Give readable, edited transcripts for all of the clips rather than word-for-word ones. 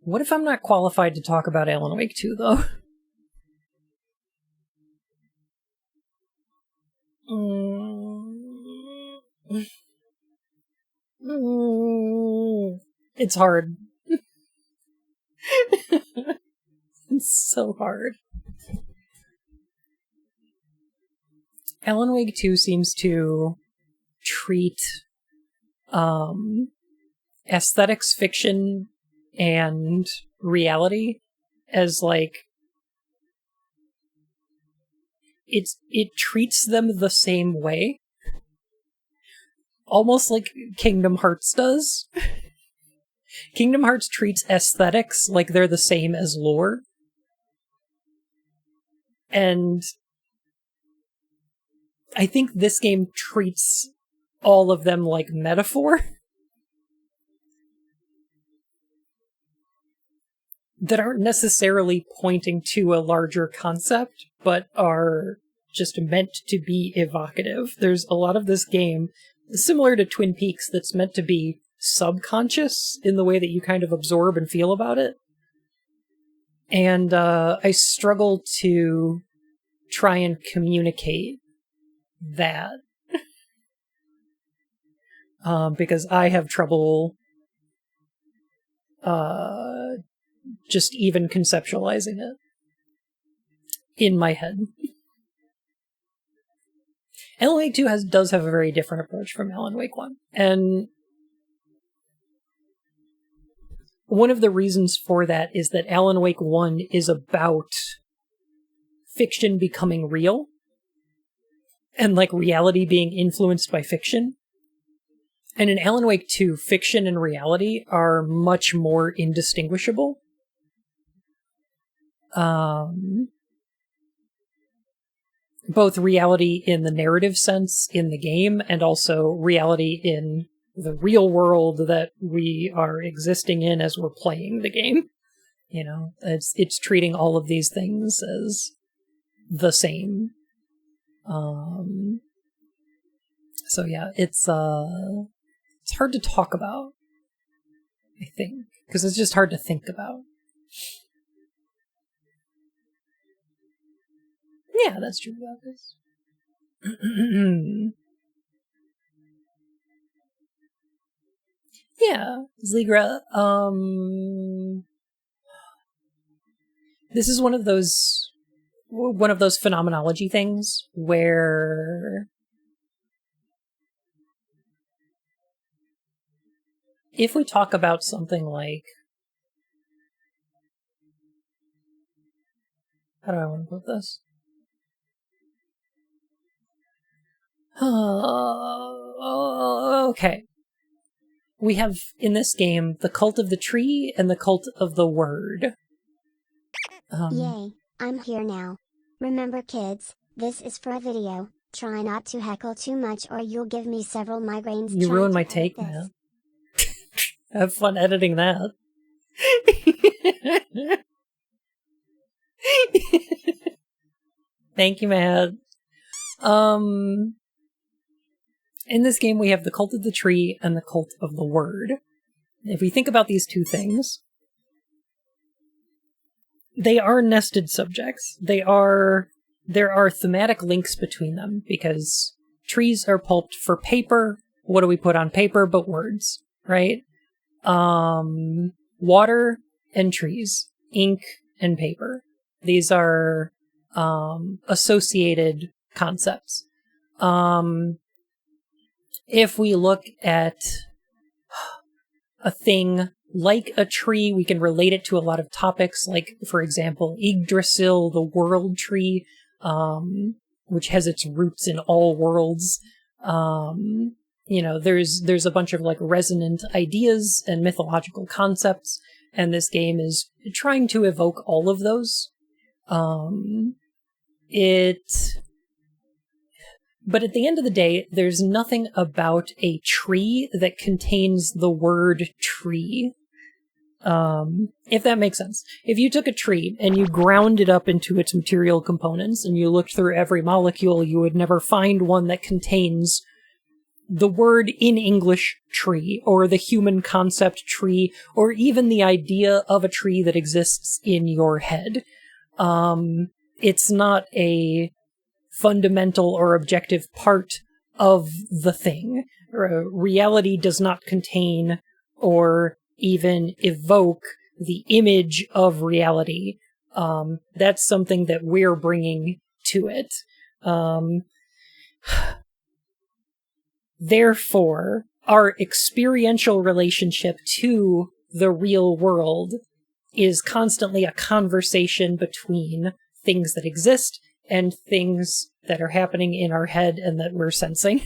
What if I'm not qualified to talk about Alan Wake 2, though? It's hard. It's so hard. Alan Wake 2 seems to treat aesthetics, fiction, and reality as like it treats them the same way, almost like Kingdom Hearts does. Kingdom Hearts treats aesthetics like they're the same as lore, and I think this game treats all of them like metaphor that aren't necessarily pointing to a larger concept, but are just meant to be evocative. There's a lot of this game, similar to Twin Peaks, that's meant to be subconscious in the way that you kind of absorb and feel about it. And I struggle to try and communicate that. Because I have trouble just even conceptualizing it in my head. Alan Wake 2 does have a very different approach from Alan Wake 1. And one of the reasons for that is that Alan Wake 1 is about fiction becoming real and like reality being influenced by fiction. And in Alan Wake 2, fiction and reality are much more indistinguishable. Both reality in the narrative sense in the game and also reality in the real world that we are existing in as we're playing the game. You know, it's treating all of these things as the same. So yeah, it's hard to talk about, I think, because it's just hard to think about. Yeah, that's true about this. Yeah, Zligra, this is one of those phenomenology things where if we talk about something like, how do I want to put this? Okay. We have, in this game, the cult of the tree and the cult of the word. Yay, I'm here now. Remember kids, this is for a video. Try not to heckle too much or you'll give me several migraines. You ruined my take, man. Have fun editing that. Thank you, Matt. In this game, we have the cult of the tree and the cult of the word. If we think about these two things, they are nested subjects. There are thematic links between them because trees are pulped for paper. What do we put on paper but words, right? Water and trees, ink and paper. These are associated concepts. If we look at a thing like a tree, we can relate it to a lot of topics, like, for example, Yggdrasil, the world tree, which has its roots in all worlds. There's a bunch of like resonant ideas and mythological concepts, and this game is trying to evoke all of those. But at the end of the day, there's nothing about a tree that contains the word tree. If that makes sense. If you took a tree and you ground it up into its material components and you looked through every molecule, you would never find one that contains the word in English tree, or the human concept tree, or even the idea of a tree that exists in your head. It's not a fundamental or objective part of the thing. Reality does not contain or even evoke the image of reality. That's something that we're bringing to it. Therefore, our experiential relationship to the real world is constantly a conversation between things that exist and things that are happening in our head and that we're sensing.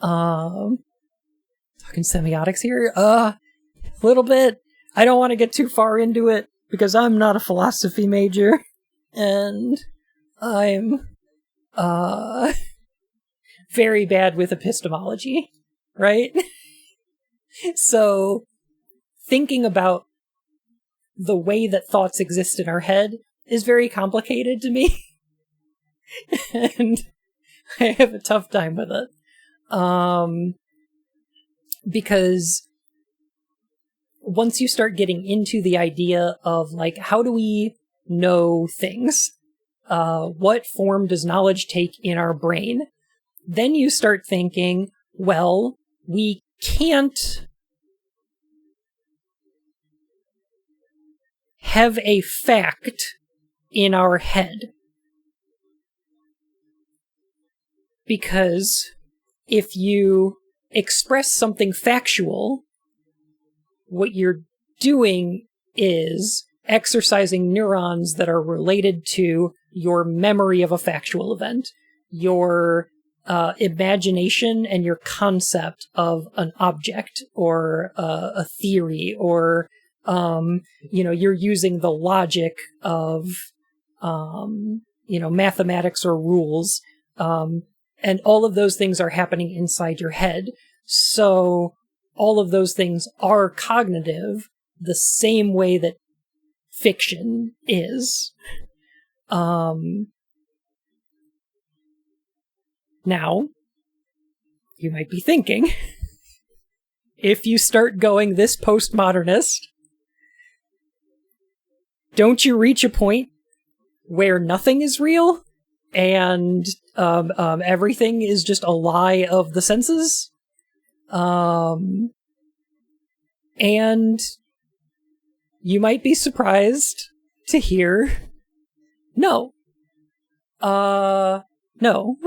Talking semiotics here? A little bit. I don't want to get too far into it because I'm not a philosophy major and I'm very bad with epistemology, right? So thinking about the way that thoughts exist in our head is very complicated to me. And I have a tough time with it. Because once you start getting into the idea of, like, how do we know things? What form does knowledge take in our brain? Then you start thinking, well, we can't have a fact in our head. Because if you express something factual, what you're doing is exercising neurons that are related to your memory of a factual event, your imagination and your concept of an object or a theory, or you're using the logic of mathematics or rules, and all of those things are happening inside your head. So all of those things are cognitive the same way that fiction is. Now, you might be thinking, if you start going this postmodernist, don't you reach a point where nothing is real and everything is just a lie of the senses? And you might be surprised to hear, no. No.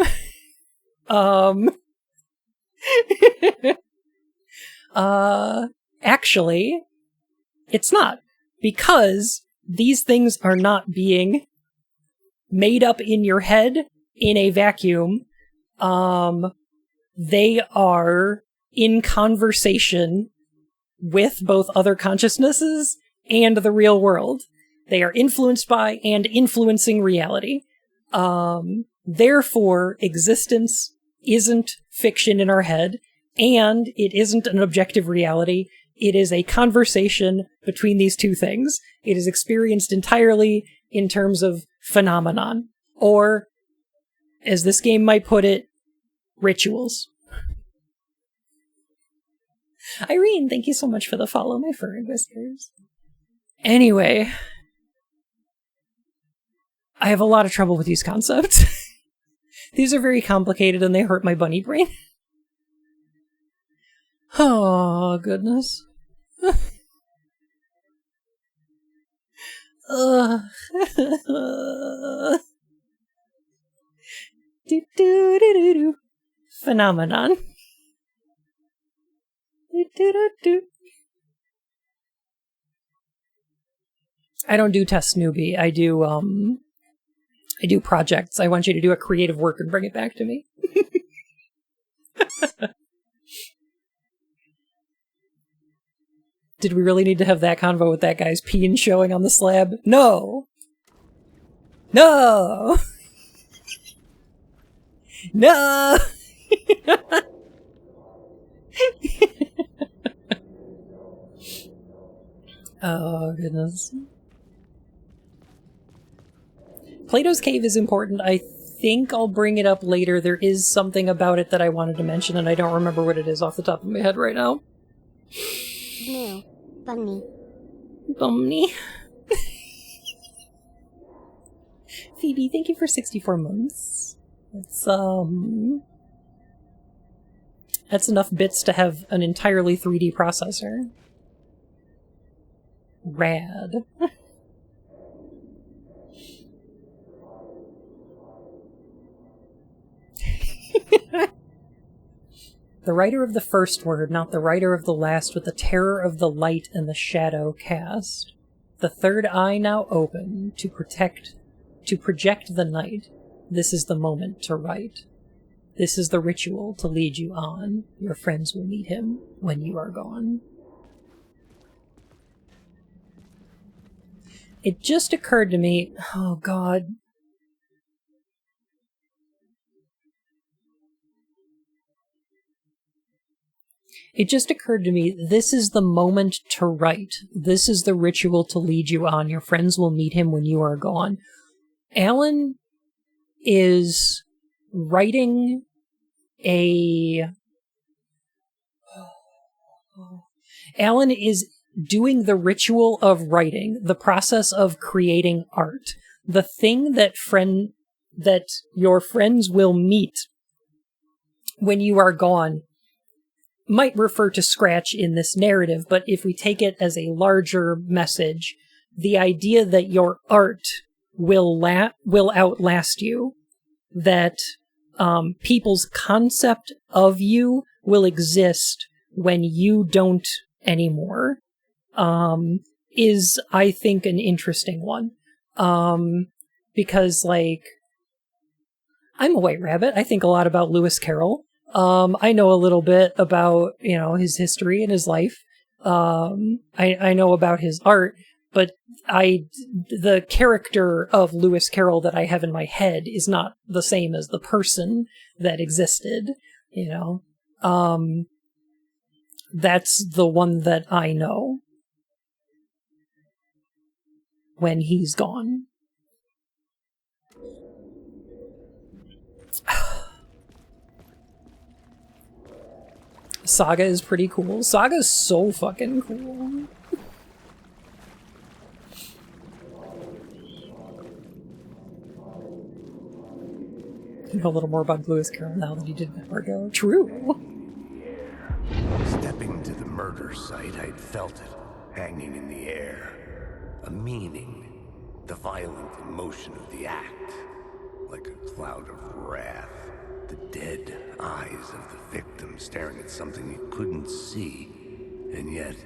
Actually, it's not. Because these things are not being made up in your head in a vacuum. They are in conversation with both other consciousnesses and the real world. They are influenced by and influencing reality. Therefore, existence isn't fiction in our head, and it isn't an objective reality. It is a conversation between these two things. It is experienced entirely in terms of phenomenon, or, as this game might put it, rituals. Irene, thank you so much for the follow, my furry whiskers. Anyway, I have a lot of trouble with these concepts. These are very complicated and they hurt my bunny brain. Oh, goodness. Phenomenon. I don't do test newbie. I do projects. I want you to do a creative work and bring it back to me. Did we really need to have that convo with that guy's peen showing on the slab? No! No! No! Oh, goodness. Plato's Cave is important. I think I'll bring it up later. There is something about it that I wanted to mention, and I don't remember what it is off the top of my head right now. No. Bunny. Bumney. Phoebe, thank you for 64 months. That's enough bits to have an entirely 3D processor. Rad. The writer of the first word, not the writer of the last, with the terror of the light and the shadow cast. The third eye now open, to project the night. This is the moment to write. This is the ritual to lead you on. Your friends will meet him when you are gone. It just occurred to me, oh god. It just occurred to me, this is the moment to write. This is the ritual to lead you on. Your friends will meet him when you are gone. Alan is writing Alan is doing the ritual of writing, the process of creating art. The thing that your friends will meet when you are gone might refer to Scratch in this narrative, but if we take it as a larger message, the idea that your art will outlast you, that people's concept of you will exist when you don't anymore, is, I think, an interesting one. Because, like, I'm a white rabbit. I think a lot about Lewis Carroll. I know a little bit about, his history and his life. I know about his art, but the character of Lewis Carroll that I have in my head is not the same as the person that existed, That's the one that I know when he's gone. Saga is pretty cool. Saga's so fucking cool. You know a little more about Lewis Carroll now than you did with Margot. True. Stepping to the murder site, I'd felt it, hanging in the air. A meaning, the violent emotion of the act, like a cloud of wrath. The dead eyes of the victim staring at something you couldn't see, and yet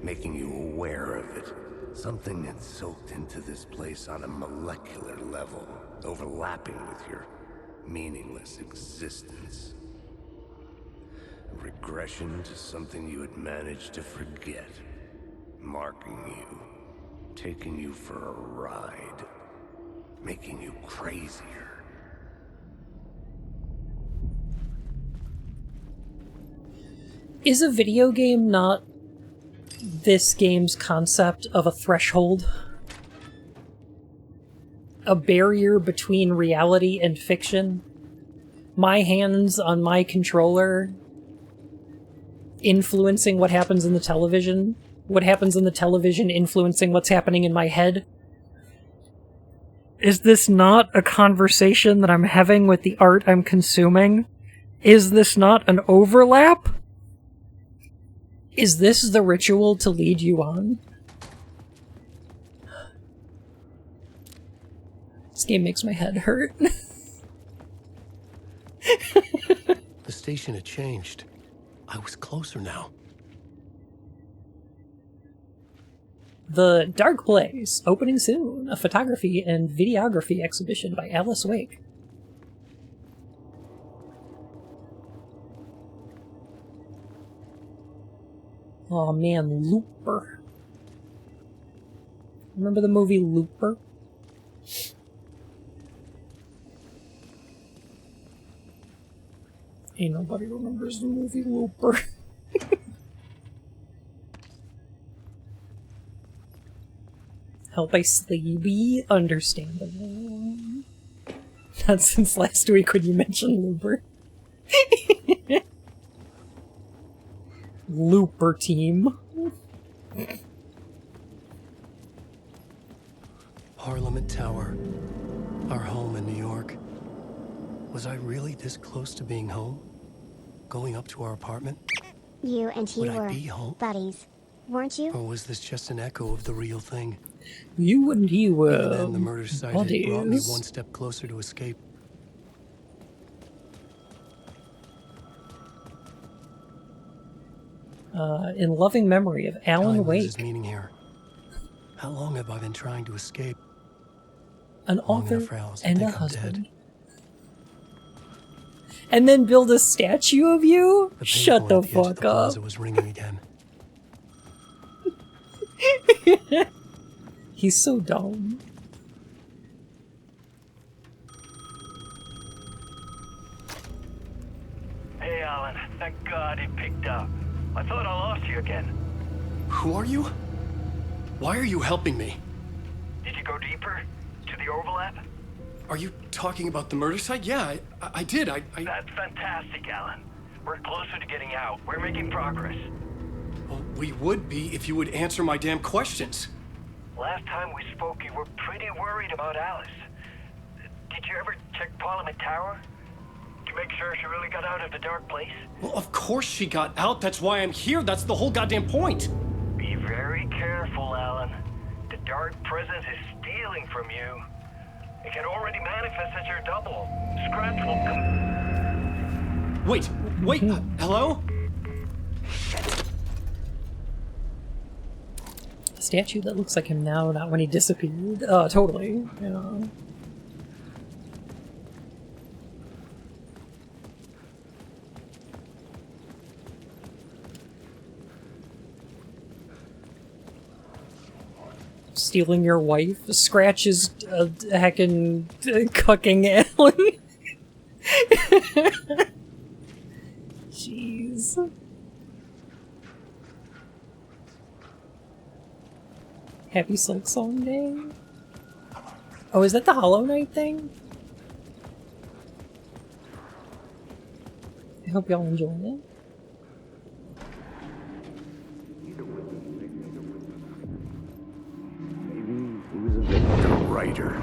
making you aware of it. Something that soaked into this place on a molecular level, overlapping with your meaningless existence. A regression to something you had managed to forget, marking you, taking you for a ride, making you crazier. Is a video game not this game's concept of a threshold? A barrier between reality and fiction? My hands on my controller influencing what happens in the television? What happens in the television influencing what's happening in my head? Is this not a conversation that I'm having with the art I'm consuming? Is this not an overlap? Is this the ritual to lead you on? This game makes my head hurt. The station had changed. I was closer now. The Dark Place, opening soon. A photography and videography exhibition by Alice Wake. Oh man, Looper. Remember the movie Looper? Ain't nobody remembers the movie Looper. Held by Sleepy, understandable. Not since last week when you mentioned Looper. Looper team. Parliament Tower. Our home in New York. Was I really this close to being home? Going up to our apartment? You and he Would I were be home? buddies, weren't you? Or was this just an echo of the real thing? You and he were Even then, the murder site had brought me buddies. one step closer to escape. In loving memory of Alan Time Wake, loses meaning here. How long have I been trying to escape? an Long author enough for Alice to and a think I'm husband. dead. And then build a statue of you? The Shut payphone the at the edge of fuck the up. plaza was ringing again. He's so dumb. Hey, Alan. Thank God it picked up. I thought I lost you again. Who are you? Why are you helping me? Did you go deeper? To the overlap? Are you talking about the murder site? Yeah, I did. That's fantastic, Alan. We're closer to getting out. We're making progress. Well, we would be if you would answer my damn questions. Last time we spoke, you were pretty worried about Alice. Did you ever check Parliament Tower? To make sure she really got out of the dark place? Well, of course she got out. That's why I'm here. That's the whole goddamn point. Be very careful, Alan. The dark presence is stealing from you. It can already manifest as your double. Scratch will come. Wait, hello? A statue that looks like him now, not when he disappeared. Totally. Yeah. Stealing your wife. Scratch is heckin' cucking Alan. Jeez. Happy Silk Song Day? Oh, is that the Hollow Knight thing? I hope y'all enjoy it. The writer.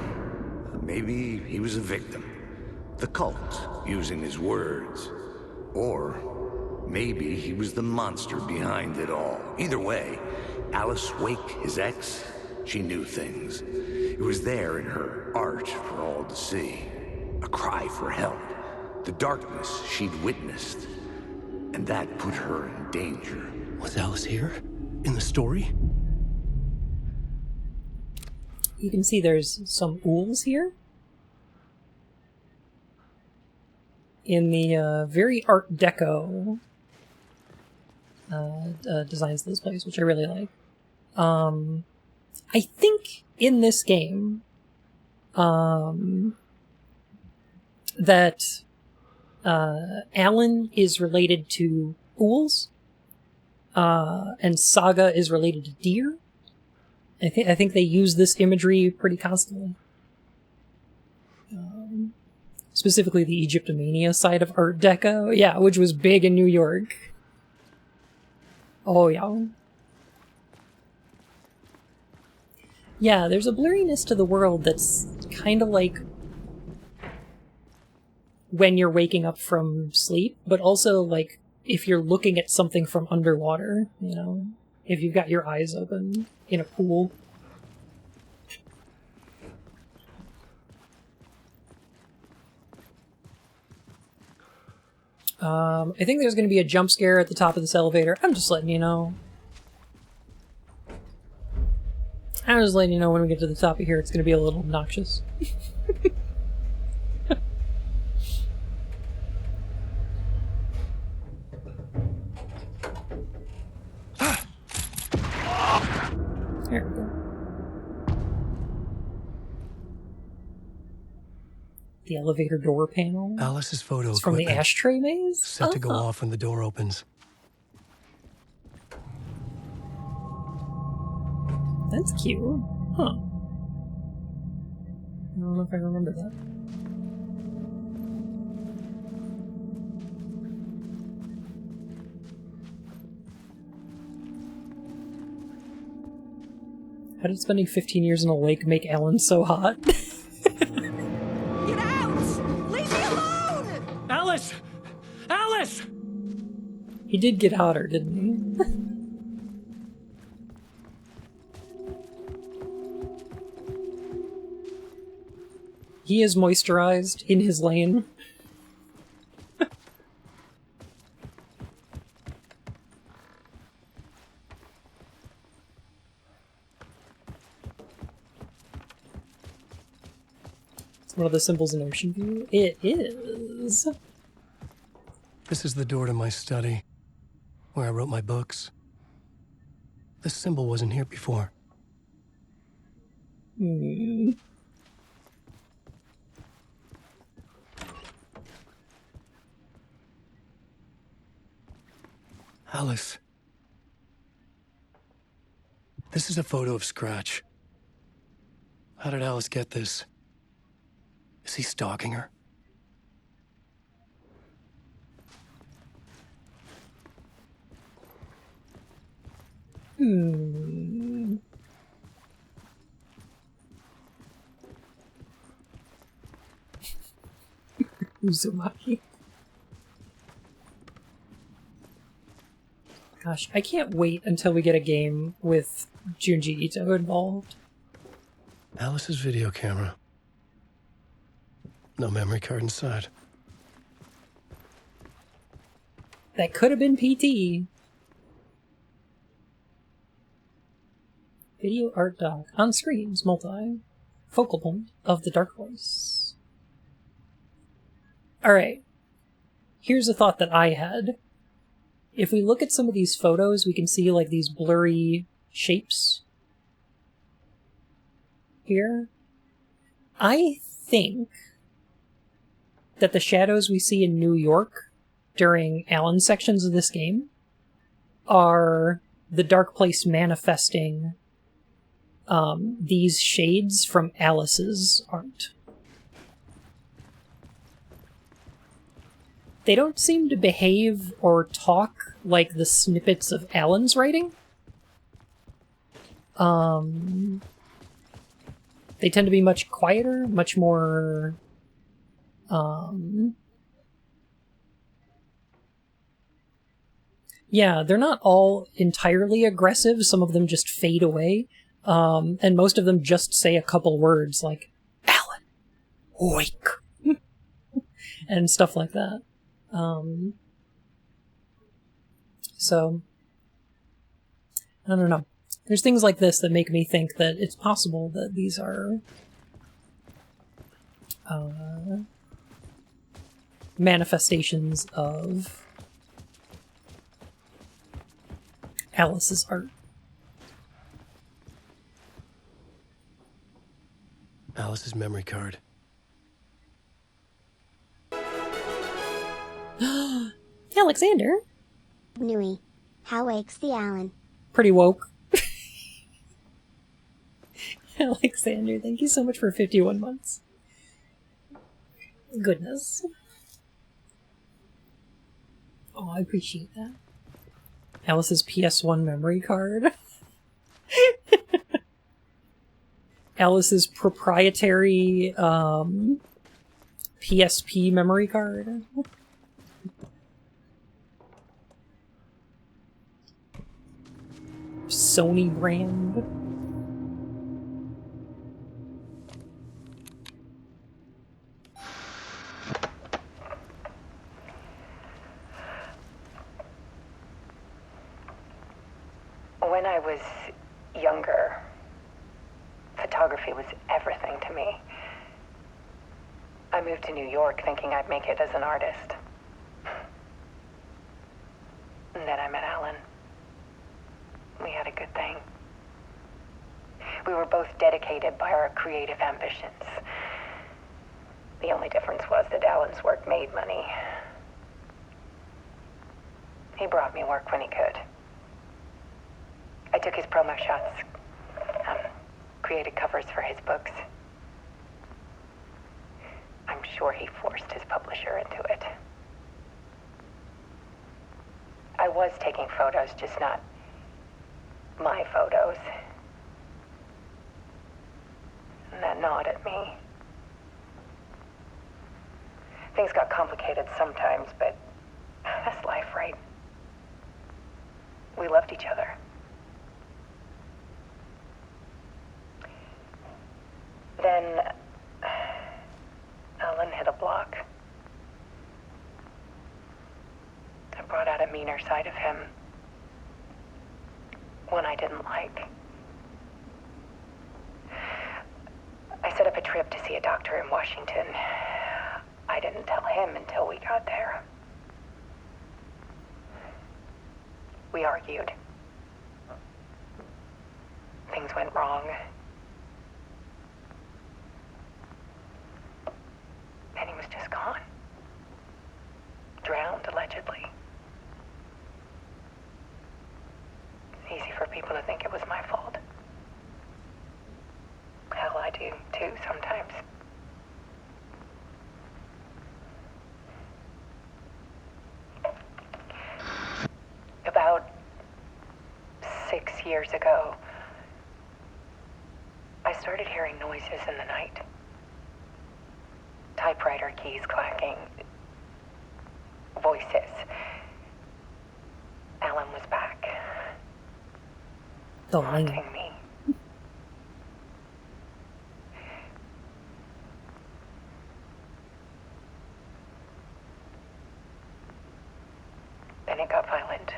Maybe he was a victim. The cult, using his words. Or maybe he was the monster behind it all. Either way, Alice Wake, his ex, she knew things. It was there in her art for all to see. A cry for help. The darkness she'd witnessed. And that put her in danger. Was Alice here? In the story? You can see there's some ools here. In the very Art Deco designs of this place, which I really like. I think in this game that Alan is related to ools, and Saga is related to deer. I think they use this imagery pretty constantly. Specifically the Egyptomania side of Art Deco, yeah, which was big in New York. Oh yeah. Yeah, there's a blurriness to the world that's kind of like when you're waking up from sleep, but also like if you're looking at something from underwater, you know, if you've got your eyes open in a pool. I think there's going to be a jump scare at the top of this elevator. I'm just letting you know. I'm just letting you know when we get to the top of here, it's going to be a little obnoxious. There we go. The elevator door panel. Alice's photo It's from the equipment, ashtray maze? set to go off when the door opens. That's cute. Huh. I don't know if I remember that. How did spending 15 years in a lake make Alan so hot? Get out! Leave me alone! Alice! Alice! He did get hotter, didn't he? He is moisturized in his lane. It's one of the symbols in Ocean View. It is. This is the door to my study, where I wrote my books. This symbol wasn't here before. Hmm. Alice. This is a photo of Scratch. How did Alice get this? Is he stalking her? Uzumaki. Gosh, I can't wait until we get a game with Junji Ito involved. Alice's video camera. No memory card inside. That could have been PT. Video art doc. On screens, multi. Focal point of the Dark Voice. Alright. Here's a thought that I had. If we look at some of these photos, we can see like these blurry shapes here. I think that the shadows we see in New York during Alan's sections of this game are the Dark Place manifesting these shades from Alice's art. They don't seem to behave or talk like the snippets of Alan's writing. They tend to be much quieter, much more... Yeah, they're not all entirely aggressive. Some of them just fade away. And most of them just say a couple words like, Alan, wake! And stuff like that. So, I don't know. There's things like this that make me think that it's possible that these are manifestations of Alice's art. Alice's memory card. Alexander? Nui. How wakes the Alan? Pretty woke. Alexander, thank you so much for 51 months. Goodness. Oh, I appreciate that. Alice's PS1 memory card. Alice's proprietary PSP memory card. Sony brand. When I was younger, photography was everything to me. I moved to New York thinking I'd make it as an artist. And then I met Alan. We had a good thing. We were both dedicated by our creative ambitions. The only difference was that Alan's work made money. He brought me work when he could. I took his promo shots, created covers for his books. I'm sure he forced his publisher into it. I was taking photos, just not my photos. Things got complicated sometimes, but that's life, right? We loved each other. Then Alan hit a block. I brought out a meaner side of him. One I didn't like. I set up a trip to see a doctor in Washington. I didn't tell him until we got there. We argued. Things went wrong. And he was just gone. Drowned, allegedly. It's easy for people to think it was my fault. Hell, I do, too, sometimes. About 6 years ago, I started hearing noises in the night. Typewriter keys clacking. Voices. Alan was back. The Haunting me. Then it got violent.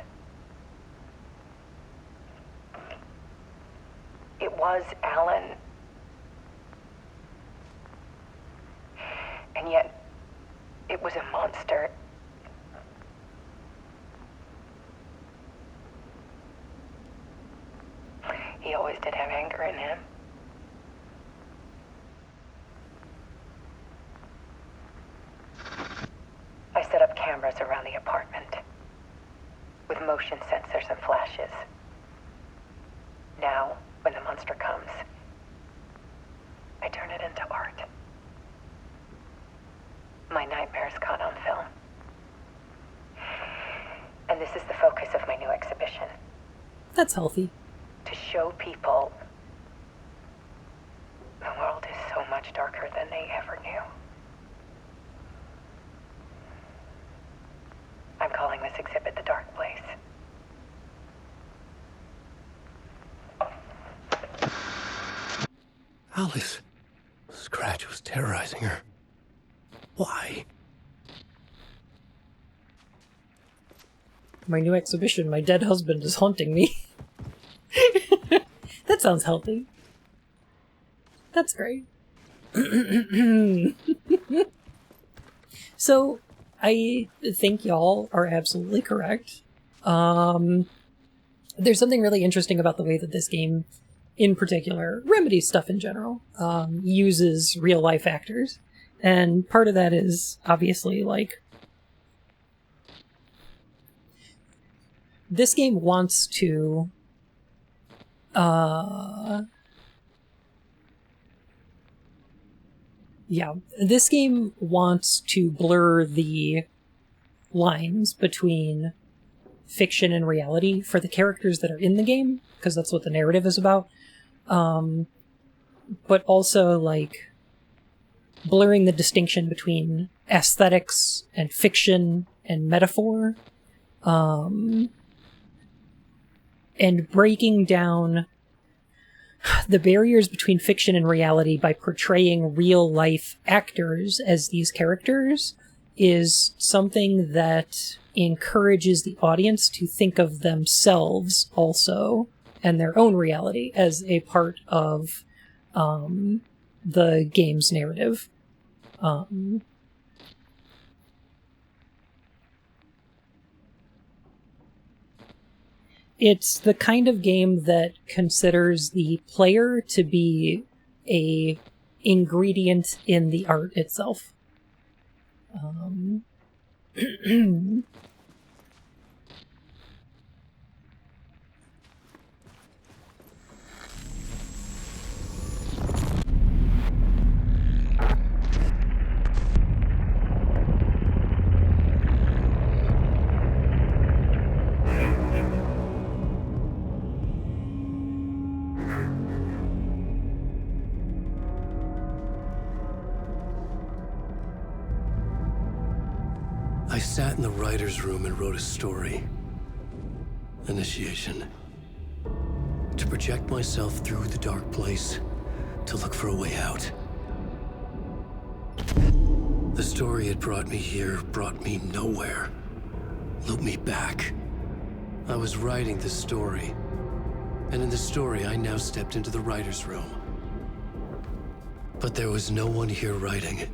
It was Alan. And yet, it was a monster. He always did have anger in him. I set up cameras around the apartment with motion sensors and flashes. Now, when the monster comes, I turn it into art. My nightmares caught on film. And this is the focus of my new exhibition. That's healthy. To show people the world is so much darker than they ever knew. I'm calling this exhibit The Dark Place. Alice. Scratch was terrorizing her. Why? My new exhibition, My Dead Husband is Haunting Me. That sounds healthy. That's great. So, I think y'all are absolutely correct. There's something really interesting about the way that this game, in particular, Remedy stuff in general, uses real-life actors. And part of that is, obviously, like, this game wants to this game wants to blur the lines between fiction and reality for the characters that are in the game, because that's what the narrative is about. But also, like, blurring the distinction between aesthetics and fiction and metaphor. And breaking down the barriers between fiction and reality by portraying real-life actors as these characters is something that encourages the audience to think of themselves also and their own reality as a part of the game's narrative. It's the kind of game that considers the player to be a ingredient in the art itself. I sat in the writer's room and wrote a story. Initiation. To project myself through the dark place, to look for a way out. The story had brought me here, brought me nowhere. Looped me back. I was writing the story. And in the story, I now stepped into the writer's room. But there was no one here writing.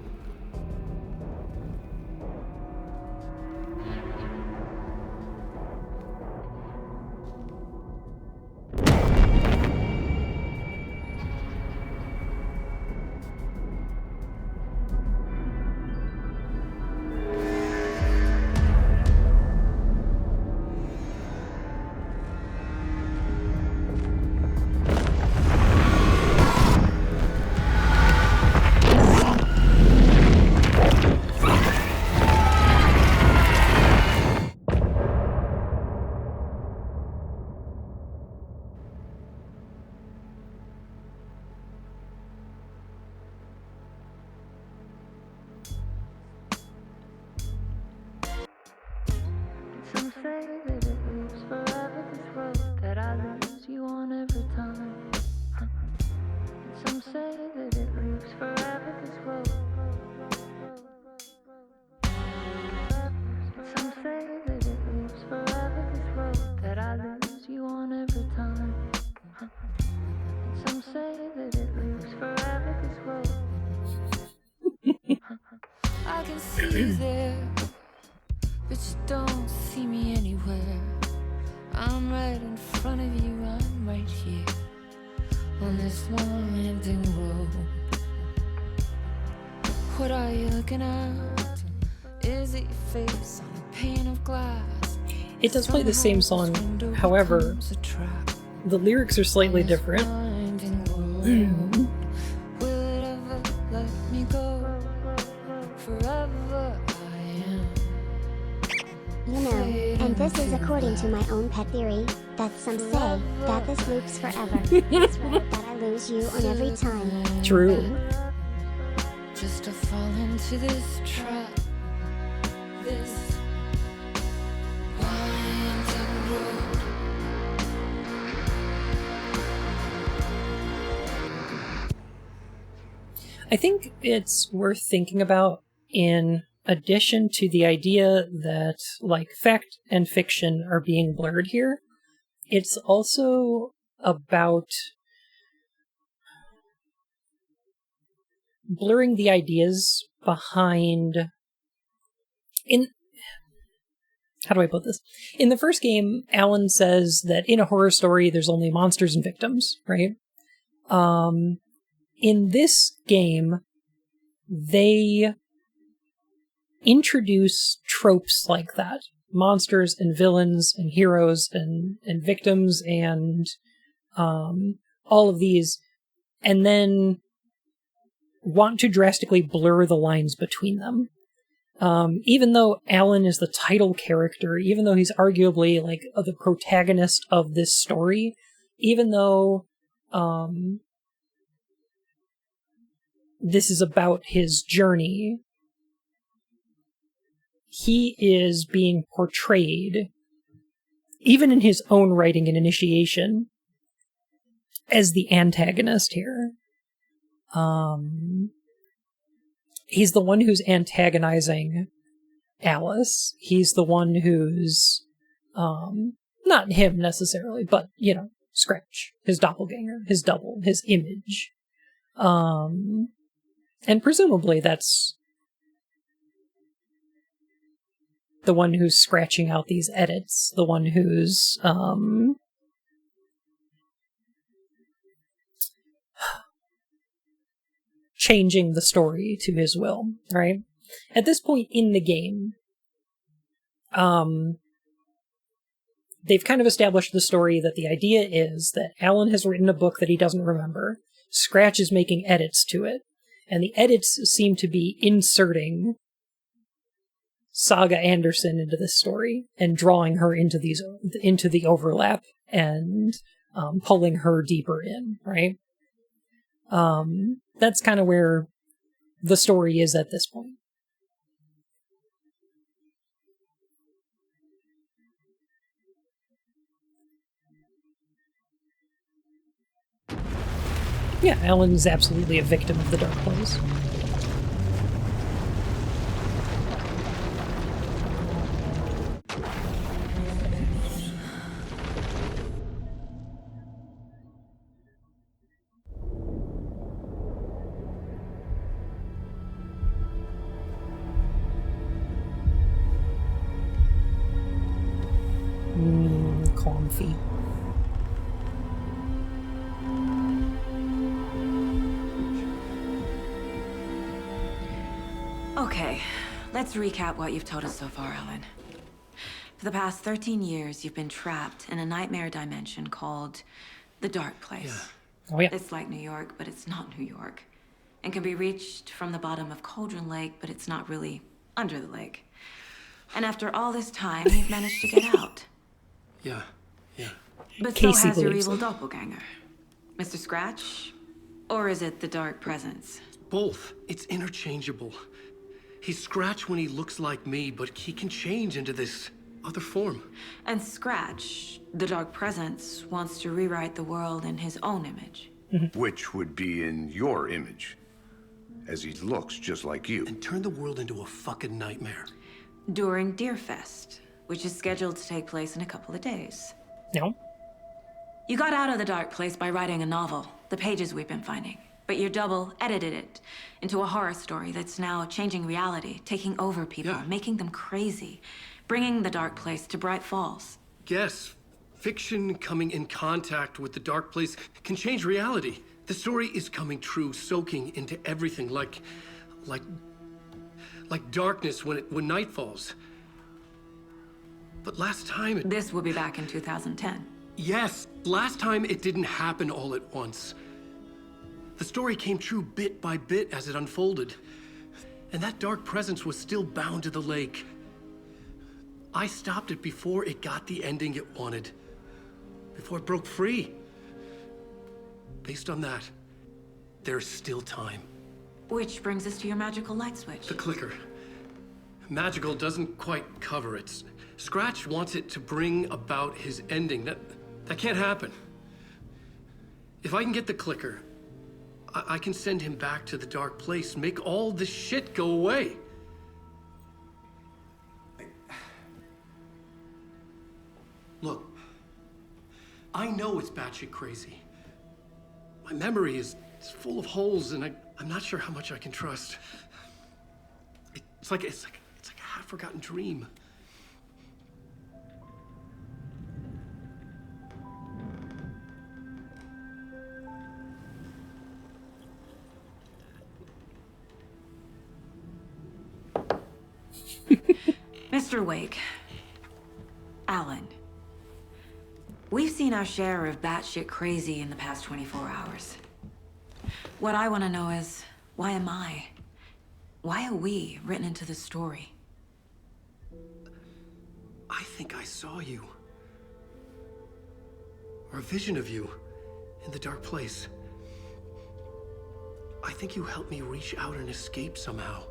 Some say that it lives forever, this road that I lose you on every time. Some say that it lives forever, this road. Some say that it lives forever, this road that I lose you on every time. Some say that it lives forever, this road. I can see you there, but you don't see me anywhere. I'm right in front of you, I'm right here on this long winding road. What are you looking at? Is it your face on a pane of glass? It does play the same song, however, the lyrics are slightly different. Will it ever let me go? Forever I am. You know, and this is according to my own pet theory, that some say that this loops forever. This road that I lose you on every time. True. Just to fall into this trap. This winding road. I think it's worth thinking about in addition to the idea that, like, fact and fiction are being blurred here. It's also about blurring the ideas behind... How do I put this? In the first game, Alan says that in a horror story, there's only monsters and victims, right? In this game, they introduce tropes like that. Monsters and villains and heroes and victims and all of these, and then want to drastically blur the lines between them. Even though Alan is the title character, even though he's arguably like the protagonist of this story, even though this is about his journey, he is being portrayed, even in his own writing and initiation, as the antagonist here. He's the one who's antagonizing Alice. He's the one who's, not him necessarily, but, you know, Scratch, his doppelganger, his double, his image. And presumably that's the one who's scratching out these edits, the one who's, changing the story to his will, right? At this point in the game, they've kind of established the story that the idea is that Alan has written a book that he doesn't remember. Scratch is making edits to it, and the edits seem to be inserting Saga Anderson into this story and drawing her into the overlap and pulling her deeper in, right? That's kind of where the story is at this point. Yeah, Alan is absolutely a victim of the Dark Place. Comfy. Okay, let's recap what you've told us so far, Alan. For the past 13 years, you've been trapped in a nightmare dimension called the Dark Place. Oh, yeah. It's like New York, but it's not New York. And can be reached from the bottom of Cauldron Lake, but it's not really under the lake. And after all this time, you've managed to get out. Yeah. But Casey so has your believes evil it. doppelganger. Mr. Scratch? Or is it the Dark Presence? Both. It's interchangeable. He's Scratch when he looks like me, but he can change into this other form. And Scratch, the Dark Presence, wants to rewrite the world in his own image. Which would be in your image, as he looks just like you. And turn the world into a fucking nightmare. During Deerfest, which is scheduled to take place in a couple of days. No? You got out of the Dark Place by writing a novel, the pages we've been finding. But your double edited it into a horror story that's now changing reality, taking over people, Yeah. making them crazy, bringing the Dark Place to Bright Falls. Yes, fiction coming in contact with the Dark Place can change reality. The story is coming true, soaking into everything like darkness when night falls. But last time This will be back in 2010. Yes, last time it didn't happen all at once. The story came true bit by bit as it unfolded. And that dark presence was still bound to the lake. I stopped it before it got the ending it wanted. Before it broke free. Based on that, there's still time. Which brings us to your magical light switch. The clicker. Magical doesn't quite cover it. Scratch wants it to bring about his ending. That can't happen. If I can get the clicker, I can send him back to the Dark Place, make all this shit go away. Look, I know it's batshit crazy. My memory is full of holes, and I'm not sure how much I can trust. It's like a half-forgotten dream. Mr. Wake. Alan. We've seen our share of batshit crazy in the past 24 hours. What I want to know is, why am I? Why are we written into the story? I think I saw you. Or a vision of you in the Dark Place. I think you helped me reach out and escape somehow.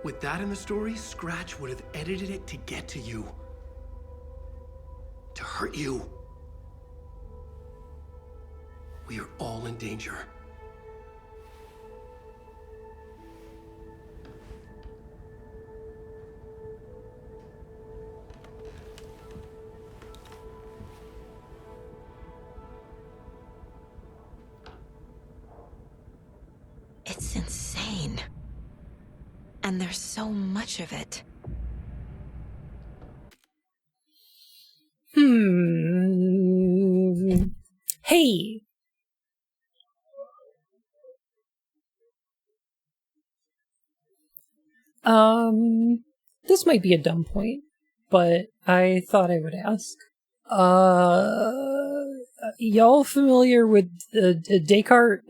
With that in the story, Scratch would have edited it to get to you. To hurt you. We are all in danger. It's insane. And there's so much of it. Hey! This might be a dumb point, but I thought I would ask. Y'all familiar with Descartes?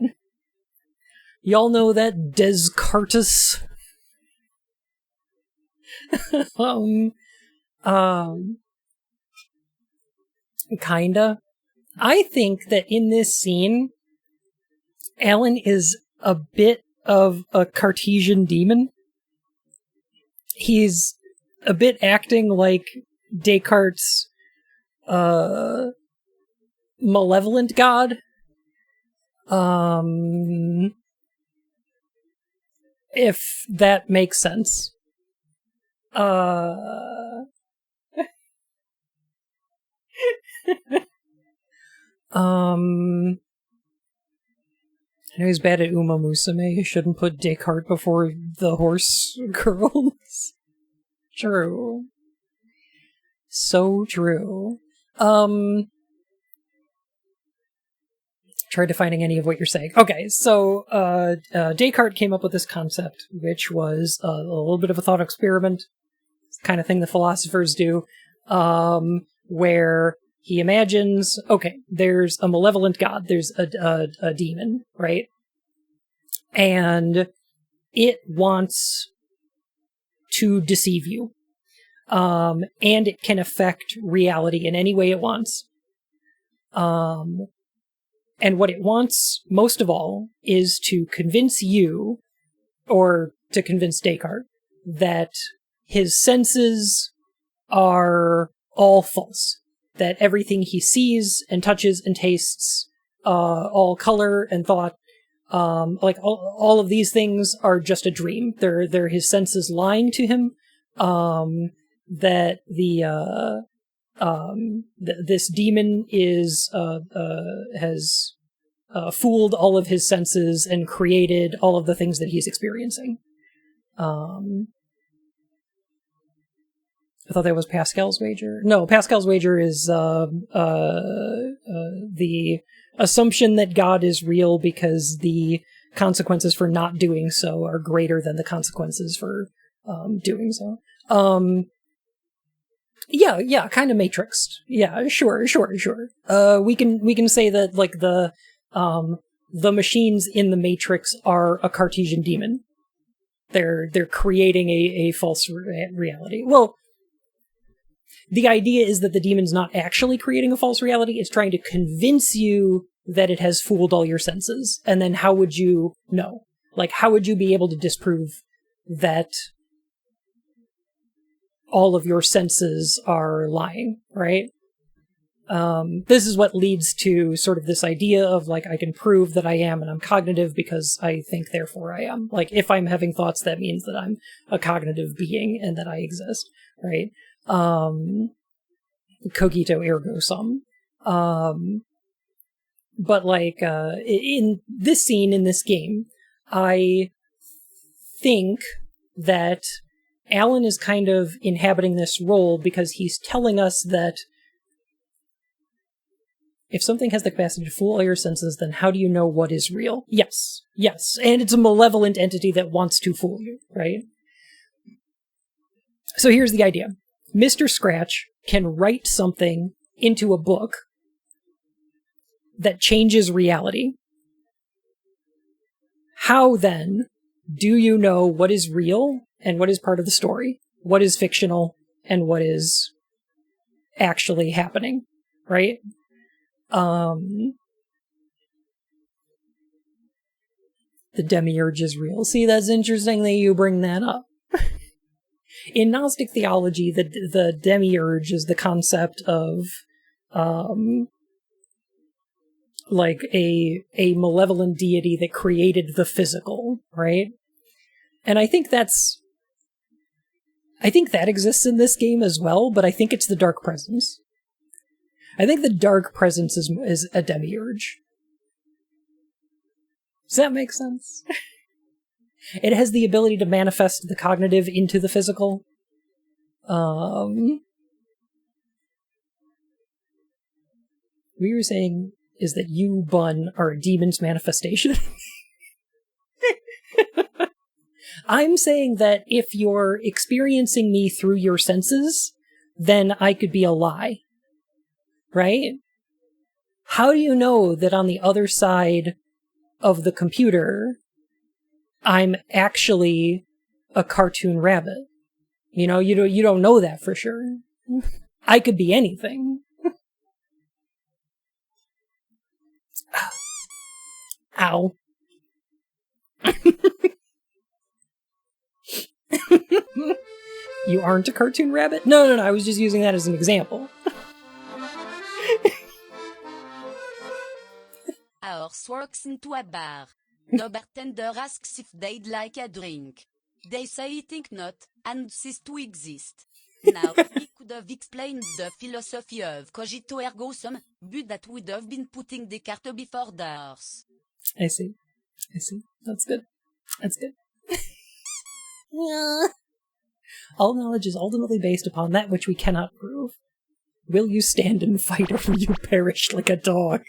Y'all know that Descartes? Kinda. I think that in this scene, Alan is a bit of a Cartesian demon. He's a bit acting like Descartes' malevolent god. If that makes sense. I know he's bad at Uma Musume. He shouldn't put Descartes before the horse girls. True. So true. Tried defining any of what you're saying. Okay, so Descartes came up with this concept, which was a little bit of a thought experiment, kind of thing the philosophers do, where he imagines, okay, there's a malevolent god, there's a demon, right? And it wants to deceive you. And it can affect reality in any way it wants. And what it wants, most of all, is to convince you, or to convince Descartes, that his senses are all false. That everything he sees and touches and tastes, all color and thought, like all of these things are just a dream. They're his senses lying to him. That this demon has fooled all of his senses and created all of the things that he's experiencing. I thought that was Pascal's wager. No, Pascal's wager is the assumption that God is real because the consequences for not doing so are greater than the consequences for doing so. Yeah, kind of matrixed. Yeah, sure. We can say that like the machines in the Matrix are a Cartesian demon. They're creating a false reality. Well, the idea is that the demon's not actually creating a false reality. It's trying to convince you that it has fooled all your senses. And then how would you know? Like, how would you be able to disprove that all of your senses are lying, right? This is what leads to sort of this idea of, like, I can prove that I am and I'm cognitive because I think, therefore I am. Like, if I'm having thoughts, that means that I'm a cognitive being and that I exist, right? Cogito ergo sum. But like, in this scene, in this game, I think that Alan is kind of inhabiting this role because he's telling us that if something has the capacity to fool all your senses, then how do you know what is real? Yes. And it's a malevolent entity that wants to fool you, right? So here's the idea. Mr. Scratch can write something into a book that changes reality. How then do you know what is real and what is part of the story? What is fictional and what is actually happening, right? The demiurge is real. See, that's interesting that you bring that up. In Gnostic theology, the demiurge is the concept of like a malevolent deity that created the physical, right? And I think that exists in this game as well, but I think it's the Dark Presence. I think the Dark Presence is a demiurge. Does that make sense? It has the ability to manifest the cognitive into the physical. What you were saying is that you, Bun, are a demon's manifestation. I'm saying that if you're experiencing me through your senses, then I could be a lie. Right? How do you know that on the other side of the computer, I'm actually a cartoon rabbit? You know, you don't know that for sure. I could be anything. Ow. You aren't a cartoon rabbit? No, I was just using that as an example. horse walks into a bar. The bartender asks if they'd like a drink. They say he think not, and cease to exist. Now, he could have explained the philosophy of cogito ergo sum, but that would have been putting the cart before the horse. I see. That's good. All knowledge is ultimately based upon that which we cannot prove. Will you stand and fight, or will you perish like a dog?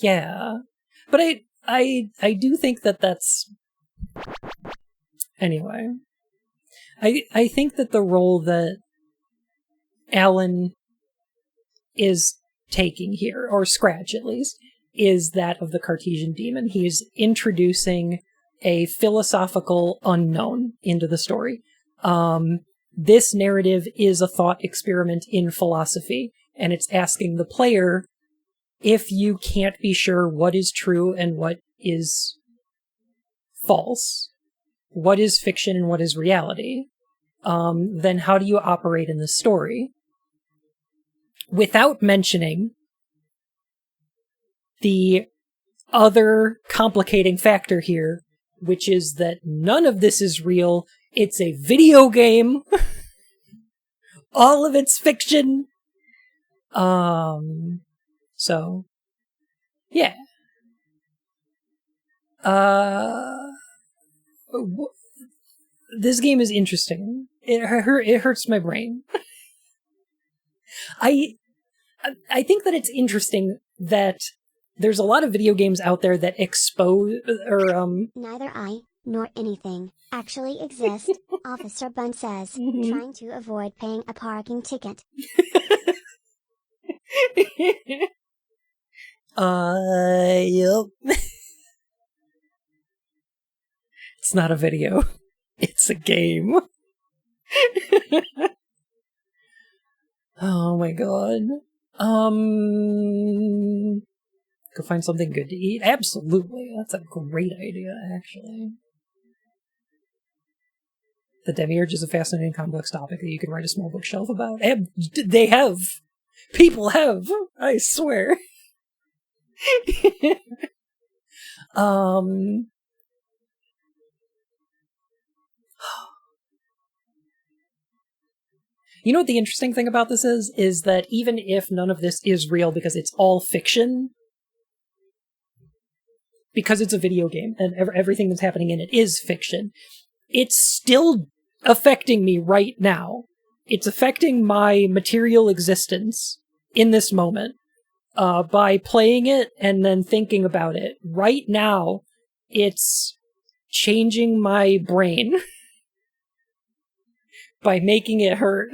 Yeah. But I do think that's... Anyway. I think that the role that Alan is taking here, or Scratch at least, is that of the Cartesian demon. He is introducing a philosophical unknown into the story. This narrative is a thought experiment in philosophy, and it's asking the player, if you can't be sure what is true and what is false, what is fiction and what is reality, then how do you operate in this story? Without mentioning the other complicating factor here, which is that none of this is real. It's a video game. All of it's fiction. So, yeah. This game is interesting. It hurts my brain. I think that it's interesting that there's a lot of video games out there that expose, or, Neither I, nor anything, actually exist, Officer Bunn says, trying to avoid paying a parking ticket. Yep. It's not a video. It's a game. Oh my god. Go find something good to eat? Absolutely. That's a great idea, actually. The Demiurge is a fascinating, complex topic that you could write a small bookshelf about. They have. People have. I swear. You know what the interesting thing about this is that even if none of this is real because it's all fiction, because it's a video game and everything that's happening in it is fiction, it's still affecting me right now. It's affecting my material existence in this moment by playing it and then thinking about it. Right now, it's changing my brain by making it hurt.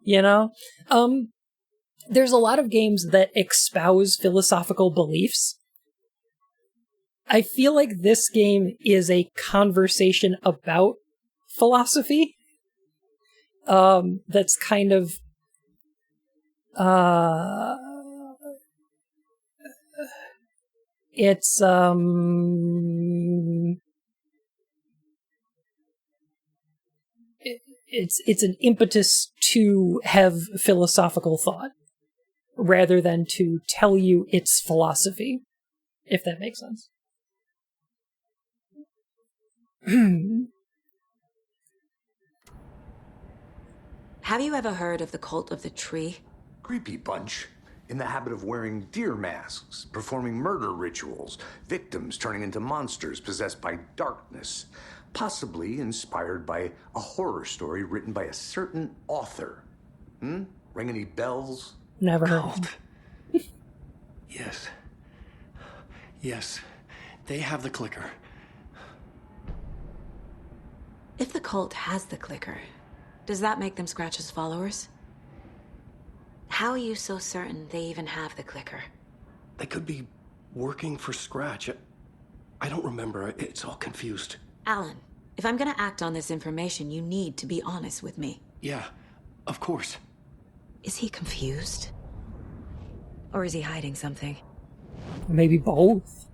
You know? There's a lot of games that espouse philosophical beliefs. I feel like this game is a conversation about philosophy. That's kind of it's an impetus to have philosophical thought rather than to tell you it's philosophy, if that makes sense. Have you ever heard of the Cult of the Tree? Creepy bunch. In the habit of wearing deer masks, performing murder rituals, victims turning into monsters possessed by darkness, possibly inspired by a horror story written by a certain author. Ring any bells? Never heard. Yes. Yes. They have the clicker. If the cult has the clicker, does that make them Scratch's followers? How are you so certain they even have the clicker? They could be working for Scratch. I don't remember. It's all confused. Alan, if I'm gonna act on this information, you need to be honest with me. Yeah, of course. Is he confused? Or is he hiding something? Maybe both.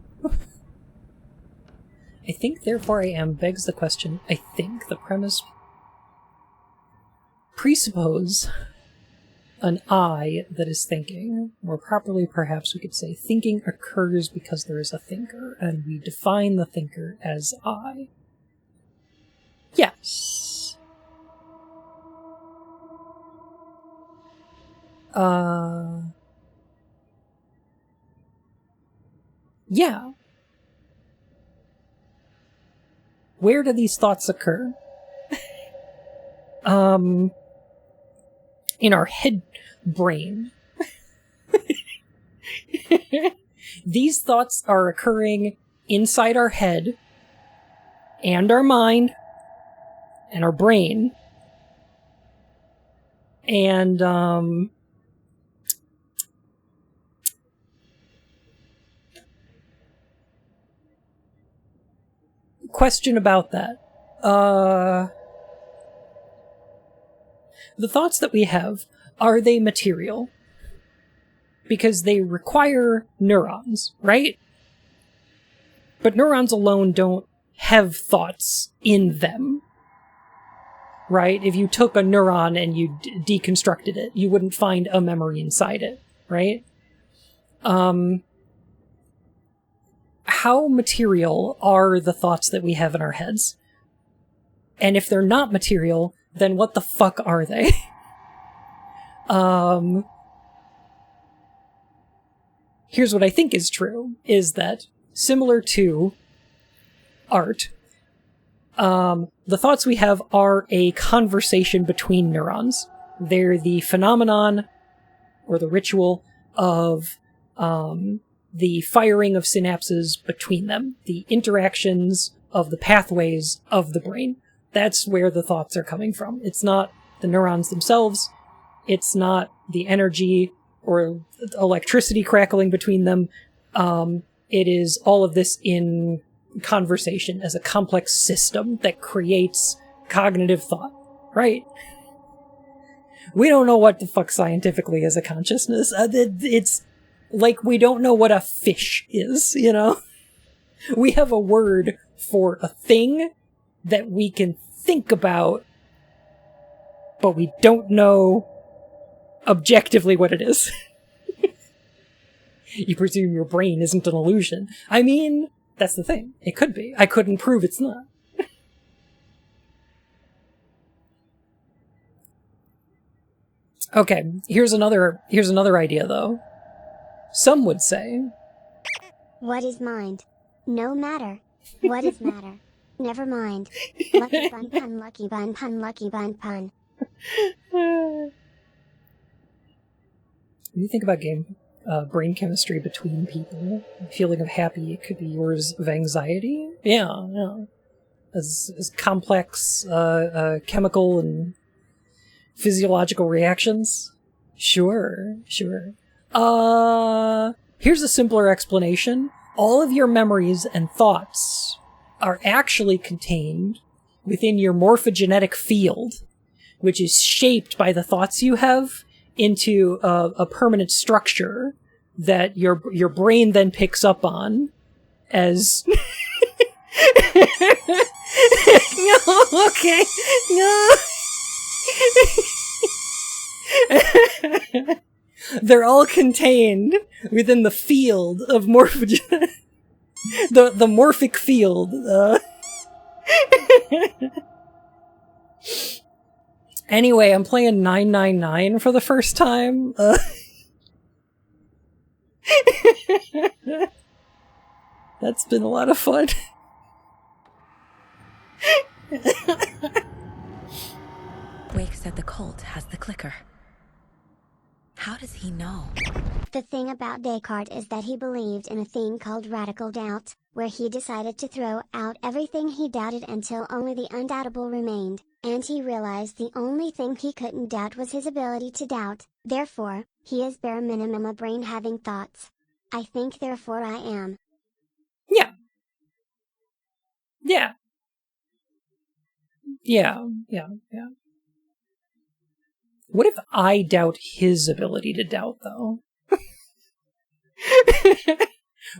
I think, therefore I am begs the question. I think the premise presuppose an I that is thinking. More properly, perhaps we could say thinking occurs because there is a thinker, and we define the thinker as I. Yes. Yeah. Where do these thoughts occur? In our head brain. These thoughts are occurring inside our head and our mind and our brain. And, question about that. The thoughts that we have, are they material? Because they require neurons, right? But neurons alone don't have thoughts in them. Right? If you took a neuron and you deconstructed it, you wouldn't find a memory inside it, right? How material are the thoughts that we have in our heads? And if they're not material, then what the fuck are they? Here's what I think is true, is that, similar to art, the thoughts we have are a conversation between neurons. They're the phenomenon, or the ritual, of the firing of synapses between them, the interactions of the pathways of the brain. That's where the thoughts are coming from. It's not the neurons themselves. It's not the energy or electricity crackling between them. It is all of this in conversation as a complex system that creates cognitive thought, right? We don't know what the fuck scientifically is a consciousness. It's like we don't know what a fish is, you know? We have a word for a thing that we can think about, but we don't know objectively what it is. You presume your brain isn't an illusion. I mean, that's the thing. It could be. I couldn't prove it's not. Okay, here's another idea, though. Some would say... What is mind? No matter. What is matter? Never mind. Lucky bun pun, lucky bun pun, lucky bun pun. When you think about brain chemistry between people, feeling of happy, it could be yours of anxiety. Yeah. As complex chemical and physiological reactions. Sure. Here's a simpler explanation. All of your memories and thoughts are actually contained within your morphogenetic field, which is shaped by the thoughts you have into a permanent structure that your brain then picks up on as... No, okay. No. They're all contained within the field of morphogen. the morphic field. Anyway, I'm playing 999 for the first time. That's been a lot of fun. Wake said the cult has the clicker. How does he know? The thing about Descartes is that he believed in a thing called radical doubt, where he decided to throw out everything he doubted until only the undoubtable remained, and he realized the only thing he couldn't doubt was his ability to doubt. Therefore, he is bare minimum a brain having thoughts. I think therefore I am. Yeah. What if I doubt his ability to doubt, though?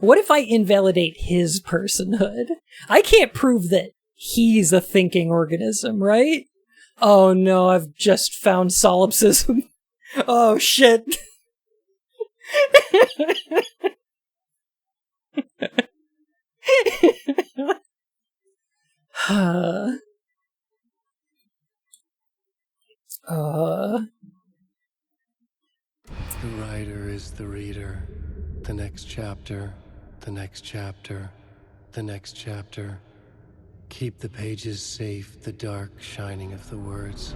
What if I invalidate his personhood? I can't prove that he's a thinking organism, right? Oh no, I've just found solipsism. Oh shit. The writer is the reader. The next chapter, the next chapter, the next chapter. Keep the pages safe, the dark shining of the words.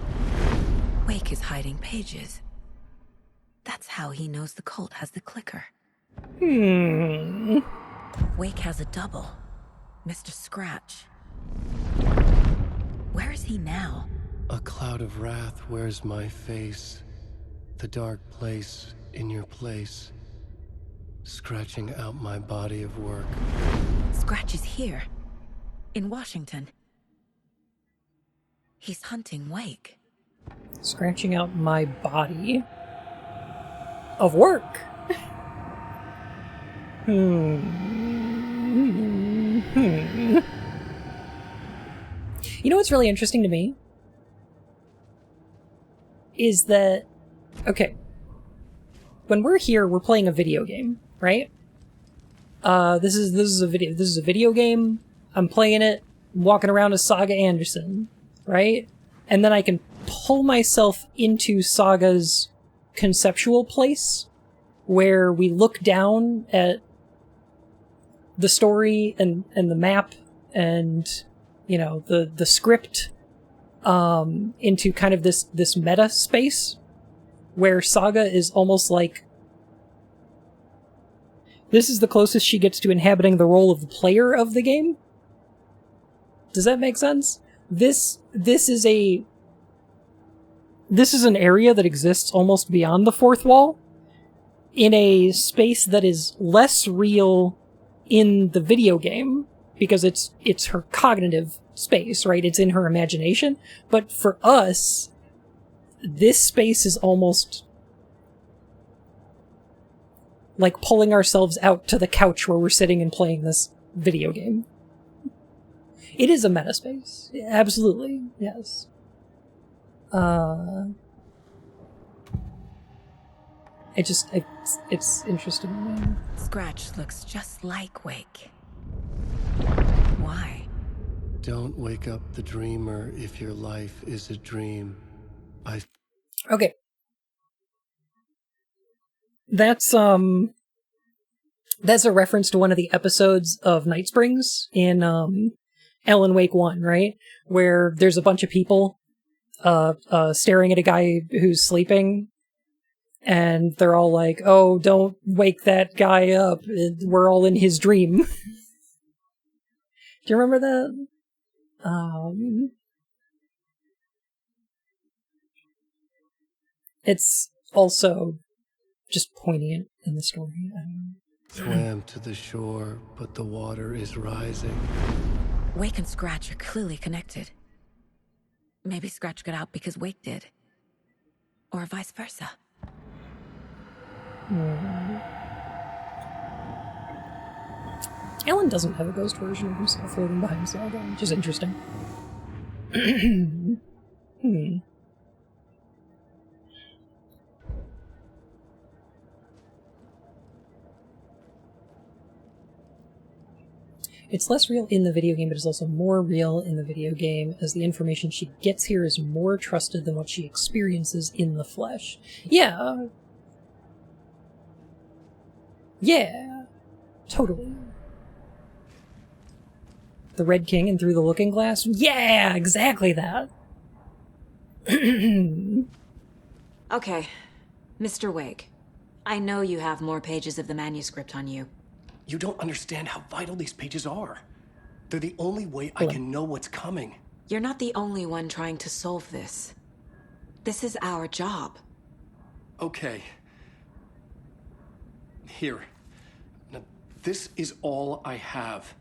Wake is hiding pages. That's how he knows the cult has the clicker. Wake has a double. Mr. Scratch. Where is he now? A cloud of wrath wears my face. The dark place in your place. Scratching out my body of work. Scratch is here. In Washington. He's hunting Wake. Scratching out my body of work. You know what's really interesting to me? Is that, okay, when we're here, we're playing a video game, right? This is a video game. I'm playing it, walking around as Saga Anderson, right? And then I can pull myself into Saga's conceptual place, where we look down at the story and the map and, you know, the script, into kind of this meta space, where Saga is almost like, this is the closest she gets to inhabiting the role of the player of the game. Does that make sense? This is an area that exists almost beyond the fourth wall, in a space that is less real in the video game, because it's her cognitive space, right? It's in her imagination. But for us, this space is almost like pulling ourselves out to the couch where we're sitting and playing this video game. It is a meta space. Absolutely. Yes. It's interesting. Scratch looks just like Wake. Why? Don't wake up the dreamer if your life is a dream. Okay. That's a reference to one of the episodes of Night Springs in Alan Wake 1, right? Where there's a bunch of people staring at a guy who's sleeping, and they're all like, oh, don't wake that guy up. We're all in his dream. Do you remember that? It's also just poignant in the story. Swam to the shore, but the water is rising. Wake and Scratch are clearly connected. Maybe Scratch got out because Wake did. Or vice versa. Alan doesn't have a ghost version of himself floating by himself, which is interesting. It's less real in the video game, but it's also more real in the video game, as the information she gets here is more trusted than what she experiences in the flesh. Yeah. Yeah. Totally. The Red King and Through the Looking Glass? Yeah, exactly that. Okay, Mr. Wake. I know you have more pages of the manuscript on you. You don't understand how vital these pages are. They're the only way I can know what's coming. You're not the only one trying to solve this. This is our job. Okay. Here. Now, this is all I have.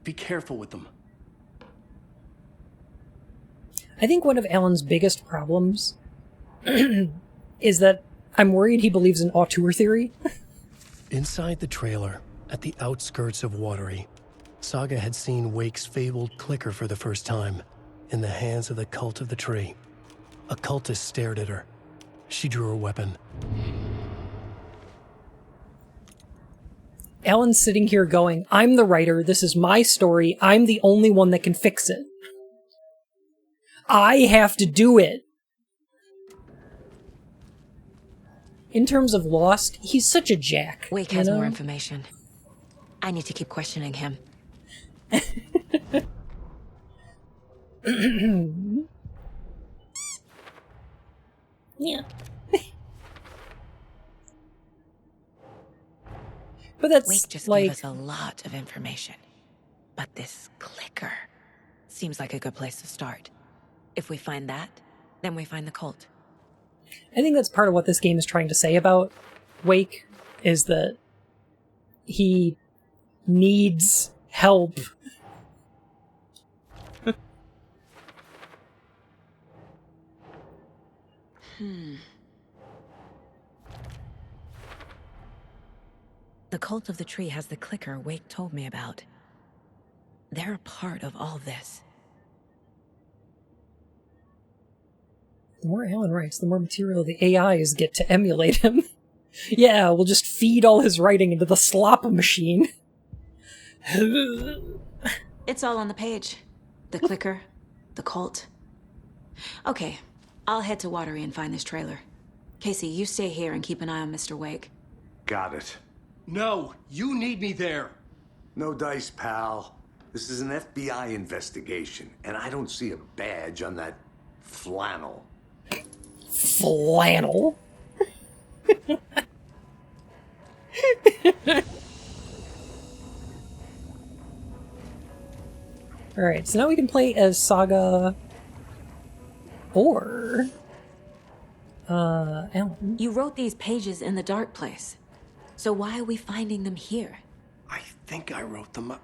Be careful with them. I think one of Alan's biggest problems is that I'm worried he believes in auteur theory. Inside the trailer, at the outskirts of Watery, Saga had seen Wake's fabled clicker for the first time. in the hands of the cult of the tree. A cultist stared at her. She drew her weapon. Alan's sitting here going, I'm the writer, this is my story, I'm the only one that can fix it. I have to do it. In terms of Lost, he's such a jack. Wake has more information. I need to keep questioning him. Yeah. But that's Wake just like... gave us a lot of information. But this clicker seems like a good place to start. If we find that, then we find the cult. I think that's part of what this game is trying to say about Wake, is that he needs help. The cult of the tree has the clicker Wake told me about. They're a part of all this. The more Alan writes, the more material the AIs get to emulate him. Yeah, we'll just feed all his writing into the slop machine. It's all on the page. The clicker, the cult. Okay, I'll head to Watery and find this trailer. Casey, you stay here and keep an eye on Mr. Wake. Got it. No, you need me there. No dice, pal. This is an FBI investigation, and I don't see a badge on that flannel. Flannel? Alright, so now we can play as Saga or Alan. You wrote these pages in the dark place. So why are we finding them here? I think I wrote them.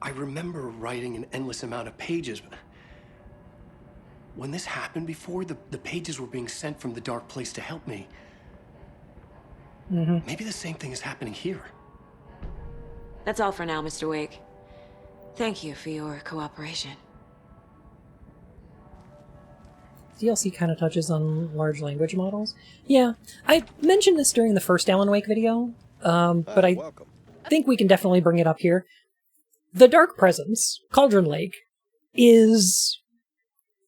I remember writing an endless amount of pages, but when this happened before, the pages were being sent from the dark place to help me. Maybe the same thing is happening here. That's all for now, Mr. Wake. Thank you for your cooperation. DLC kind of touches on large language models. Yeah, I mentioned this during the first Alan Wake video, but I think we can definitely bring it up here. The Dark Presence, Cauldron Lake, is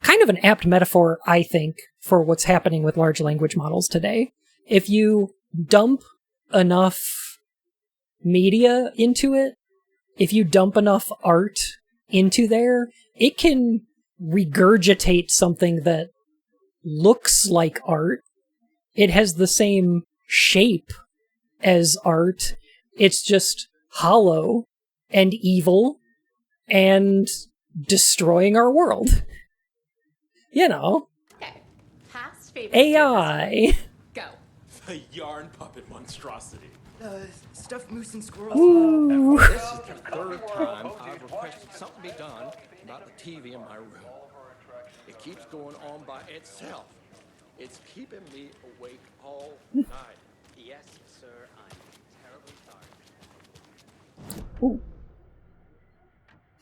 kind of an apt metaphor, I think, for what's happening with large language models today. If you dump enough media into it, if you dump enough art into there, it can regurgitate something that looks like art. It has the same shape as art. It's just hollow and evil and destroying our world. You know. Okay. Past favorite. AI. Go. The yarn puppet monstrosity. Stuffed moose and squirrels. Ooh. This is the third time I've requested something be done about the TV in my room. It keeps going on by itself. It's keeping me awake all night. Yes, sir, I'm terribly tired. Ooh.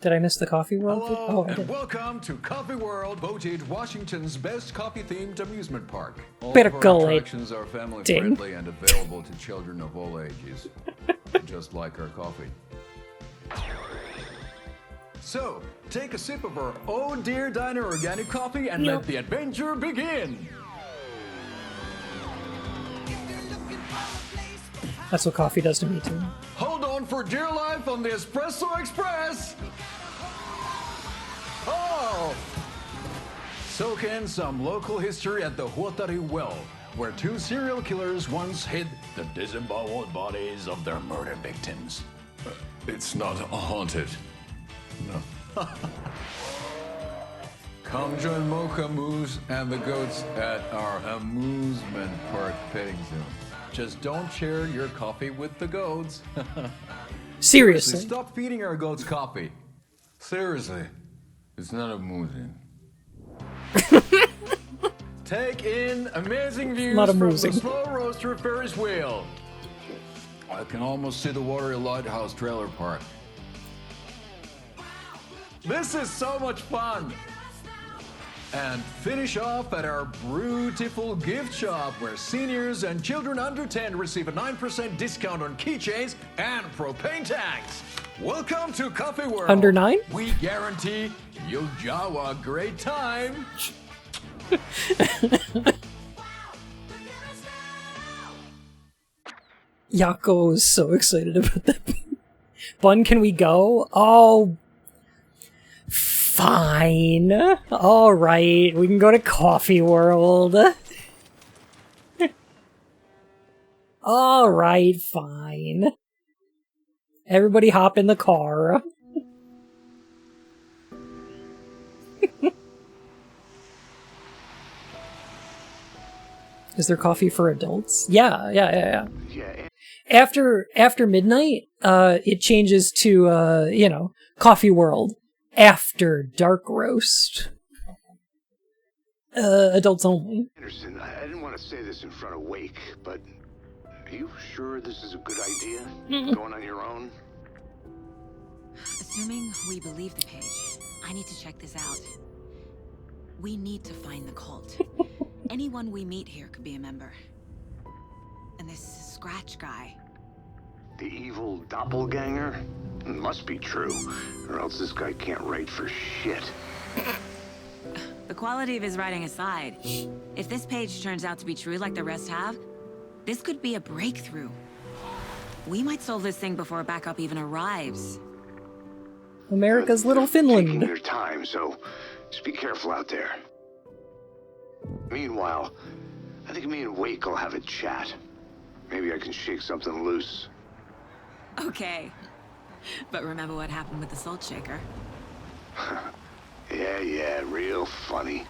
Did I miss the Coffee World? Hello, I and did. welcome to Coffee World, voted Washington's best coffee-themed amusement park. All of Percolate. our attractions are family-friendly and available to children of all ages, just like our coffee. So, take a sip of our Oh Dear Diner organic coffee and let the adventure begin. That's what coffee does to me, too. Hold on for dear life on the Espresso Express. Oh! Soak in some local history at the Huotari Well, where two serial killers once hid the disemboweled bodies of their murder victims. It's not haunted. No. Come join Mocha Moose and the goats at our amusement park petting zoo. Just don't share your coffee with the goats. Seriously. Stop feeding our goats coffee. Seriously. It's not amusing. Take in amazing views Not from amusing. the slow roaster Ferris wheel. I can almost see the Watery Lighthouse trailer park. This is so much fun! And finish off at our beautiful gift shop where seniors and children under 10 receive a 9% discount on keychains and propane tanks. Welcome to Coffee World. Under 9? We guarantee you'll have a great time. Yako is so excited about that. Bun, can we go? Oh, fine. All right, we can go to Coffee World. All right, fine. Everybody hop in the car. Is there coffee for adults? Yeah. After midnight, it changes to, Coffee World. After dark roast. Adults only. Anderson, I didn't want to say this in front of Wake, but are you sure this is a good idea? Going on your own? Assuming we believe the page, I need to check this out. We need to find the cult. Anyone we meet here could be a member. And this Scratch guy. The evil doppelganger? Must be true, or else this guy can't write for shit. The quality of his writing aside, if this page turns out to be true like the rest have, this could be a breakthrough. We might solve this thing before backup even arrives. America's Little Finland. Taking their time, so just be careful out there. Meanwhile, I think me and Wake will have a chat. Maybe I can shake something loose. Okay. But remember what happened with the salt shaker? Yeah, real funny.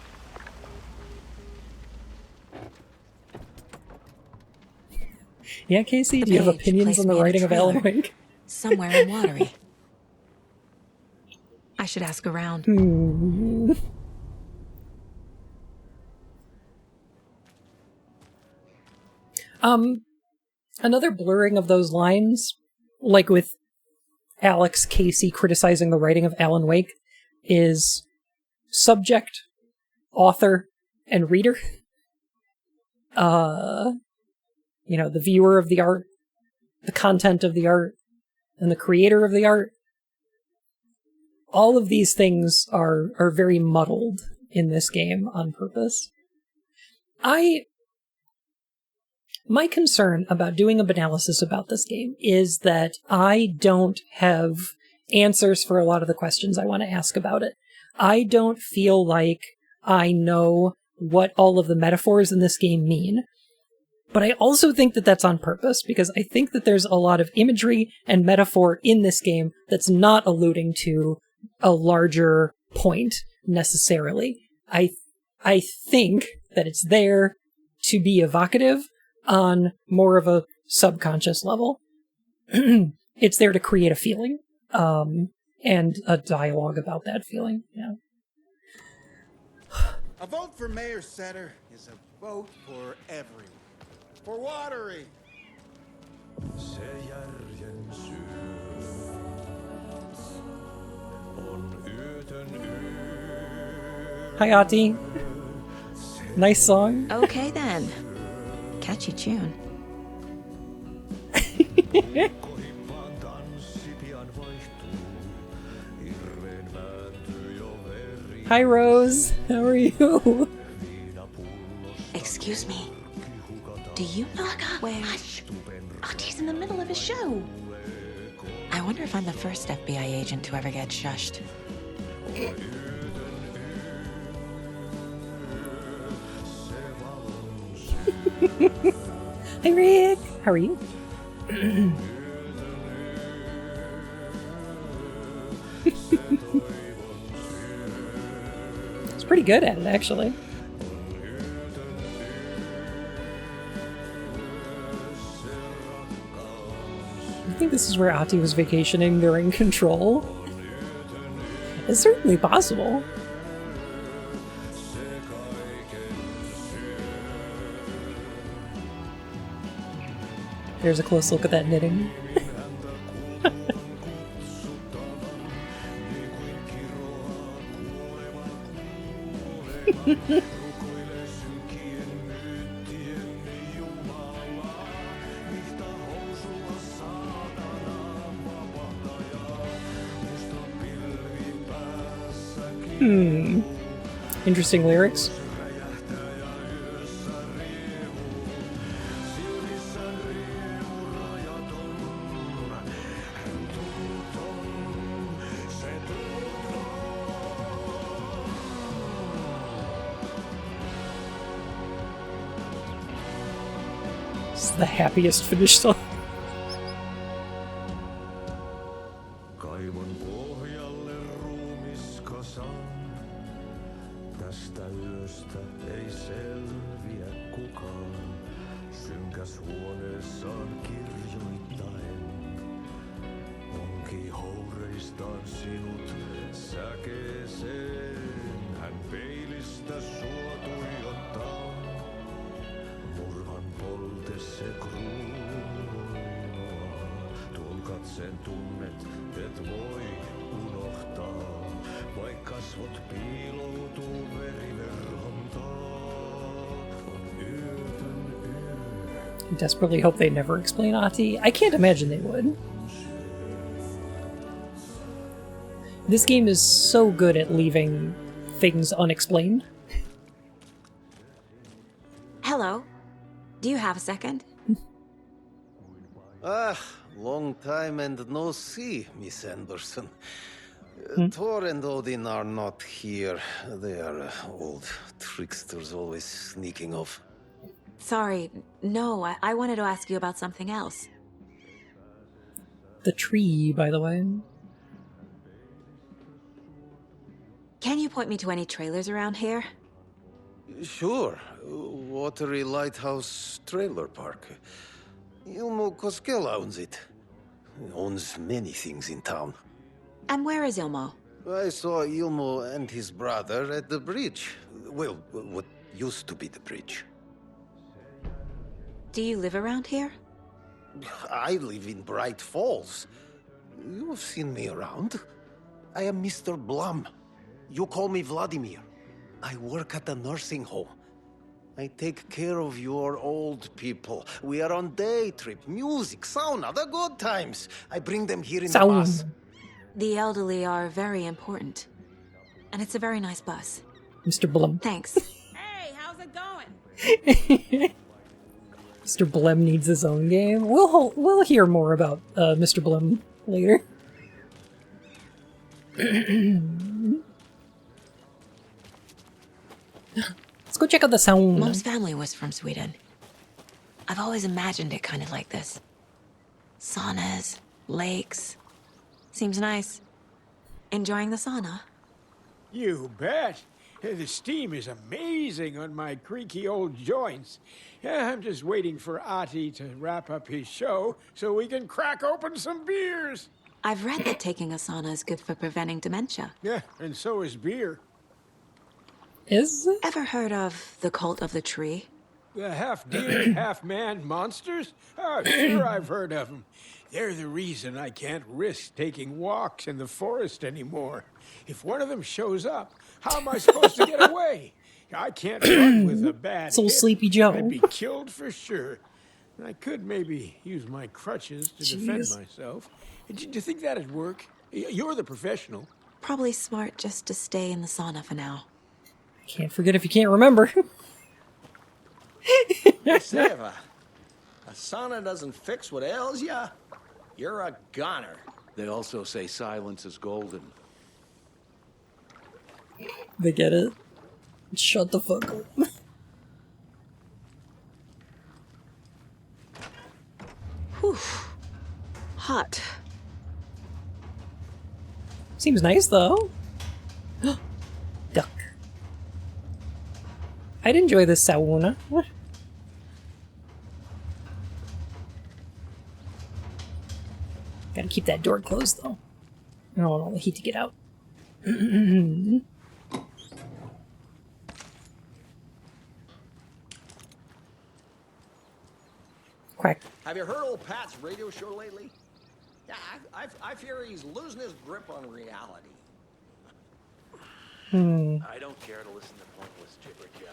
Yeah, Casey, do you have opinions on the writing of Alan Wake? Somewhere in Watery. I should ask around. Another blurring of those lines, like with Alex Casey criticizing the writing of Alan Wake, is subject, author, and reader. The viewer of the art, the content of the art, and the creator of the art. All of these things are very muddled in this game on purpose. My concern about doing a Bunalysis about this game is that I don't have answers for a lot of the questions I want to ask about it. I don't feel like I know what all of the metaphors in this game mean. But I also think that that's on purpose, because I think that there's a lot of imagery and metaphor in this game that's not alluding to a larger point, necessarily. I think that it's there to be evocative on more of a subconscious level. It's there to create a feeling, and a dialogue about that feeling, yeah. A vote for Mayor Setter is a vote for everyone. For Watery! Hi, Ati. Nice song. Okay then. Catchy tune. Hi, Rose. How are you? Excuse me. Do you know where... Hush! Artie's in the middle of a show. I wonder if I'm the first FBI agent to ever get shushed. Hey, Rick. How are you? It's pretty good at it, actually. I think this is where Ati was vacationing during Control. It's certainly possible. There's a close look at that knitting. Interesting lyrics. It's the happiest finish song. Kaivon pohjalle ruumiskasan. Tästä yöstä ei selviä kukaan. Synkäs huoneessaan kirjoittaen. Onki houreistaan sinut säkeeseen. Hän peilistä sua tuijottaa. Murhan polte se kruunoaa. Tuon katseen tunnet, et voi unohtaa. Vaik kasvot piiloutuu veriverhon taak. On yötön yö. I desperately hope they never explain Ahti. I can't imagine they would. This game is so good at leaving things unexplained. Hello. Do you have a second? Long time and no see, Miss Anderson. Thor and Odin are not here. They are old tricksters always sneaking off. Sorry. No, I wanted to ask you about something else. The tree, by the way. Can you point me to any trailers around here? Sure. Watery Lighthouse Trailer Park. Ilmo Koskela owns it. Owns many things in town. And where is Ilmo? I saw Ilmo and his brother at the bridge. Well, what used to be the bridge. Do you live around here? I live in Bright Falls. You've seen me around. I am Mr. Blum. You call me Vladimir. I work at a nursing home. I take care of your old people. We are on day trip, music, sauna, the good times. I bring them here in the bus. The elderly are very important. And it's a very nice bus. Mr. Blum. Thanks. Hey, how's it going? Mr. Blum needs his own game. We'll hear more about Mr. Blum later. Let's go check out the sauna. Mom's family was from Sweden. I've always imagined it kind of like this. Saunas, lakes. Seems nice. Enjoying the sauna? You bet. The steam is amazing on my creaky old joints. Yeah, I'm just waiting for Ahti to wrap up his show so we can crack open some beers. I've read that taking a sauna is good for preventing dementia. Yeah, and so is beer. Is it? Ever heard of the cult of the tree? The half-deer, half-man monsters? Oh, sure I've heard of them. They're the reason I can't risk taking walks in the forest anymore. If one of them shows up, how am I supposed to get away? I can't run with a bad Soul hip. Sleepy Joe. I'd be killed for sure. I could maybe use my crutches to defend myself. Do you think that'd work? You're the professional. Probably smart just to stay in the sauna for now. Can't forget if you can't remember. Say if a sauna doesn't fix what ails ya, you're a goner. They also say silence is golden. They get it. Shut the fuck up. Whew. Hot. Seems nice though. Duck. I'd enjoy this sauna. What? Gotta keep that door closed though. I don't want all the heat to get out. Quack. Have you heard old Pat's radio show lately? Yeah, I fear he's losing his grip on reality. I don't care to listen to pointless jibber jabber.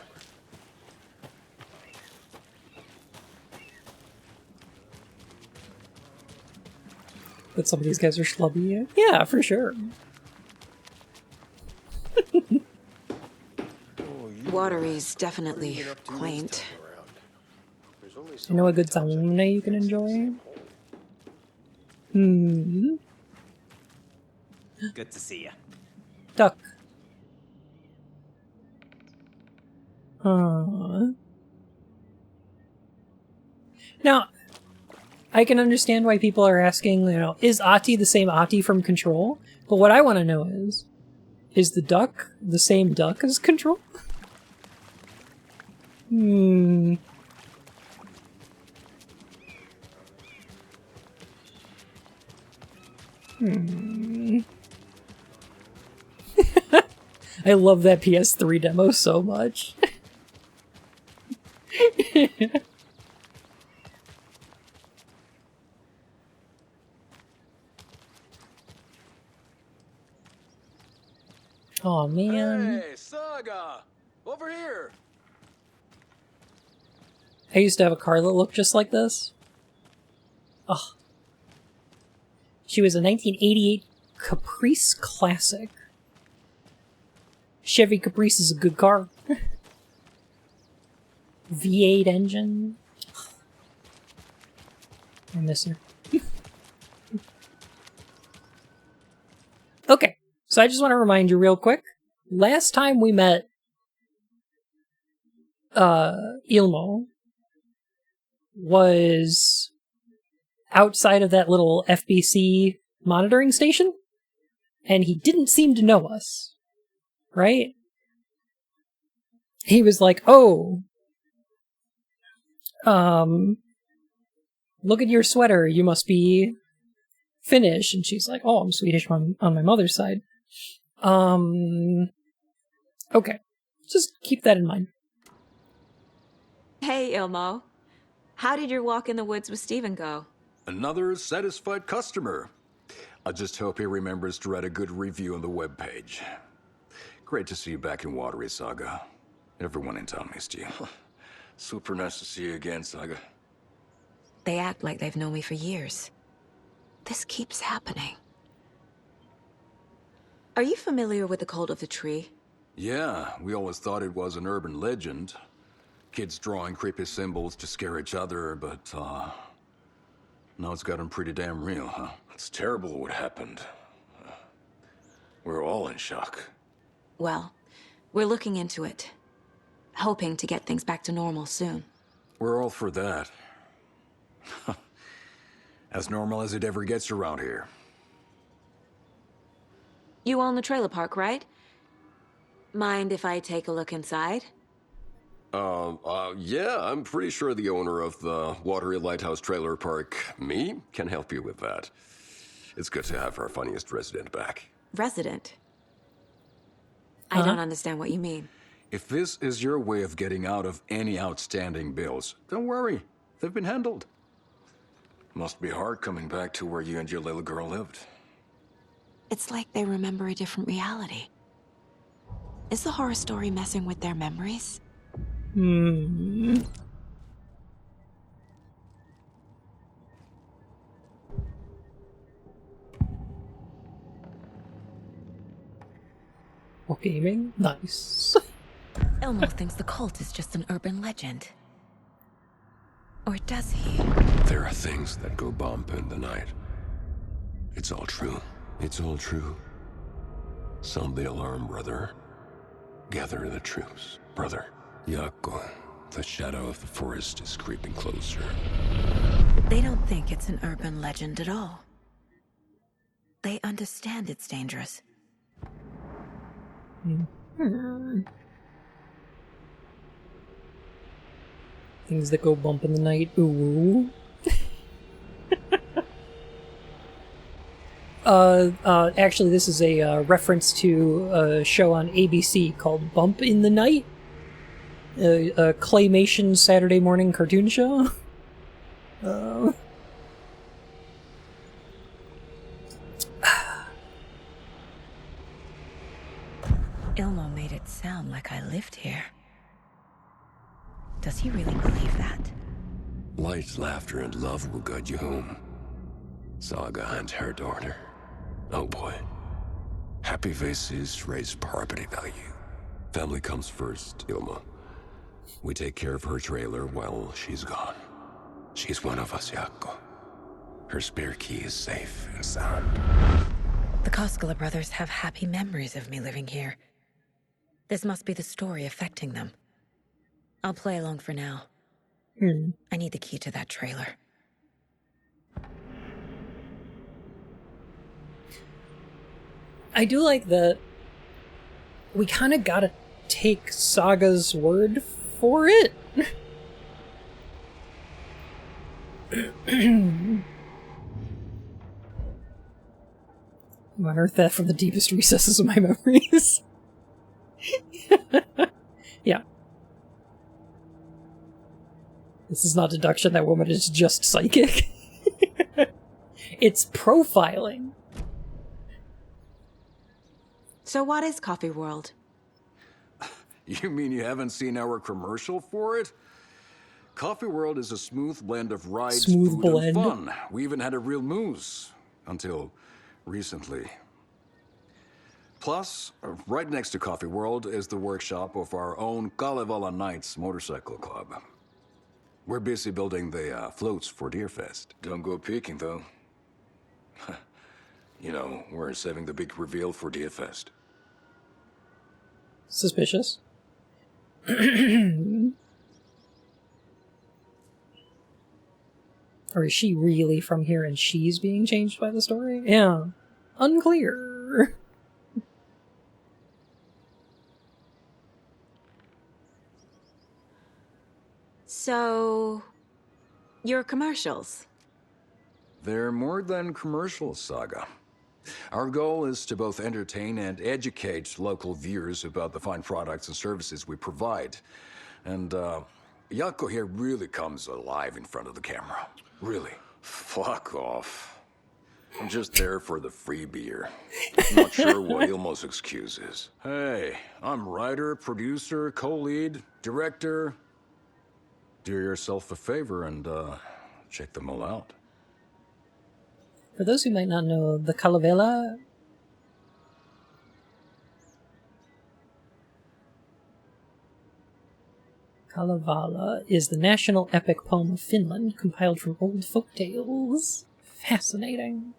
But some of these guys are schlubby. Yeah, for sure. Watery's definitely quaint. You know a good sauna you can enjoy? Good to see you. Duck. Now, I can understand why people are asking, is Ahti the same Ahti from Control? But what I want to know is the duck the same duck as Control? I love that PS3 demo so much. Oh man. Hey, Saga! Over here! I used to have a car that looked just like this. Oh. She was a 1988 Caprice Classic. Chevy Caprice is a good car. V8 engine. I miss her. Okay, so I just want to remind you real quick. Last time we met Ilmo was outside of that little FBC monitoring station, and he didn't seem to know us, right? He was like, oh, look at your sweater, you must be Finnish. And she's like, oh, I'm Swedish on my mother's side. Okay, just keep that in mind. Hey, Ilmo. How did your walk in the woods with Steven go? Another satisfied customer. I just hope he remembers to write a good review on the webpage. Great to see you back in Watery, Saga. Everyone in town missed you. Super nice to see you again, Saga. They act like they've known me for years. This keeps happening. Are you familiar with the Cult of the Tree? Yeah, we always thought it was an urban legend. Kids drawing creepy symbols to scare each other, but, now it's gotten pretty damn real, huh? It's terrible what happened. We're all in shock. Well, we're looking into it. Hoping to get things back to normal soon. We're all for that. As normal as it ever gets around here. You own the trailer park, right? Mind if I take a look inside? Yeah, I'm pretty sure the owner of the Watery Lighthouse Trailer Park, me, can help you with that. It's good to have our funniest resident back. Resident? I don't understand what you mean. If this is your way of getting out of any outstanding bills, don't worry. They've been handled. Must be hard coming back to where you and your little girl lived. It's like they remember a different reality. Is the horror story messing with their memories? Or gaming? Nice. Elmo thinks the cult is just an urban legend. Or does he? There are things that go bump in the night. It's all true. It's all true. Sound the alarm, brother. Gather the troops, brother. Yako, the shadow of the forest is creeping closer. They don't think it's an urban legend at all. They understand it's dangerous. Things that go bump in the night. Ooh. Actually, this is a reference to a show on ABC called Bump in the Night. A claymation Saturday morning cartoon show. Ilmo made it sound like I lived here. Does he really believe that? Light, laughter, and love will guide you home. Saga and her daughter. Oh boy. Happy faces raise property value. Family comes first, Ilma. We take care of her trailer while she's gone. She's one of us, Jaakko. Her spare key is safe and sound. The Koskela brothers have happy memories of me living here. This must be the story affecting them. I'll play along for now. I need the key to that trailer. I do like that we kind of gotta take Saga's word for it. I unearthed that from the deepest recesses of my memories. Yeah. This is not deduction, that woman is just psychic. It's profiling. So what is Coffee World? You mean you haven't seen our commercial for it? Coffee World is a smooth blend of rides, food, and fun. We even had a real moose. Until recently. Plus, right next to Coffee World is the workshop of our own Kalevala Knights Motorcycle Club. We're busy building the floats for Deerfest. Don't go peeking, though. You know, we're saving the big reveal for Deerfest. Suspicious. Or is she really from here and she's being changed by the story? Yeah. Unclear. So, your commercials? They're more than commercials, Saga. Our goal is to both entertain and educate local viewers about the fine products and services we provide. And, Jaakko here really comes alive in front of the camera. Really. Fuck off. I'm just there for the free beer. Not sure what Ilmo's excuse is. Hey, I'm writer, producer, co-lead, director. Do yourself a favor and, check them all out. For those who might not know, the Kalevala is the national epic poem of Finland, compiled from old folk tales. Fascinating.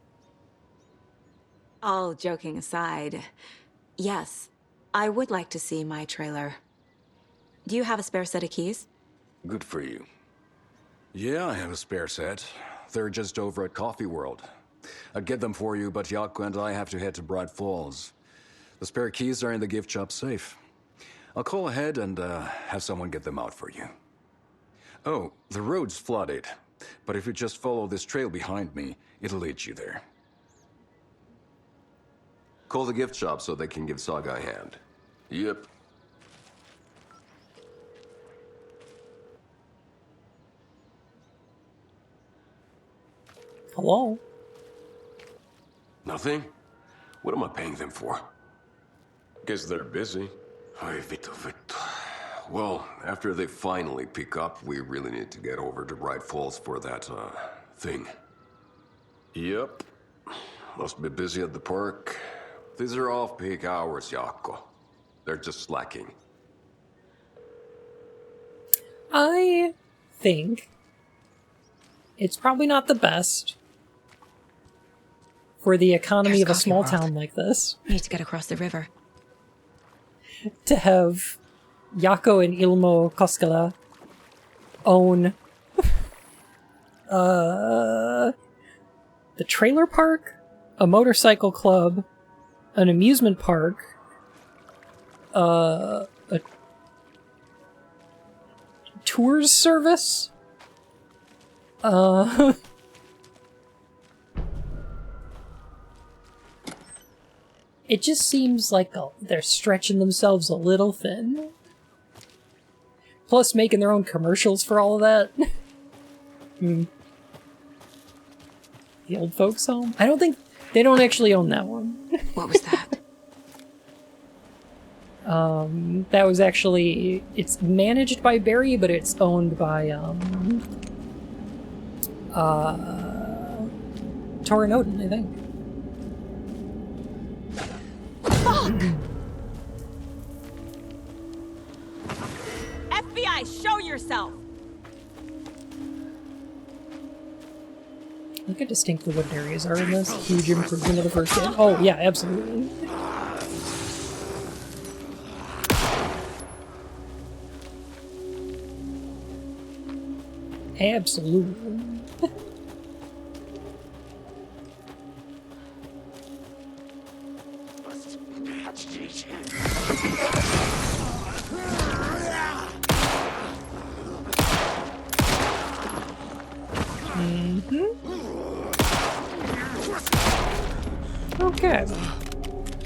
All joking aside, yes, I would like to see my trailer. Do you have a spare set of keys? Good for you. Yeah, I have a spare set. They're just over at Coffee World. I'll get them for you, but Jaakko and I have to head to Bright Falls. The spare keys are in the gift shop safe. I'll call ahead and have someone get them out for you. Oh, the road's flooded, but if you just follow this trail behind me, it'll lead you there. Call the gift shop so they can give Saga a hand. Yep. Hello? Nothing? What am I paying them for? Guess they're busy. Ay, vittu. Well, after they finally pick up, we really need to get over to Bright Falls for that, thing. Yep. Must be busy at the park. These are off-peak hours, Jaakko. They're just slacking. I think it's probably not the best for the economy of a small town like this. I need to get across the river. To have Jaakko and Ilmo Koskela own the trailer park, a motorcycle club, an amusement park, a tours service, it just seems like they're stretching themselves a little thin. Plus making their own commercials for all of that. The old folks home? I don't think... They don't actually own that one. What was that? That was actually, it's managed by Barry, but it's owned by Torin Odin, I think. Fuck! FBI, show yourself! Look how distinct the wooden areas are in this. Huge improvement of the first game. Oh, yeah, absolutely. Absolutely. Okay.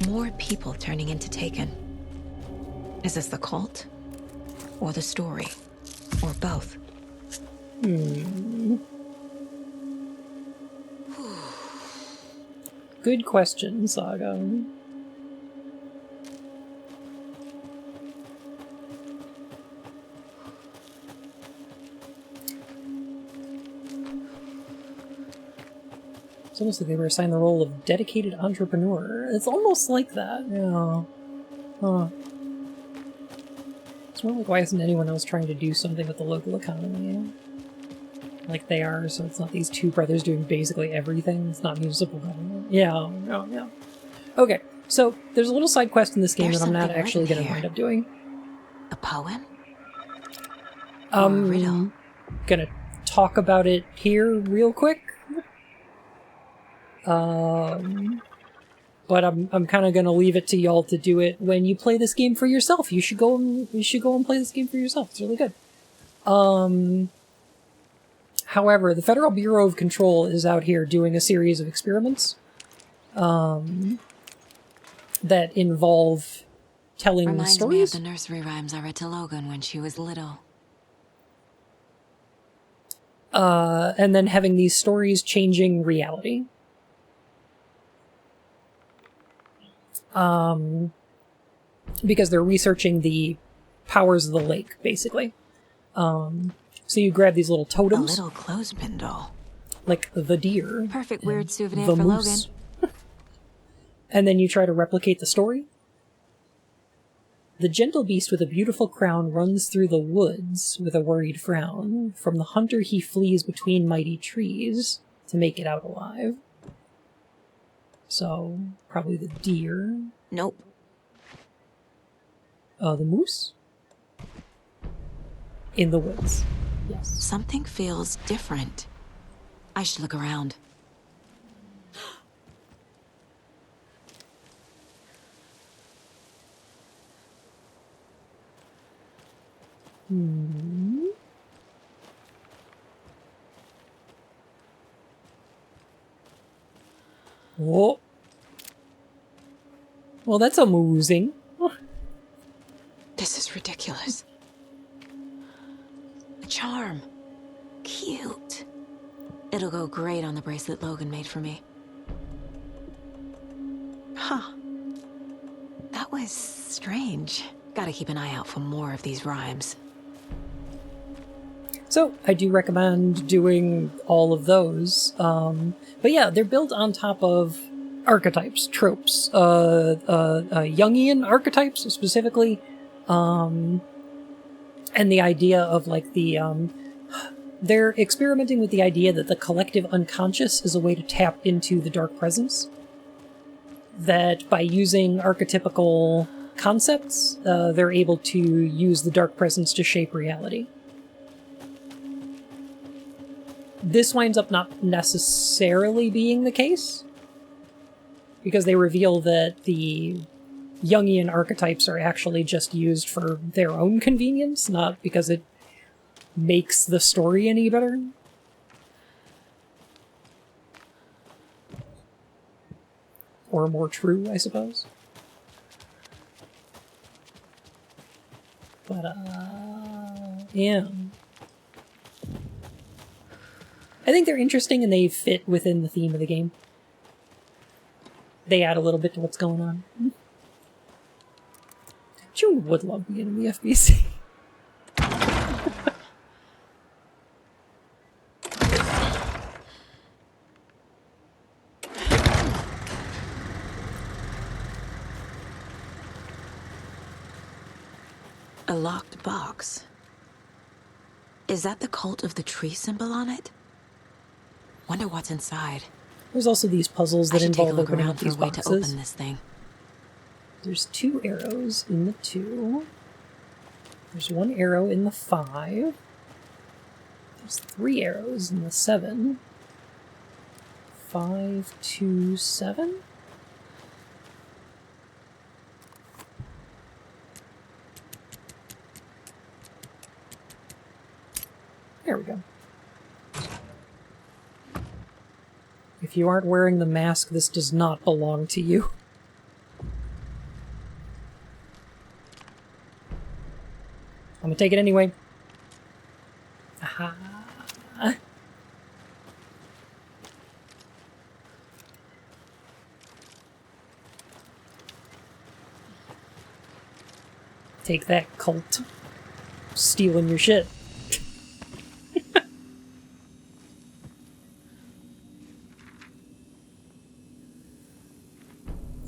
More people turning into Taken. Is this the cult? Or the story? Or both? Good question, Saga. It's almost like they were assigned the role of dedicated entrepreneur. It's almost like that, yeah. Huh. It's more like, why isn't anyone else trying to do something with the local economy? Like they are, so it's not these two brothers doing basically everything. It's not municipal government. Yeah, yeah. Okay, so there's a little side quest in this game that I'm not actually going to wind up doing. A poem? I'm gonna talk about it here real quick. But I'm kind of gonna leave it to y'all to do it when you play this game for yourself. You should go and play this game for yourself. It's really good. However, the Federal Bureau of Control is out here doing a series of experiments that involve telling Reminds stories. me of the nursery rhymes I read to Logan when she was little. And then having these stories changing reality. Because they're researching the powers of the lake, basically. So you grab these little totems. A little clothespin doll. Like the deer. Perfect weird souvenir the for moose. Logan. And then you try to replicate the story. The gentle beast with a beautiful crown runs through the woods with a worried frown. From the hunter he flees between mighty trees to make it out alive. So, probably the deer. Nope. The moose? In the woods. Yes. Something feels different. I should look around. Oh. Well, that's amusing. This is ridiculous. A charm. Cute. It'll go great on the bracelet Logan made for me. Huh. That was strange. Gotta keep an eye out for more of these rhymes. So, I do recommend doing all of those. But yeah, they're built on top of archetypes, tropes, Jungian archetypes specifically, and the idea of like the, they're experimenting with the idea that the collective unconscious is a way to tap into the dark presence. That by using archetypical concepts, they're able to use the dark presence to shape reality. This winds up not necessarily being the case, because they reveal that the Jungian archetypes are actually just used for their own convenience, not because it makes the story any better. Or more true, I suppose. But, yeah. I think they're interesting and they fit within the theme of the game. They add a little bit to what's going on. June would love being in the FBC. A locked box. Is that the cult of the tree symbol on it? Wonder what's inside. There's also these puzzles that involve opening up these to boxes. open this thing. There's 2 arrows in the 2. There's 1 arrow in the 5. There's 3 arrows in the 7. 5, 2, 7? There we go. If you aren't wearing the mask, this does not belong to you. I'm gonna take it anyway. Aha. Take that, cult. Stealing your shit.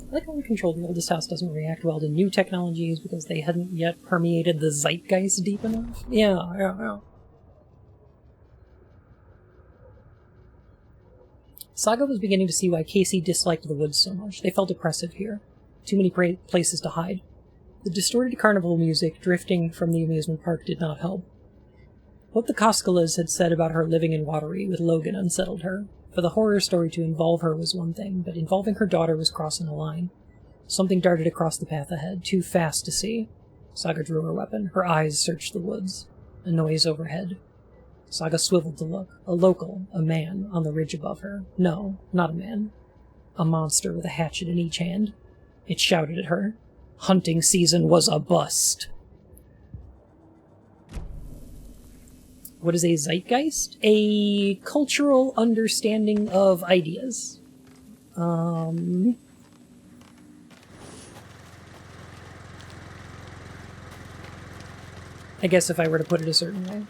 I like how we control the oldest house doesn't react well to new technologies because they hadn't yet permeated the zeitgeist deep enough. Yeah. Saga was beginning to see why Casey disliked the woods so much. They felt oppressive here. Too many places to hide. The distorted carnival music drifting from the amusement park did not help. What the Koskalas had said about her living in Watery with Logan unsettled her. For the horror story to involve her was one thing, but involving her daughter was crossing a line. Something darted across the path ahead, too fast to see. Saga drew her weapon. Her eyes searched the woods. A noise overhead. Saga swiveled to look. A local, a man, on the ridge above her. No, not a man. A monster with a hatchet in each hand. It shouted at her. Hunting season was a bust. What is a zeitgeist? A cultural understanding of ideas. I guess if I were to put it a certain way.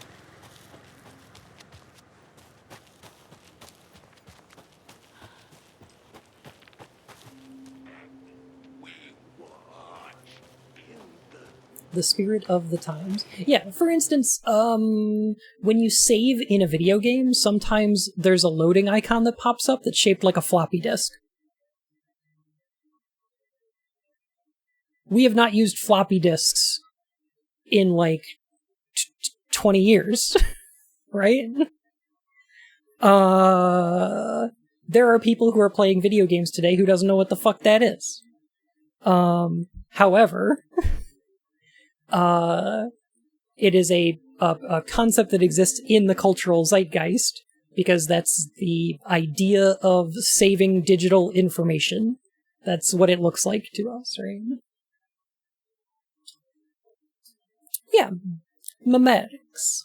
The spirit of the times. Yeah, for instance, when you save in a video game, sometimes there's a loading icon that pops up that's shaped like a floppy disk. We have not used floppy disks in, like, 20 years, right? There are people who are playing video games today who doesn't know what the fuck that is. However... it is a concept that exists in the cultural zeitgeist, because that's the idea of saving digital information. That's what it looks like to us, right? Yeah. Memetics.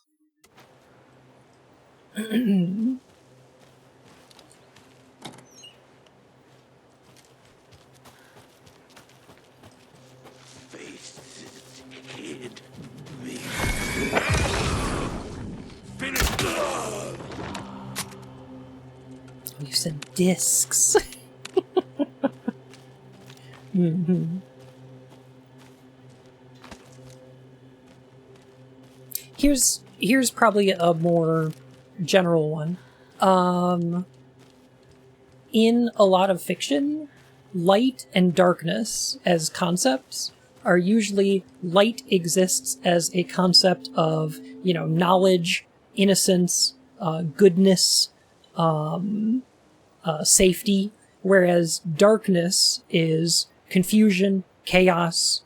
You said discs. Mm-hmm. Here's probably a more general one. In a lot of fiction, light and darkness as concepts are usually light exists as a concept of, knowledge, innocence, goodness, safety, whereas darkness is confusion, chaos,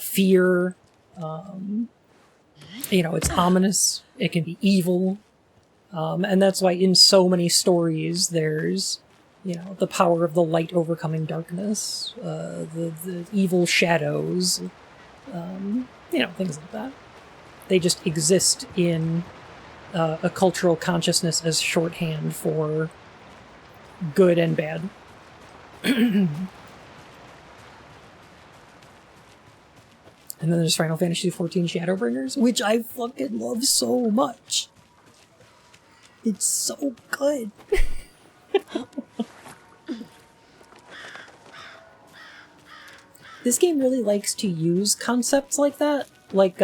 fear, it's ominous, it can be evil, and that's why in so many stories there's, the power of the light overcoming darkness, the evil shadows, things like that. They just exist in a cultural consciousness as shorthand for good and bad. And then there's Final Fantasy XIV Shadowbringers, which I fucking love so much. It's so good. This game really likes to use concepts like that, like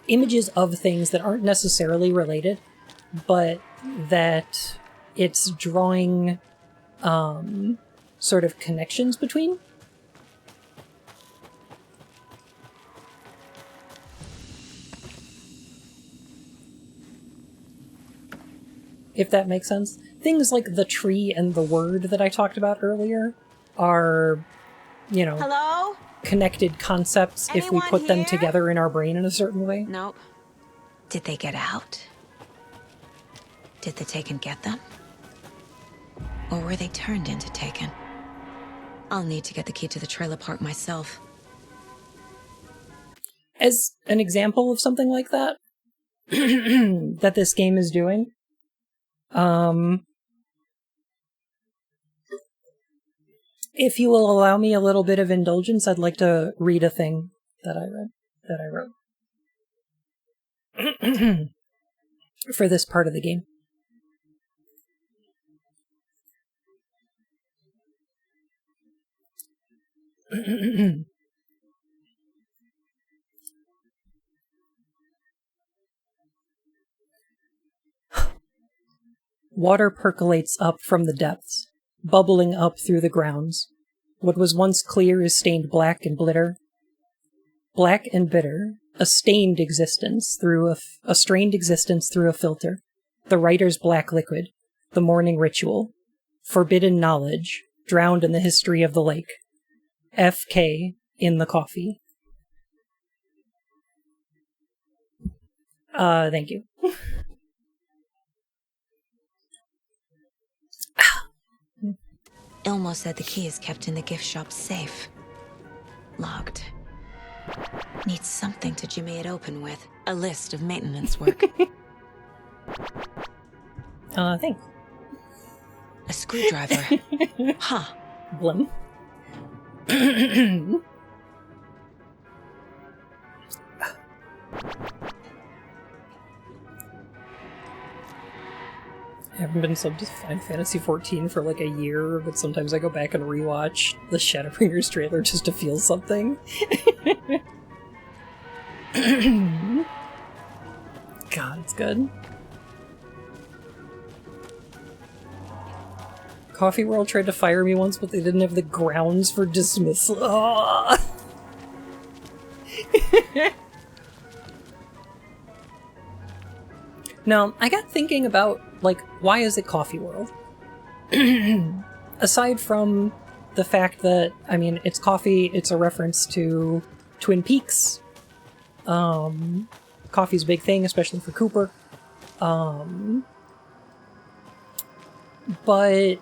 images of things that aren't necessarily related, but that it's drawing sort of connections between. If that makes sense. Things like the tree and the word that I talked about earlier are, you know, Hello? connected concepts if we put them together in our brain in a certain way. Nope. Did they get out? Did the Taken get them? Or were they turned into Taken? I'll need to get the key to the trailer park myself. As an example of something like that, that this game is doing, if you will allow me a little bit of indulgence, I'd like to read a thing that I wrote for this part of the game. Water percolates up from the depths, bubbling up through the grounds. What was once clear is stained black and bitter. Black and bitter, a stained existence through a strained existence through a filter. The writer's black liquid, the morning ritual, forbidden knowledge, drowned in the history of the lake. FK in the coffee. Thank you. Ilmo said the key is kept in the gift shop safe. Logged. Needs something to jimmy it open with. A list of maintenance work. Thanks. A screwdriver. Huh. Blum. I haven't been subbed to Final Fantasy XIV for like a year, but sometimes I go back and rewatch the Shadowbringers trailer just to feel something. God, it's good. Coffee World tried to fire me once, but they didn't have the grounds for dismissal. Oh. Now, I got thinking about, like, why is it Coffee World? Aside from the fact that, I mean, it's coffee, it's a reference to Twin Peaks. Coffee's a big thing, especially for Cooper. But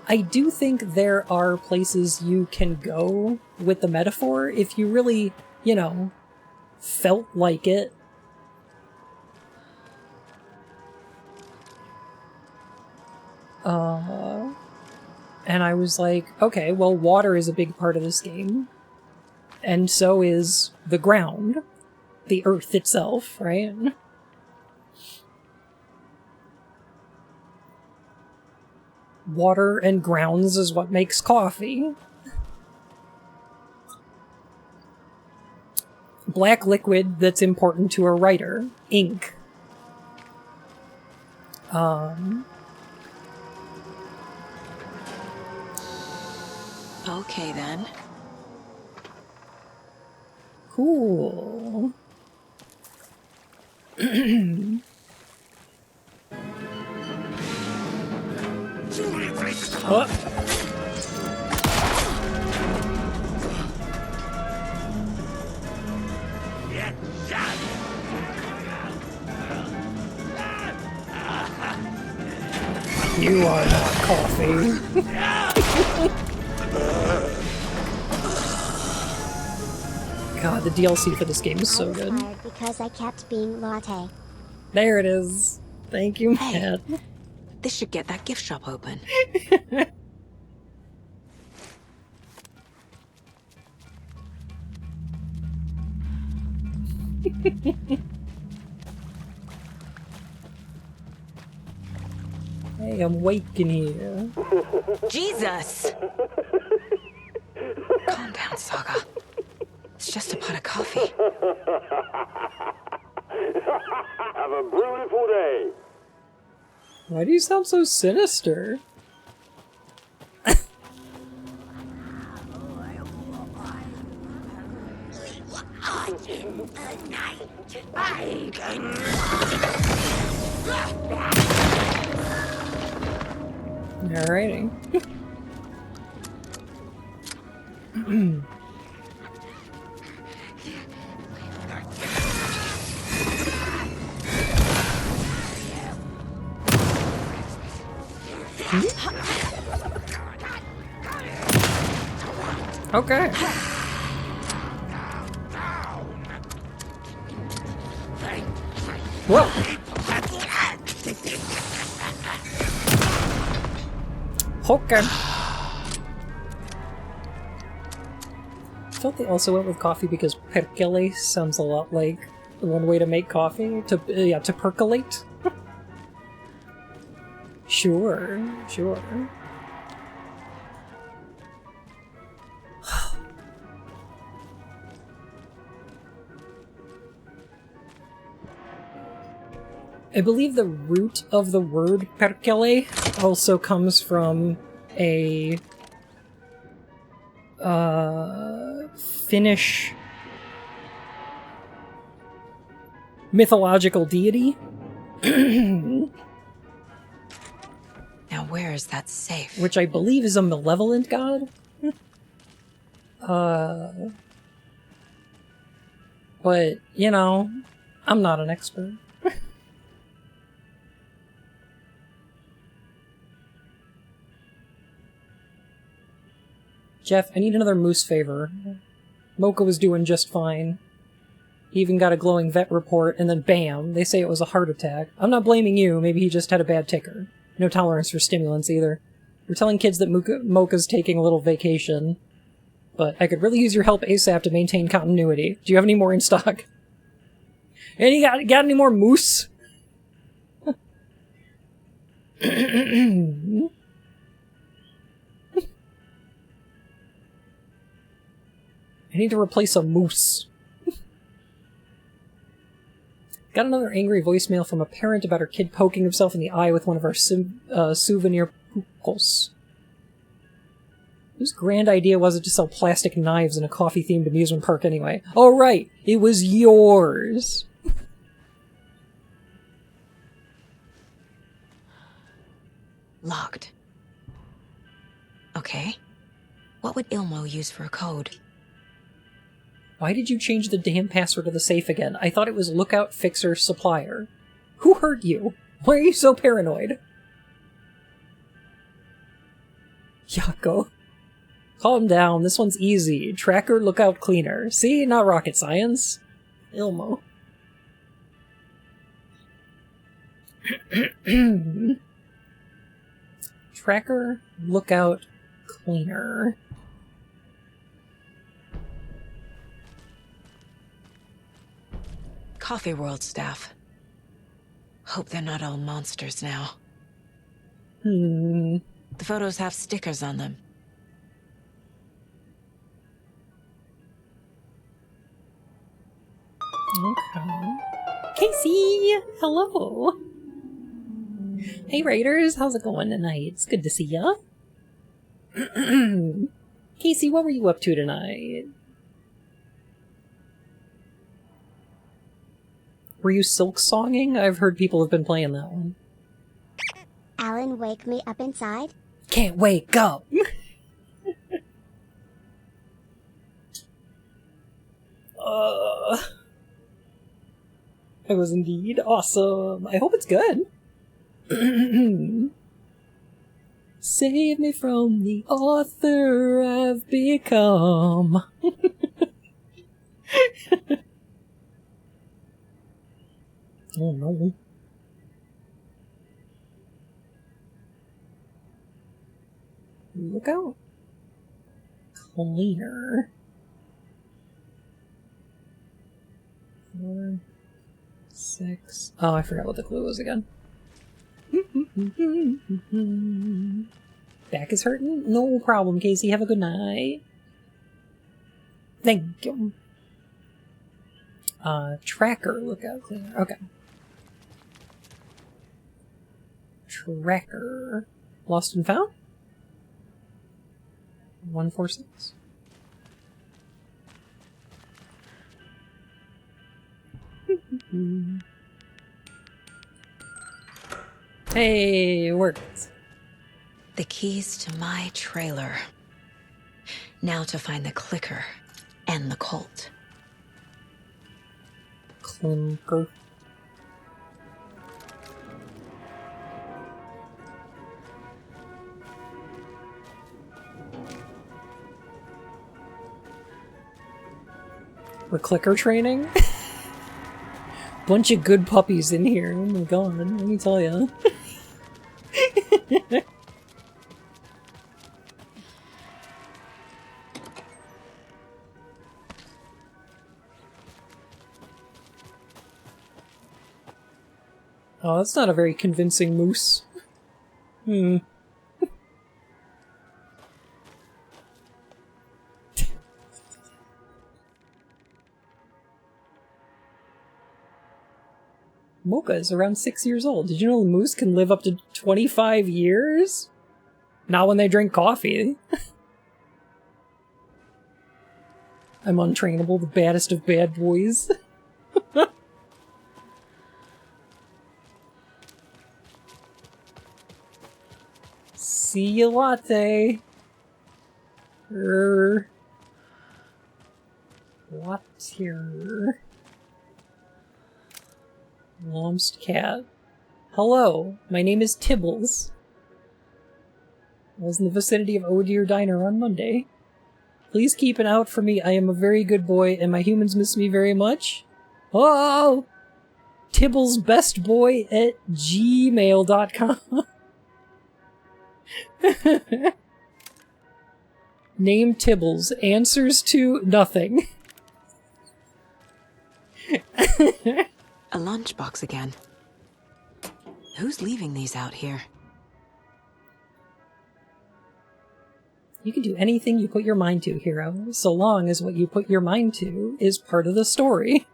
I do think there are places you can go with the metaphor if you really, you know, felt like it. And I was like, okay, well, water is a big part of this game. And so is the ground. The earth itself, right? Water and grounds is what makes coffee. Black liquid that's important to a writer. Ink. Okay, then. Cool. Oh. You are not coffee. God, the DLC for this game is so good. Because I kept being latte. There it is. Thank you, Matt. Hey, this should get that gift shop open. Hey, I'm waking here. Jesus! Calm down, Saga. It's just a pot of coffee. Have a beautiful day. Why do you sound so sinister? Alrighty. Okay. Whoa. Okay. I felt they also went with coffee because percolate sounds a lot like one way to make coffee. To percolate. Sure. I believe the root of the word perkele also comes from a Finnish mythological deity. Now where is that safe? Which I believe is a malevolent god. But, you know, I'm not an expert. Jeff, I need another moose favor. Mocha was doing just fine. He even got a glowing vet report, and then bam, they say it was a heart attack. I'm not blaming you, maybe he just had a bad ticker. No tolerance for stimulants either. We're telling kids that Mocha's taking a little vacation, but I could really use your help ASAP to maintain continuity. Do you have any more in stock? And you got any more moose? I need to replace a moose. Got another angry voicemail from a parent about her kid poking himself in the eye with one of our souvenir pucos. Whose grand idea was it to sell plastic knives in a coffee-themed amusement park anyway? Oh right, it was yours! Locked. Okay. What would Ilmo use for a code? Why did you change the damn password of the safe again? I thought it was Lookout Fixer Supplier. Who hurt you? Why are you so paranoid? Yako. Calm down, this one's easy. Tracker, Lookout, Cleaner. See? Not rocket science. Ilmo. Tracker, Lookout, Cleaner. Coffee World staff. Hope they're not all monsters now. The photos have stickers on them. Okay. Casey! Hello! Hey Raiders, how's it going tonight? It's good to see ya. Casey, what were you up to tonight? Were you silk songing? I've heard people have been playing that one. Alan, wake me up inside. Can't wake up! It was indeed awesome. I hope it's good. Save me from the author I've become. Oh no. Look out. Cleaner. 6. Oh, I forgot what the clue was again. Back is hurting? No problem, Casey. Have a good night. Thank you. Tracker. Look out clear. Okay. Tracker. Lost and found? 146. Hey, it worked. The keys to my trailer. Now to find the clicker and the cult. Clinker. We're clicker training? Bunch of good puppies in here. Oh my god, let me tell ya. Oh, that's not a very convincing moose. Mocha is around 6 years old. Did you know the moose can live up to 25 years? Not when they drink coffee. I'm untrainable, the baddest of bad boys. See you latte. What's here? Lost cat. Hello, my name is Tibbles. I was in the vicinity of Oh Dear Diner on Monday. Please keep an eye out for me. I am a very good boy, and my humans miss me very much. Oh! Tibblesbestboy at gmail.com. Name Tibbles. Answers to nothing. A lunchbox again. Who's leaving these out here? You can do anything you put your mind to, hero, so long as what you put your mind to is part of the story.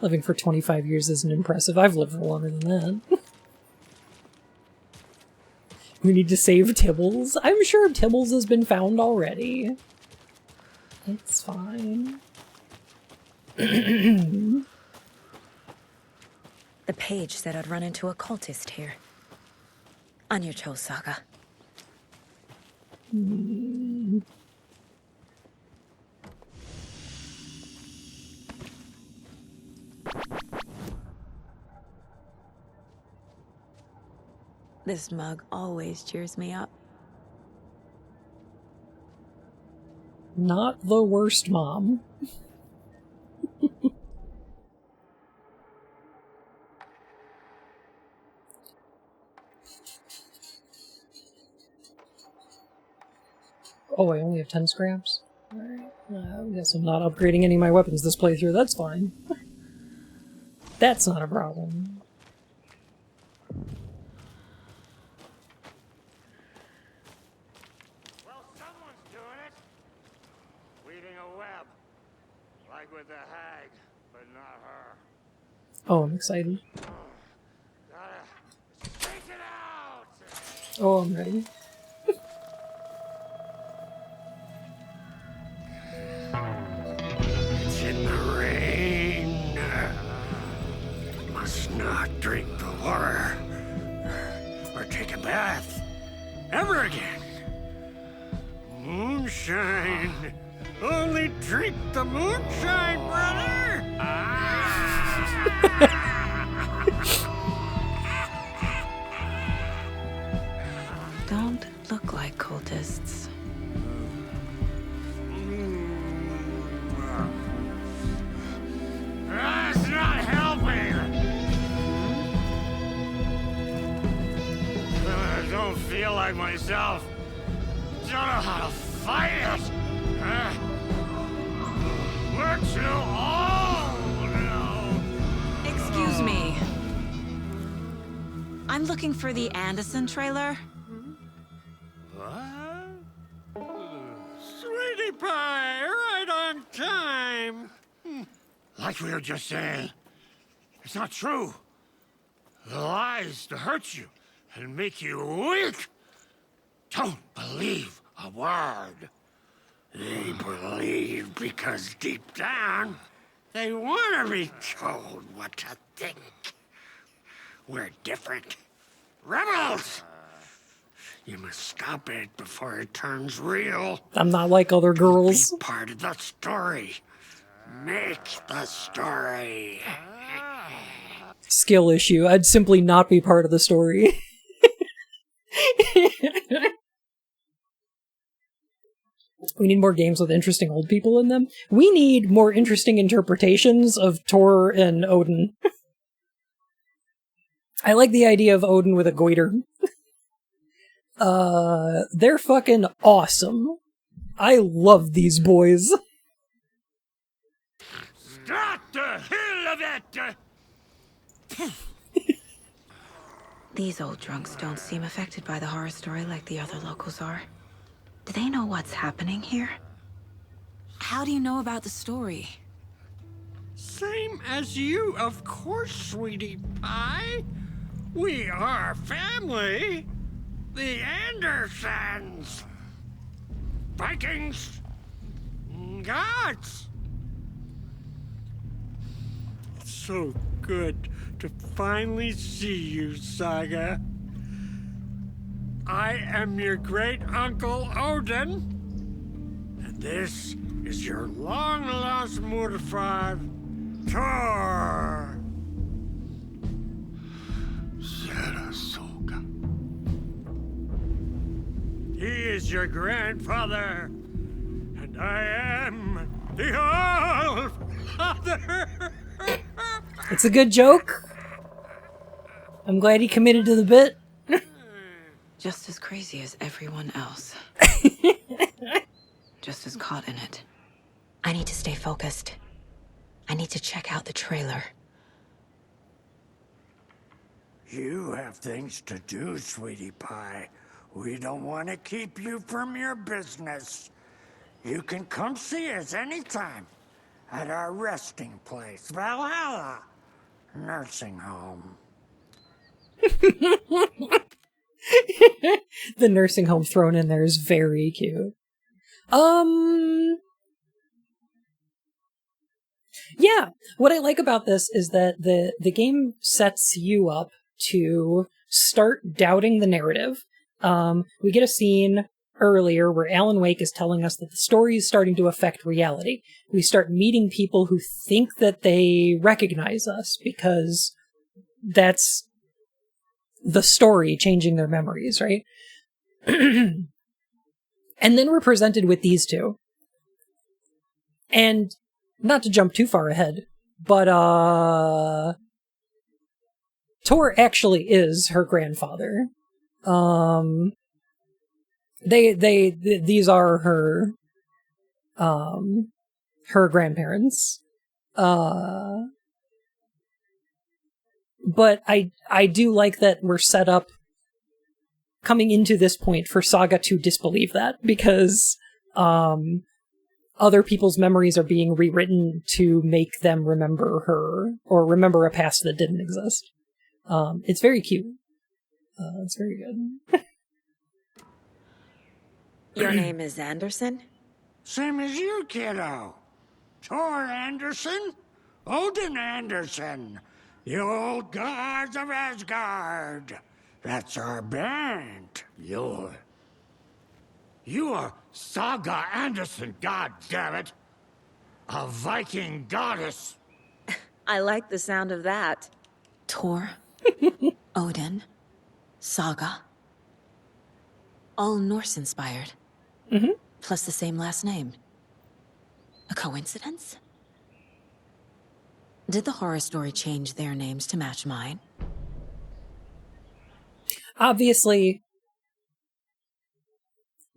Living for 25 years isn't impressive. I've lived for longer than that. We need to save Tibbles. I'm sure Tibbles has been found already. It's fine. The page said I'd run into a cultist here. On your toes, Saga. This mug always cheers me up. Not the worst mom. Oh, I only have 10 scraps? Alright. I guess I'm not upgrading any of my weapons this playthrough. That's fine. That's not a problem. Well, someone's doing it. Weaving a web. Like with the hag, but not her. Oh, I'm excited. Gotta take it out! Oh, I'm ready. It's in the rain. Must not drink the water. Or take a bath. Ever again. Moonshine. Only drink the moonshine, brother! Don't look like cultists. That's not helping! like myself don't know how to fight it. We're too old now. Excuse me. I'm looking for the Anderson trailer. What? Sweetie pie, right on time. Like we were just saying, it's not true. The lies to hurt you and make you weak. Don't believe a word. They believe because deep down, they want to be told what to think. We're different. Rebels! You must stop it before it turns real. I'm not like other girls. Be part of the story. Make the story. Skill issue. I'd simply not be part of the story. We need more games with interesting old people in them. We need more interesting interpretations of Thor and Odin. I like the idea of Odin with a goiter. They're fucking awesome. I love these boys. Stop the hell of it! These old drunks don't seem affected by the horror story like the other locals are. Do they know what's happening here? How do you know about the story? Same as you, of course, sweetie pie. We are family. The Andersons. Vikings. Gods. It's so good to finally see you, Saga. I am your great uncle Odin. And this is your long-lost mortified Thor. Sarasota. He is your grandfather, and I am the All Father. It's a good joke. I'm glad he committed to the bit. Just as crazy as everyone else. Just as caught in it. I need to stay focused. I need to check out the trailer. You have things to do, sweetie pie. We don't want to keep you from your business. You can come see us anytime at our resting place, Valhalla Nursing Home. The nursing home thrown in there is very cute. Yeah, what I like about this is that the game sets you up to start doubting the narrative. We get a scene earlier where Alan Wake is telling us that the story is starting to affect reality. We start meeting people who think that they recognize us because that's the story changing their memories, right? And then we're presented with these two. And not to jump too far ahead, but Thor actually is her grandfather. These are her her grandparents. But I do like that we're set up coming into this point for Saga to disbelieve that, because other people's memories are being rewritten to make them remember her, or remember a past that didn't exist. It's very cute. It's very good. Your name is Anderson? Same as you, kiddo. Thor Anderson, Odin Anderson, the old gods of Asgard. That's our band. You are Saga Anderson, goddammit. A Viking goddess. I like the sound of that. Thor, Odin, Saga. All Norse-inspired. Mm-hmm. Plus the same last name. A coincidence? Did the horror story change their names to match mine? Obviously,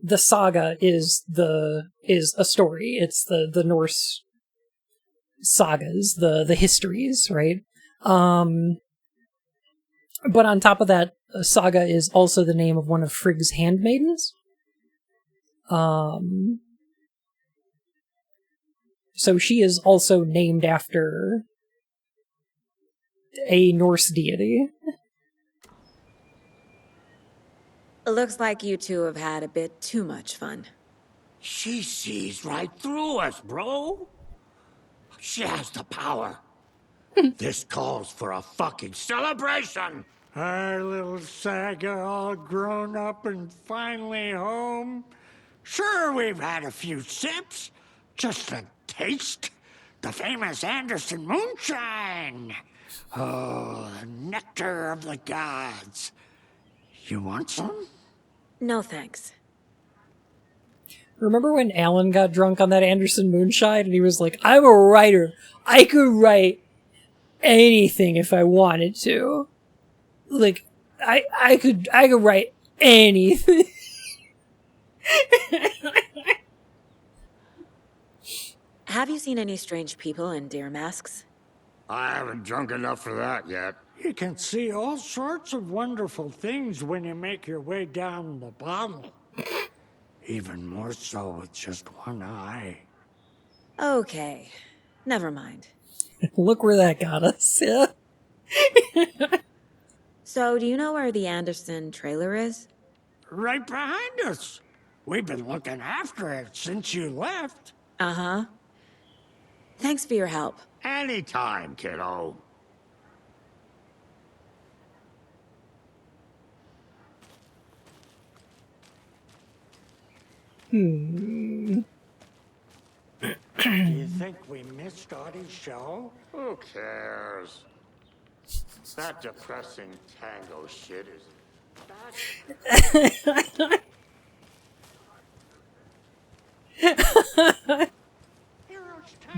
the saga is a story. It's the Norse sagas, the histories, right? But on top of that, saga is also the name of one of Frigg's handmaidens. So she is also named after a Norse deity. Looks like you two have had a bit too much fun. She sees right through us, bro. She has the power. This calls for a fucking celebration. Our little saga all grown up and finally home. Sure, we've had a few sips. Just a taste. The famous Anderson moonshine. Oh, the nectar of the gods. You want some? No thanks. Remember when Alan got drunk on that Anderson moonshine and he was like, I'm a writer. I could write anything if I wanted to. Like, I could write anything. Have you seen any strange people in deer masks? I haven't drunk enough for that yet. You can see all sorts of wonderful things when you make your way down the bottle. Even more so with just one eye. Okay, never mind. Look where that got us, yeah. So, do you know where the Anderson trailer is? Right behind us. We've been looking after it since you left. Uh-huh. Thanks for your help. Anytime, kiddo. Do you think we missed Audie's show? Who cares? That depressing tango shit is...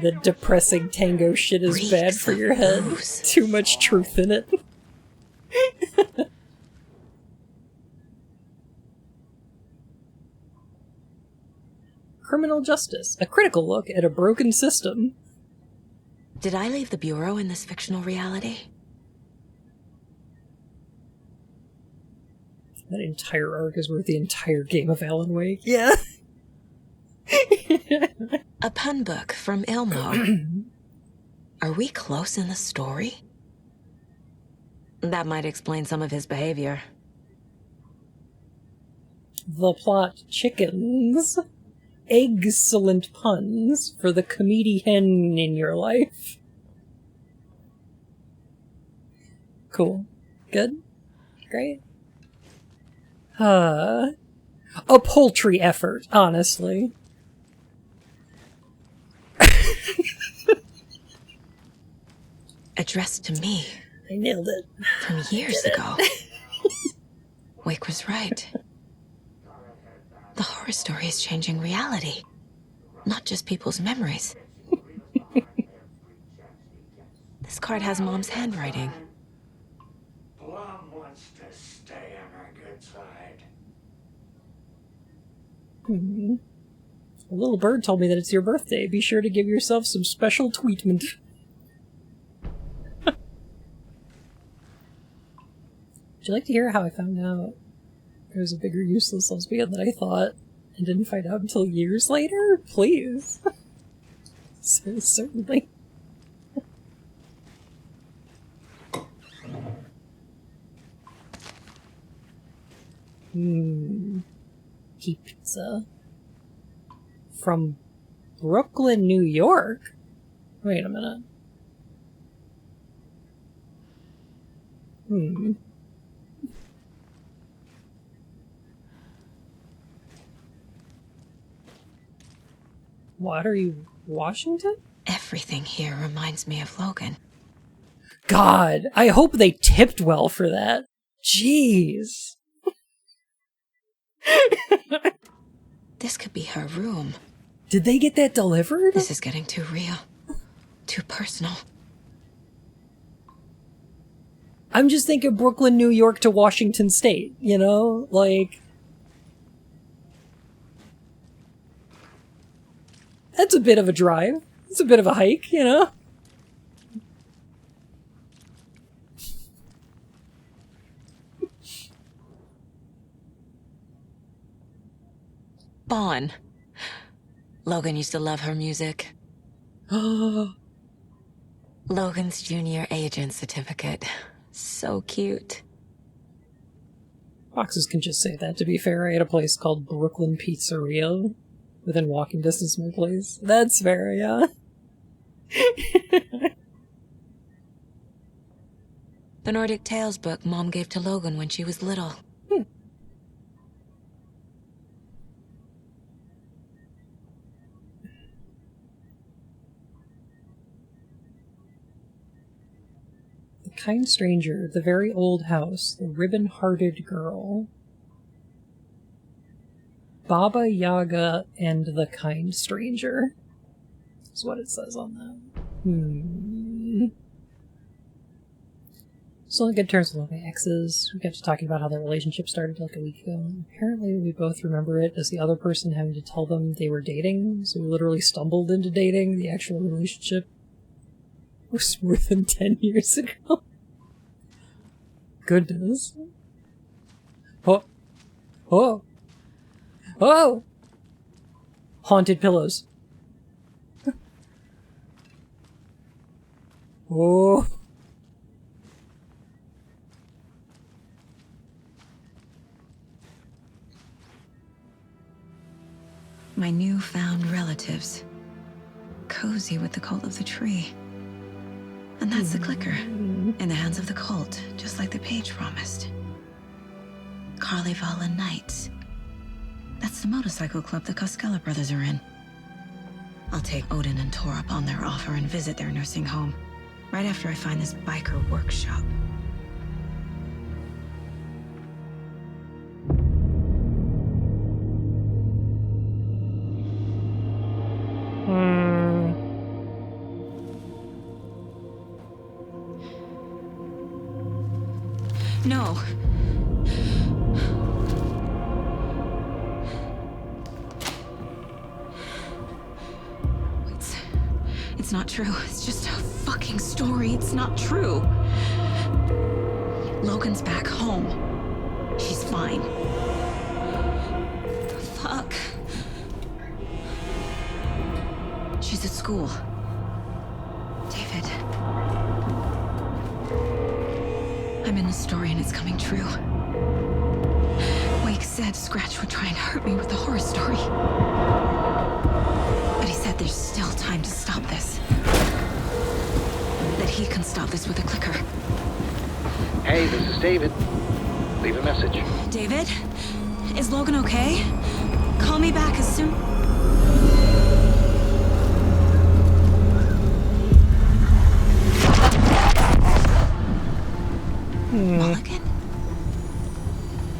The depressing tango shit is bad for your head. Too much truth in it. Criminal Justice, a critical look at a broken system. Did I leave the Bureau in this fictional reality? That entire arc is worth the entire game of Alan Wake. Yeah. A pun book from Ilmo. Are we close in the story? That might explain some of his behavior. The plot chickens. Excellent puns for the comedian in your life. Cool. Good? Great. A poultry effort, honestly. Addressed to me. I nailed it. From years ago. Wake was right. The horror story is changing reality, not just people's memories. This card has Mom's handwriting. Blum wants to stay on our good side. A little bird told me that it's your birthday. Be sure to give yourself some special treatment. Would you like to hear how I found out there was a bigger useless lesbian than I thought and didn't find out until years later? Please. So, certainly. Pizza. From Brooklyn, New York? Wait a minute. Watery Washington? Everything here reminds me of Logan. God, I hope they tipped well for that. Jeez. This could be her room. Did they get that delivered? This is getting too real. Too personal. I'm just thinking Brooklyn, New York to Washington State, you know? Like... That's a bit of a drive. It's a bit of a hike, you know? Vaughn. Logan used to love her music. Logan's junior agent certificate. So cute. Foxes can just say that. To be fair, I had a place called Brooklyn Pizzeria within walking distance of my place. That's fair, yeah. The Nordic Tales book Mom gave to Logan when she was little. The Kind Stranger, The Very Old House, The Ribbon-Hearted Girl, Baba Yaga, and The Kind Stranger. That's what it says on that. Still on good terms with all my exes. We got to talking about how their relationship started like a week ago. Apparently we both remember it as the other person having to tell them they were dating, so we literally stumbled into dating. The actual relationship was more than 10 years ago. Goodness. Oh. Oh. Oh! Haunted pillows. Oh. My newfound relatives. Cozy with the cult of the tree. And that's the clicker. In the hands of the cult, just like the page promised. Carnival Nights. That's the motorcycle club the Costello brothers are in. I'll take Odin and Tor up on their offer and visit their nursing home. Right after I find this biker workshop. No. It's not true. It's just a fucking story. It's not true. Logan's back home. She's fine. Fuck. She's at school. David. I'm in the story and it's coming true. Wake said Scratch would try and hurt me with the horror story. But he said there's still time to stop this. That he can stop this with a clicker. Hey, this is David. Leave a message. David? Is Logan okay? Call me back as soon... Mulligan?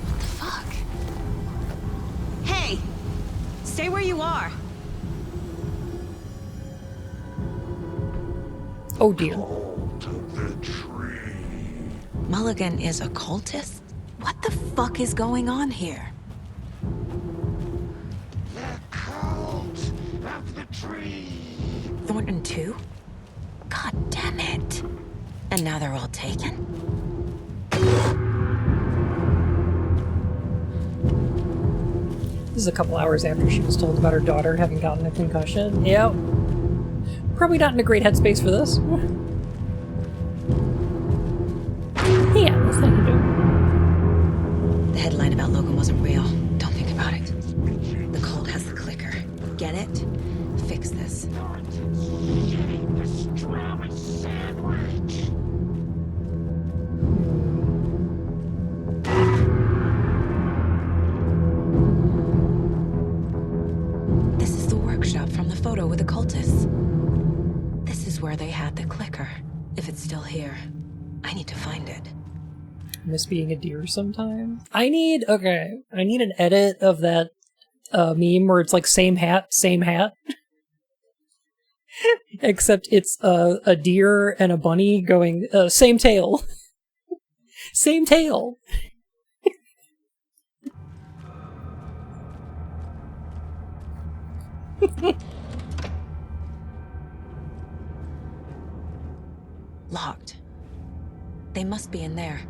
What the fuck? Hey! Stay where you are. Oh dear. Mulligan is a cultist? What the fuck is going on here? The cult of the tree. Thornton too? God damn it. And now they're all taken? This is a couple hours after she was told about her daughter having gotten a concussion. Yep. Probably not in a great headspace for this. Yeah, that's how you do. The headline about Logan wasn't real. Don't think about it. The cult has the clicker. Get it? Fix this. This is the workshop from the photo with the cultists. This is where they had the clicker. If it's still here, I need to find it. Miss being a deer sometimes. I need an edit of that meme where it's like same hat. Except it's a deer and a bunny going, same tail. Same tail. Locked. They must be in there.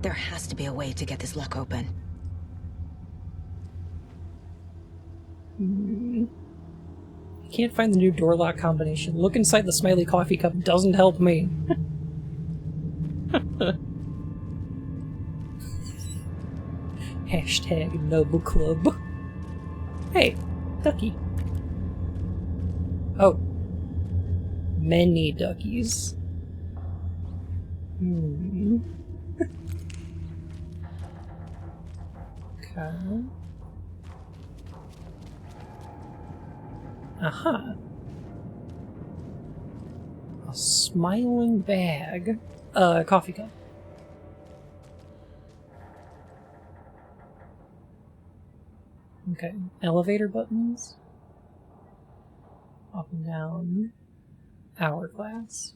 There has to be a way to get this lock open. I can't find the new door lock combination. Look inside the smiley coffee cup doesn't help me. Hashtag Noble Club. Hey, ducky. Oh. Many duckies. Okay. Aha. A smiling bag. Coffee cup. Okay. Elevator buttons. Up and down. Hourglass.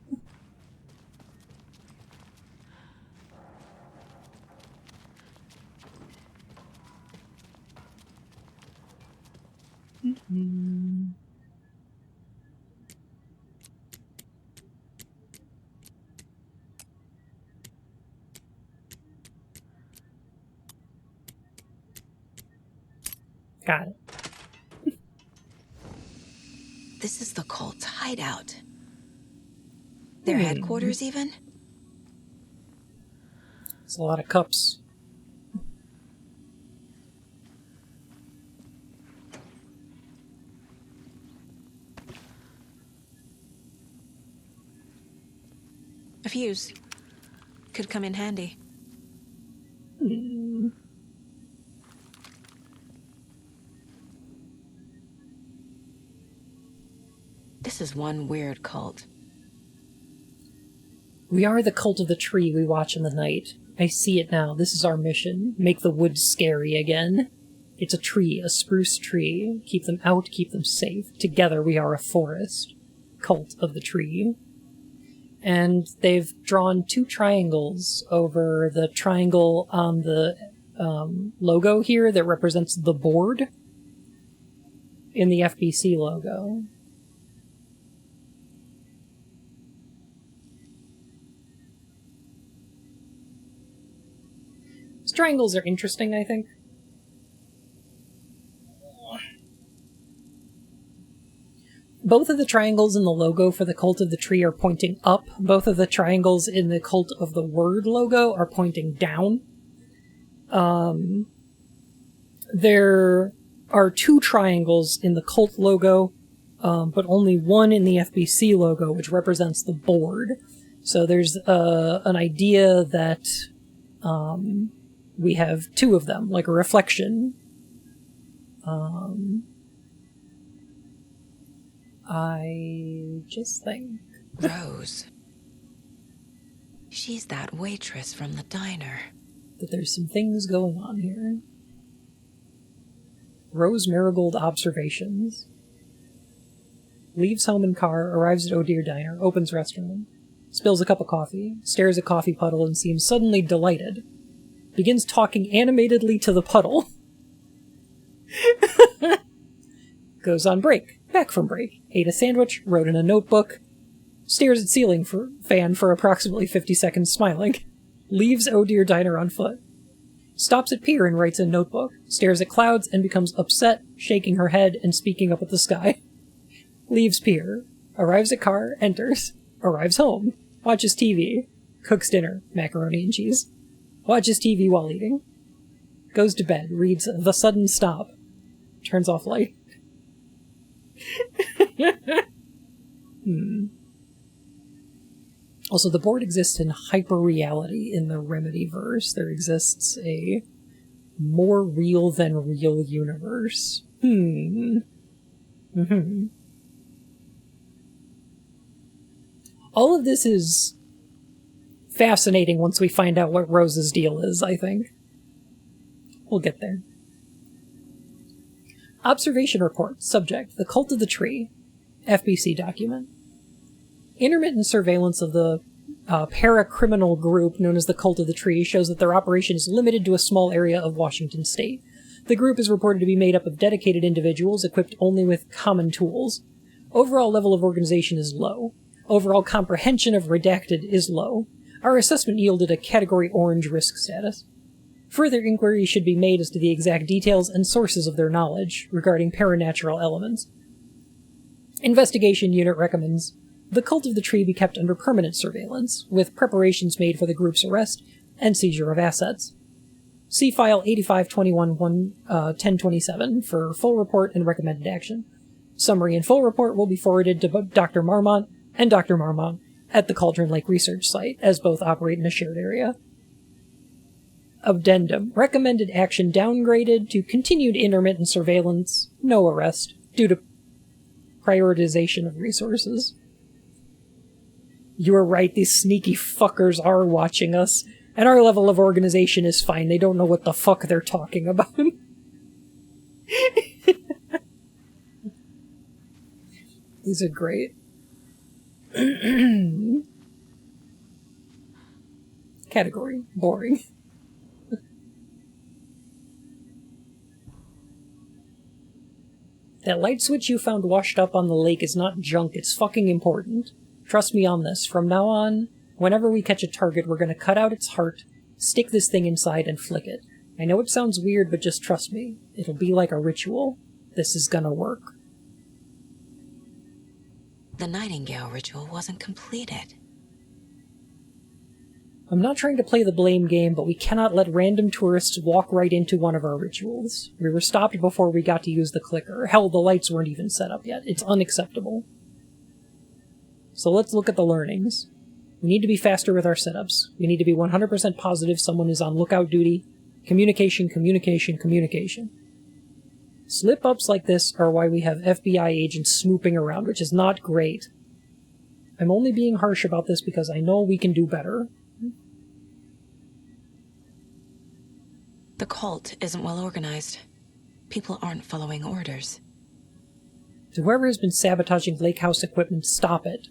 Got it. This is the cult's hideout. Their headquarters, even? It's a lot of cups. A fuse. Could come in handy. This is one weird cult. We are the cult of the tree we watch in the night. I see it now. This is our mission. Make the woods scary again. It's a tree, a spruce tree. Keep them out, keep them safe. Together we are a forest. Cult of the tree. And they've drawn 2 triangles over the triangle on the logo here that represents the board in the FBC logo. These triangles are interesting, I think. Both of the triangles in the logo for the Cult of the Tree are pointing up. Both of the triangles in the Cult of the Word logo are pointing down. There are 2 triangles in the Cult logo, but only one in the FBC logo, which represents the board. So there's an idea that we have 2 of them, like a reflection. I just think... Rose. She's that waitress from the diner. That there's some things going on here. Rose Marigold observations. Leaves home in car, arrives at Oh Dear Diner, opens restaurant. Spills a cup of coffee, stares at coffee puddle and seems suddenly delighted. Begins talking animatedly to the puddle. Goes on break. Back from break. Ate a sandwich, wrote in a notebook. Stares at ceiling fan for approximately 50 seconds smiling. Leaves Oh Dear Diner on foot. Stops at pier and writes in notebook. Stares at clouds and becomes upset, shaking her head and speaking up at the sky. Leaves pier. Arrives at car, enters. Arrives home. Watches TV. Cooks dinner, macaroni and cheese. Watches TV while eating. Goes to bed, reads The Sudden Stop. Turns off light. Also, the board exists in hyper-reality in the Remedy-verse. There exists a more real than real universe. All of this is fascinating once we find out what Rose's deal is, I think. We'll get there. Observation report. Subject: The Cult of the Tree. FBC document. Intermittent surveillance of the para-criminal group known as the Cult of the Tree shows that their operation is limited to a small area of Washington state. The group is reported to be made up of dedicated individuals equipped only with common tools. Overall level of organization is low. Overall comprehension of Redacted is low. Our assessment yielded a Category Orange risk status. Further inquiry should be made as to the exact details and sources of their knowledge regarding paranatural elements. Investigation Unit recommends the Cult of the Tree be kept under permanent surveillance, with preparations made for the group's arrest and seizure of assets. See File 8521-1027 for full report and recommended action. Summary and full report will be forwarded to Dr. Marmont and Dr. Marmont at the Cauldron Lake Research Site, as both operate in a shared area. Addendum. Recommended action downgraded to continued intermittent surveillance, no arrest, due to prioritization of resources. You are right, these sneaky fuckers are watching us, and our level of organization is fine. They don't know what the fuck they're talking about. These are great. Category. Boring. That light switch you found washed up on the lake is not junk, it's fucking important. Trust me on this. From now on, whenever we catch a target, we're gonna cut out its heart, stick this thing inside, and flick it. I know it sounds weird, but just trust me. It'll be like a ritual. This is gonna work. The Nightingale ritual wasn't completed. I'm not trying to play the blame game, but we cannot let random tourists walk right into one of our rituals. We were stopped before we got to use the clicker. Hell, the lights weren't even set up yet. It's unacceptable. So let's look at the learnings. We need to be faster with our setups. We need to be 100% positive someone is on lookout duty. Communication, communication, communication. Slip-ups like this are why we have FBI agents snooping around, which is not great. I'm only being harsh about this because I know we can do better. The cult isn't well organized. People aren't following orders. To whoever has been sabotaging Lake House equipment, stop it.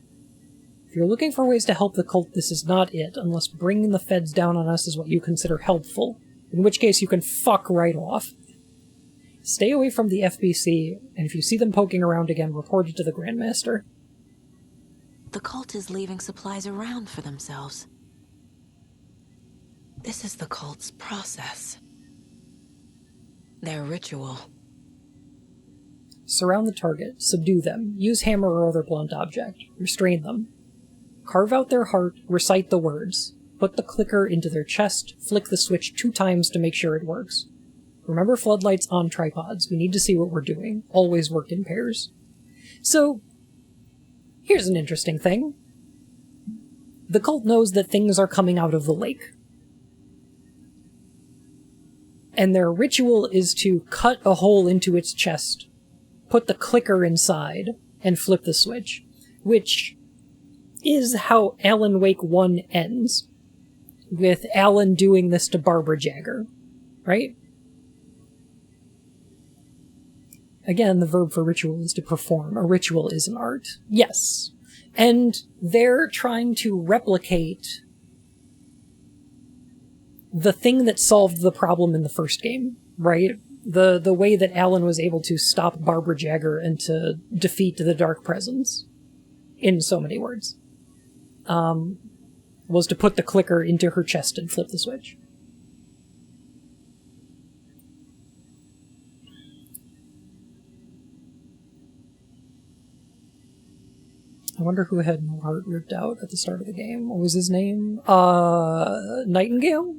If you're looking for ways to help the cult, this is not it, unless bringing the feds down on us is what you consider helpful, in which case you can fuck right off. Stay away from the FBC, and if you see them poking around again, report it to the Grandmaster. The cult is leaving supplies around for themselves. This is the cult's process. Their ritual. Surround the target, subdue them, use hammer or other blunt object, restrain them. Carve out their heart, recite the words, put the clicker into their chest, flick the switch 2 times to make sure it works. Remember floodlights on tripods, we need to see what we're doing, always work in pairs. So, here's an interesting thing. The cult knows that things are coming out of the lake. And their ritual is to cut a hole into its chest, put the clicker inside, and flip the switch, which is how Alan Wake 1 ends, with Alan doing this to Barbara Jagger, right? Again, the verb for ritual is to perform. A ritual is an art. Yes. And they're trying to replicate the thing that solved the problem in the first game, right? The way that Alan was able to stop Barbara Jagger and to defeat the Dark Presence, in so many words, was to put the clicker into her chest and flip the switch. I wonder who had no heart ripped out at the start of the game. What was his name? Nightingale?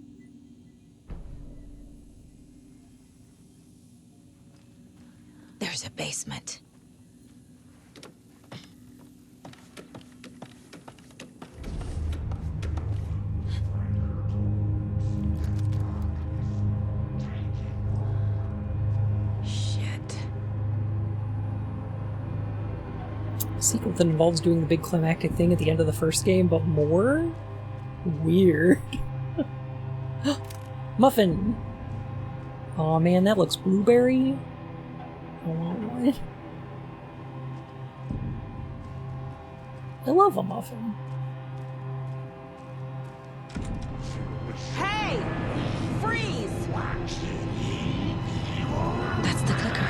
There's a basement. Sequel that involves doing the big climactic thing at the end of the first game, but more? Weird. Muffin! Aw man, that looks blueberry. I want one. I love a muffin. Hey! Freeze! That's the clicker.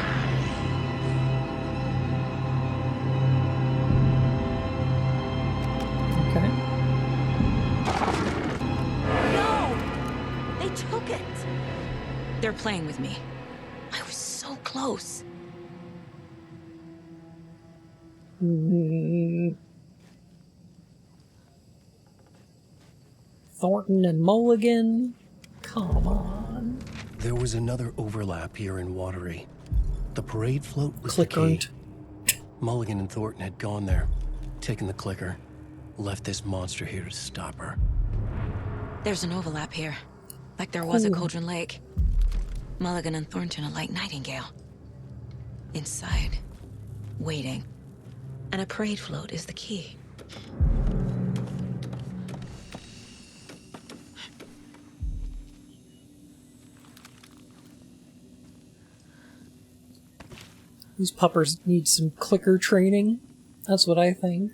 They're playing with me. I was so close. Thornton and Mulligan? Come on. There was another overlap here in Watery. The parade float was the Clickered. key. Mulligan and Thornton had gone there, taken the clicker, left this monster here to stop her. There's an overlap here, like there was at Ooh. Cauldron Lake. Mulligan and Thornton are like Nightingale. Inside, waiting. And a parade float is the key. These puppers need some clicker training. That's what I think.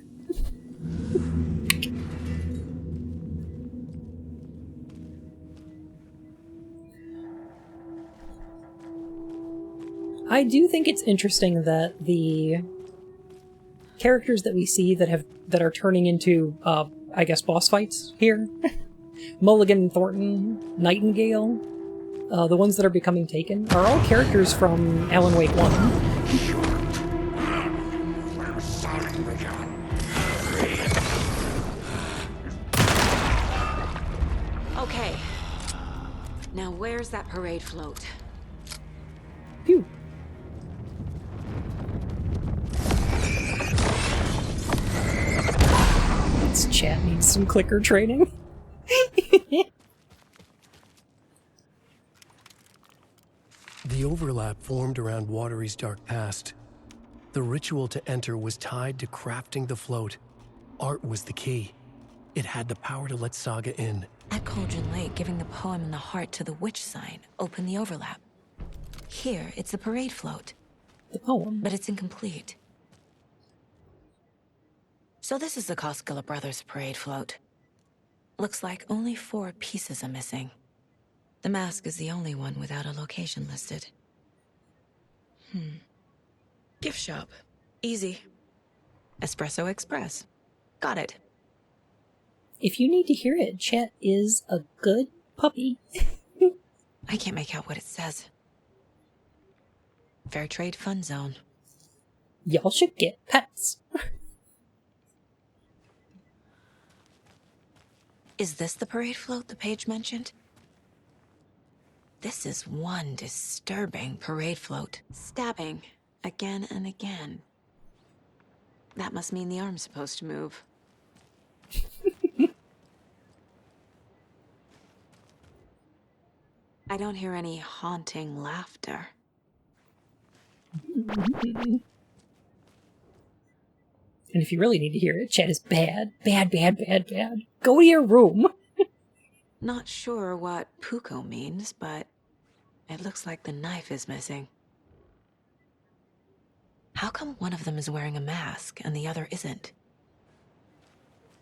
I do think it's interesting that the characters that we see that are turning into, I guess, boss fights here, Mulligan and Thornton, Nightingale, the ones that are becoming taken, are all characters from Alan Wake 1. Okay. Now where's that parade float? Phew. This chat needs some clicker training. The overlap formed around Watery's dark past. The ritual to enter was tied to crafting the float. Art was the key. It had the power to let Saga in. At Cauldron Lake, giving the poem and the heart to the witch sign opened the overlap. Here, it's the parade float. The poem. But it's incomplete. So this is the Koskela Brothers parade float. Looks like only 4 pieces are missing. The mask is the only one without a location listed. Gift shop. Easy. Espresso Express. Got it. If you need to hear it, chat is a good puppy. I can't make out what it says. Fair Trade Fun Zone. Y'all should get pets. Is this the parade float the page mentioned? This is one disturbing parade float. Stabbing again and again. That must mean the arm's supposed to move. I don't hear any haunting laughter. And if you really need to hear it, chat is bad. Bad, bad, bad, bad. Go to your room. Not sure what Puko means, but it looks like the knife is missing. How come one of them is wearing a mask and the other isn't?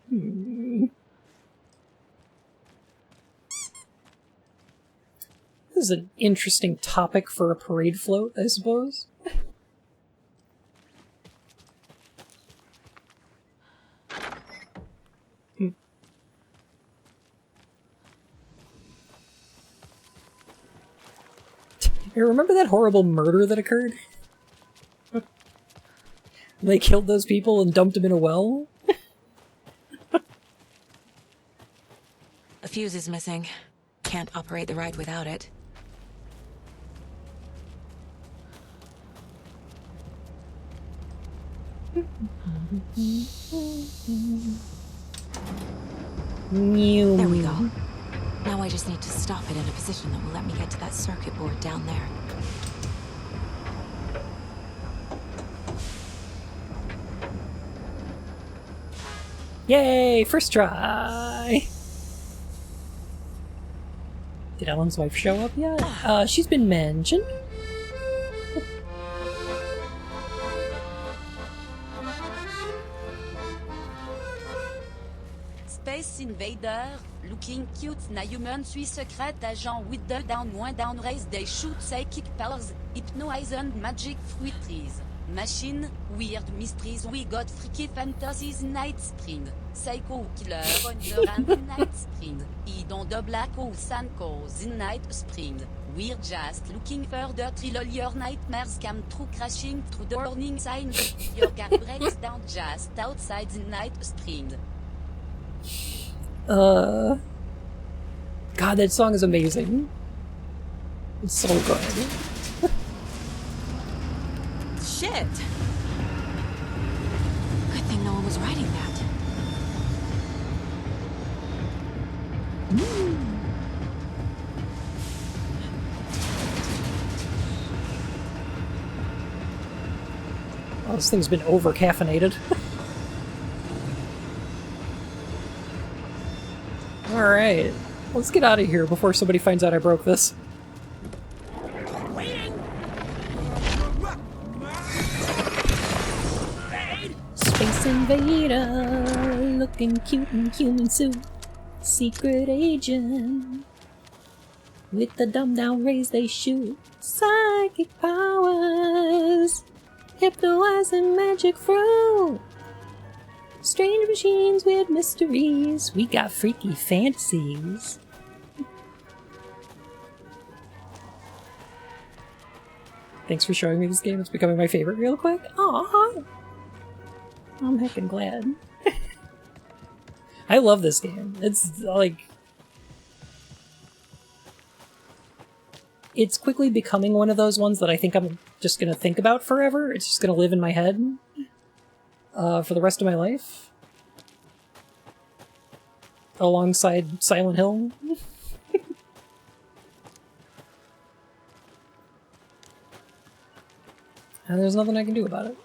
This is an interesting topic for a parade float, I suppose. You remember that horrible murder that occurred? They killed those people and dumped them in a well? A fuse is missing. Can't operate the ride without it. There we go. Now I just need to stop it in a position that will let me get to that circuit board down there. Yay! First try! Did Ellen's wife show up yet? She's been mentioned. Space Invader, looking cute, na human suis secret, agent Whittle down one down race, they shoot psychic powers, hypnoise and magic fruit trees. Machine, weird mysteries, we got freaky fantasies, Night Spring. Psycho killer under and Night Spring. Idon de black hole Sankos in Night Spring. We're just looking for the thrill, your nightmares come true, crashing through the warning sign. Your car breaks down just outside the Night Spring. God, that song is amazing. It's so good. Shit! Good thing no one was writing that. Oh, this thing's been over-caffeinated. Alright, let's get out of here before somebody finds out I broke this. Space Invader, looking cute in human suit. Secret agent, with the dumb-down rays they shoot. Psychic powers, hypnotize and magic fruit. Strange machines, weird mysteries. We got freaky fantasies. Thanks for showing me this game. It's becoming my favorite real quick. Aww. I'm heckin' glad. I love this game. It's like... It's quickly becoming one of those ones that I think I'm just gonna think about forever. It's just gonna live in my head for the rest of my life. Alongside Silent Hill. And there's nothing I can do about it.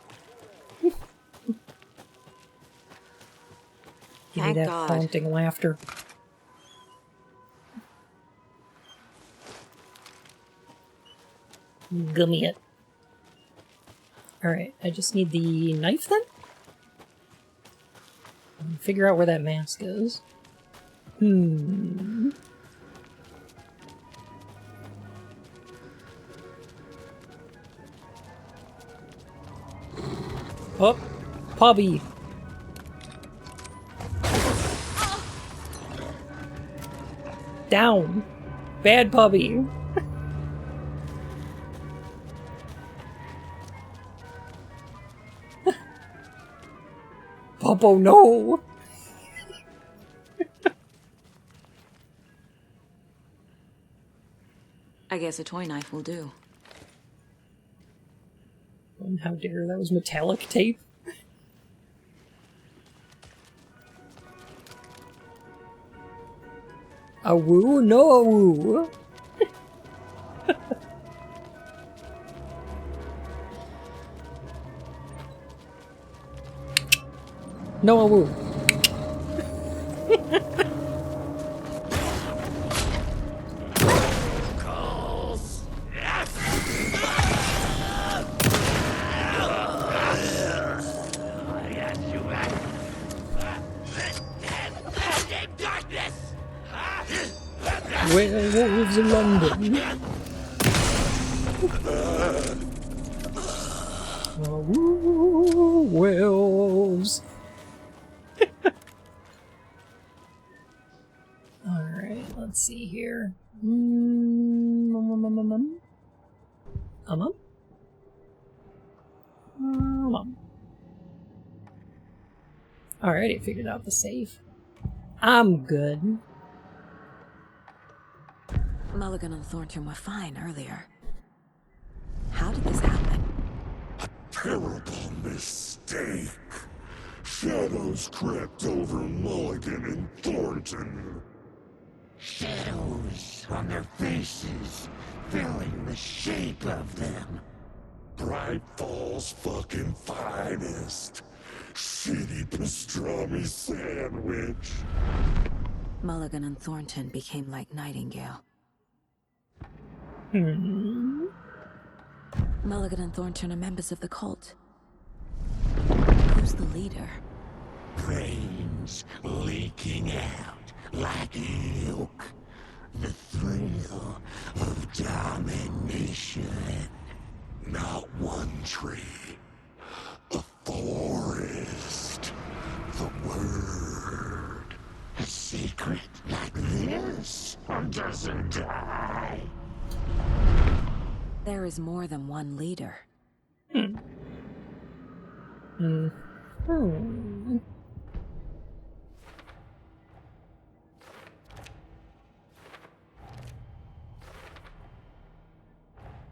Give me Thank that God. haunting laughter. Gimme it. Alright, I just need the knife then? Figure out where that mask is. Oh, Pobby. Down. Bad puppy. Popo, no. I guess a toy knife will do. And how dare, that was metallic tape. A woo? No a woo. No a woo. Werewolves in London. Ooh, werewolves. Alright, let's see here. Alrighty, figured out the save. I'm good. Mulligan and Thornton were fine earlier. How did this happen? Terrible mistake. Shadows crept over Mulligan and Thornton. Shadows on their faces, filling the shape of them. Bright Falls fucking finest. Shitty pastrami sandwich. Mulligan and Thornton became like Nightingale. Mulligan and Thornton are members of the cult. Who's the leader? Brains leaking out like milk. The thrill of domination. Not one tree, secret like this doesn't die. There is more than one leader.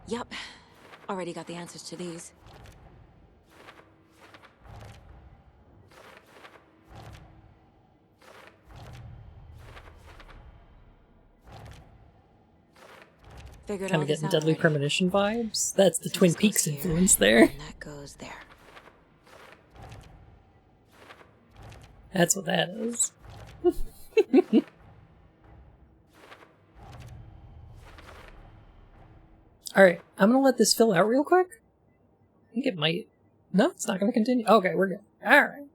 Yup. Already got the answers to these. Figured Kind all of this getting out Deadly already. Premonition vibes. That's the So Twin this goes Peaks here, influence there. And that goes there. That's what that is. Alright, I'm gonna let this fill out real quick. I think it might... No, it's not gonna continue. Okay, we're good. Alright.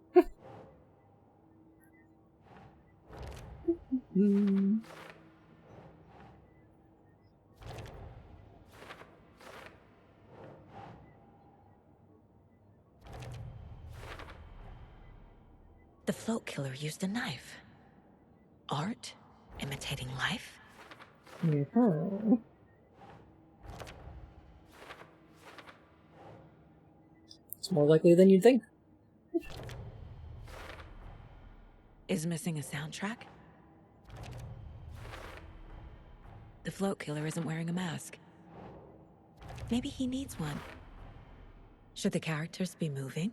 The float killer used a knife. Art imitating life? Mhm. It's more likely than you'd think. Is missing a soundtrack? The float killer isn't wearing a mask. Maybe he needs one. Should the characters be moving?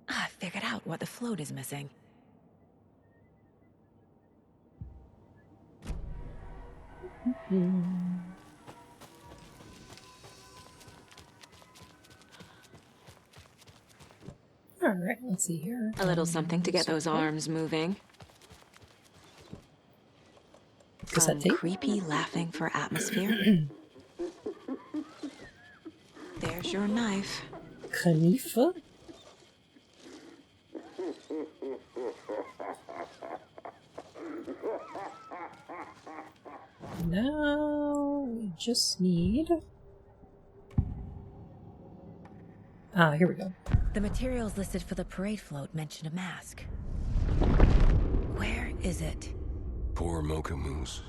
I figured out what the float is missing. Alright, let's see here. A little something to get those arms moving. Cassette tape? Creepy laughing for atmosphere. There's your knife. Khanifa? Now we just need... Ah, here we go. The materials listed for the parade float mention a mask. Where is it? Poor Mocha Moose.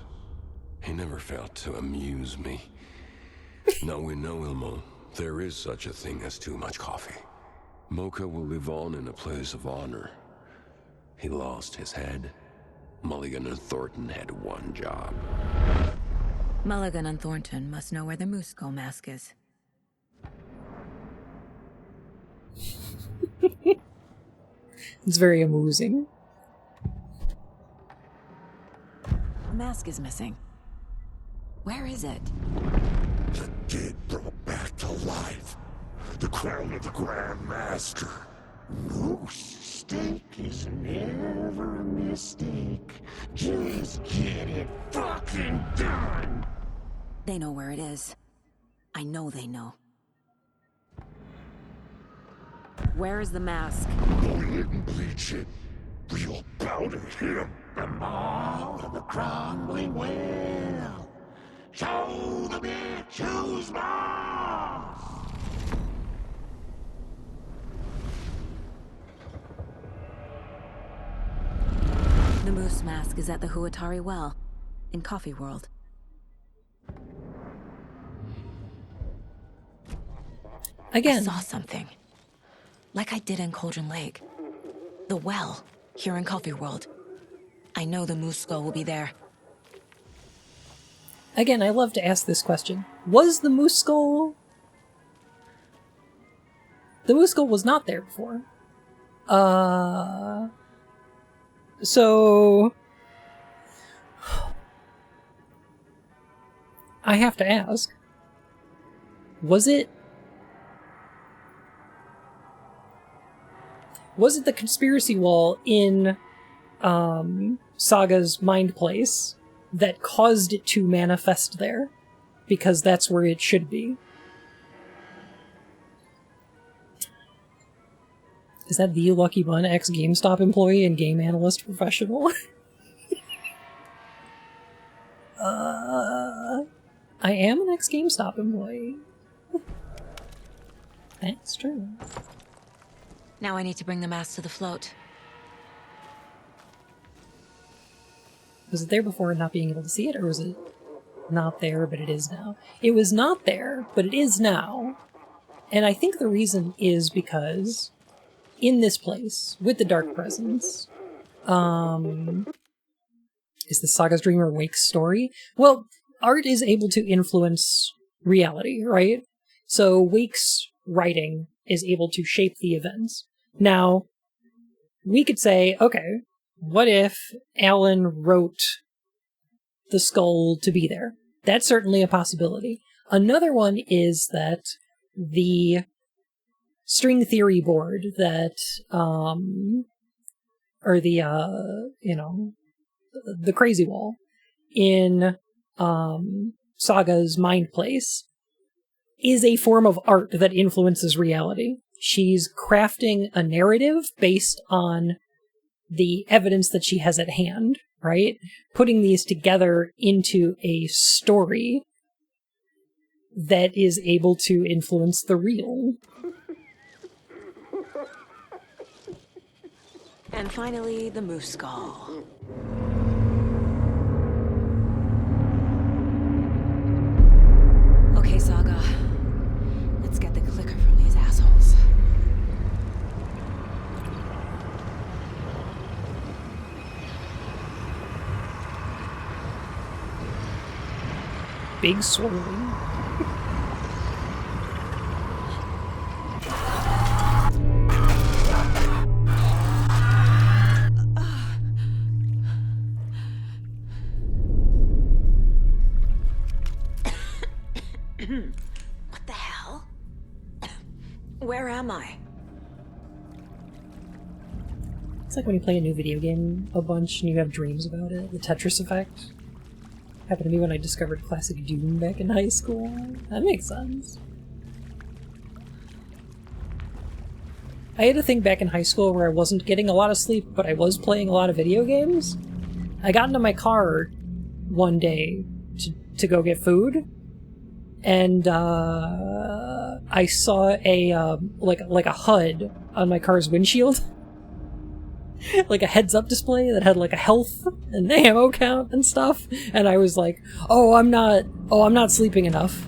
He never failed to amuse me. Now we know, Ilmo, there is such a thing as too much coffee. Mocha will live on in a place of honor. He lost his head. Mulligan and Thornton had one job. Mulligan and Thornton must know where the Moose Skull mask is. It's very amusing. The mask is missing. Where is it? The dead brought back to life. The crown of the Grand Master. Moose steak is never a mistake. Just get it fucking done. They know where it is. I know they know. Where is the mask? Boil it and bleach it. Real powder him. The maw of the crumbling well. Show the bitch who's boss. The moose mask is at the Huatari Well, in Coffee World. Again. I saw something. Like I did in Cauldron Lake. The well, here in Coffee World. I know the moose skull will be there. Again, I love to ask this question. Was the moose skull... The moose skull was not there before. So... I have to ask. Was it the conspiracy wall in Saga's mind place that caused it to manifest there? Because that's where it should be. Is that the Lucky Bun, ex-GameStop employee and game analyst professional? I am an ex-GameStop employee. That's true. Now I need to bring the mask to the float. Was it there before not being able to see it, or was it not there, but it is now? It was not there, but it is now. And I think the reason is because in this place, with the Dark Presence, is the Saga's Dream or Wake's story? Well, art is able to influence reality, right? So Wake's writing is able to shape the events. Now, we could say, okay, what if Alan wrote the skull to be there? That's certainly a possibility. Another one is that the string theory board that, or the crazy wall in Saga's mind place is a form of art that influences reality. She's crafting a narrative based on the evidence that she has at hand, right? Putting these together into a story that is able to influence the real. And finally, the moose skull. Okay, Saga. Let's get the clicker from these assholes. Big swirling. What the hell? Where am I? It's like when you play a new video game a bunch and you have dreams about it. The Tetris effect. Happened to me when I discovered classic Doom back in high school. That makes sense. I had a thing back in high school where I wasn't getting a lot of sleep, but I was playing a lot of video games. I got into my car one day to go get food, and I saw a like a HUD on my car's windshield. Like a heads-up display that had like a health and ammo count and stuff, and I was like, I'm not sleeping enough.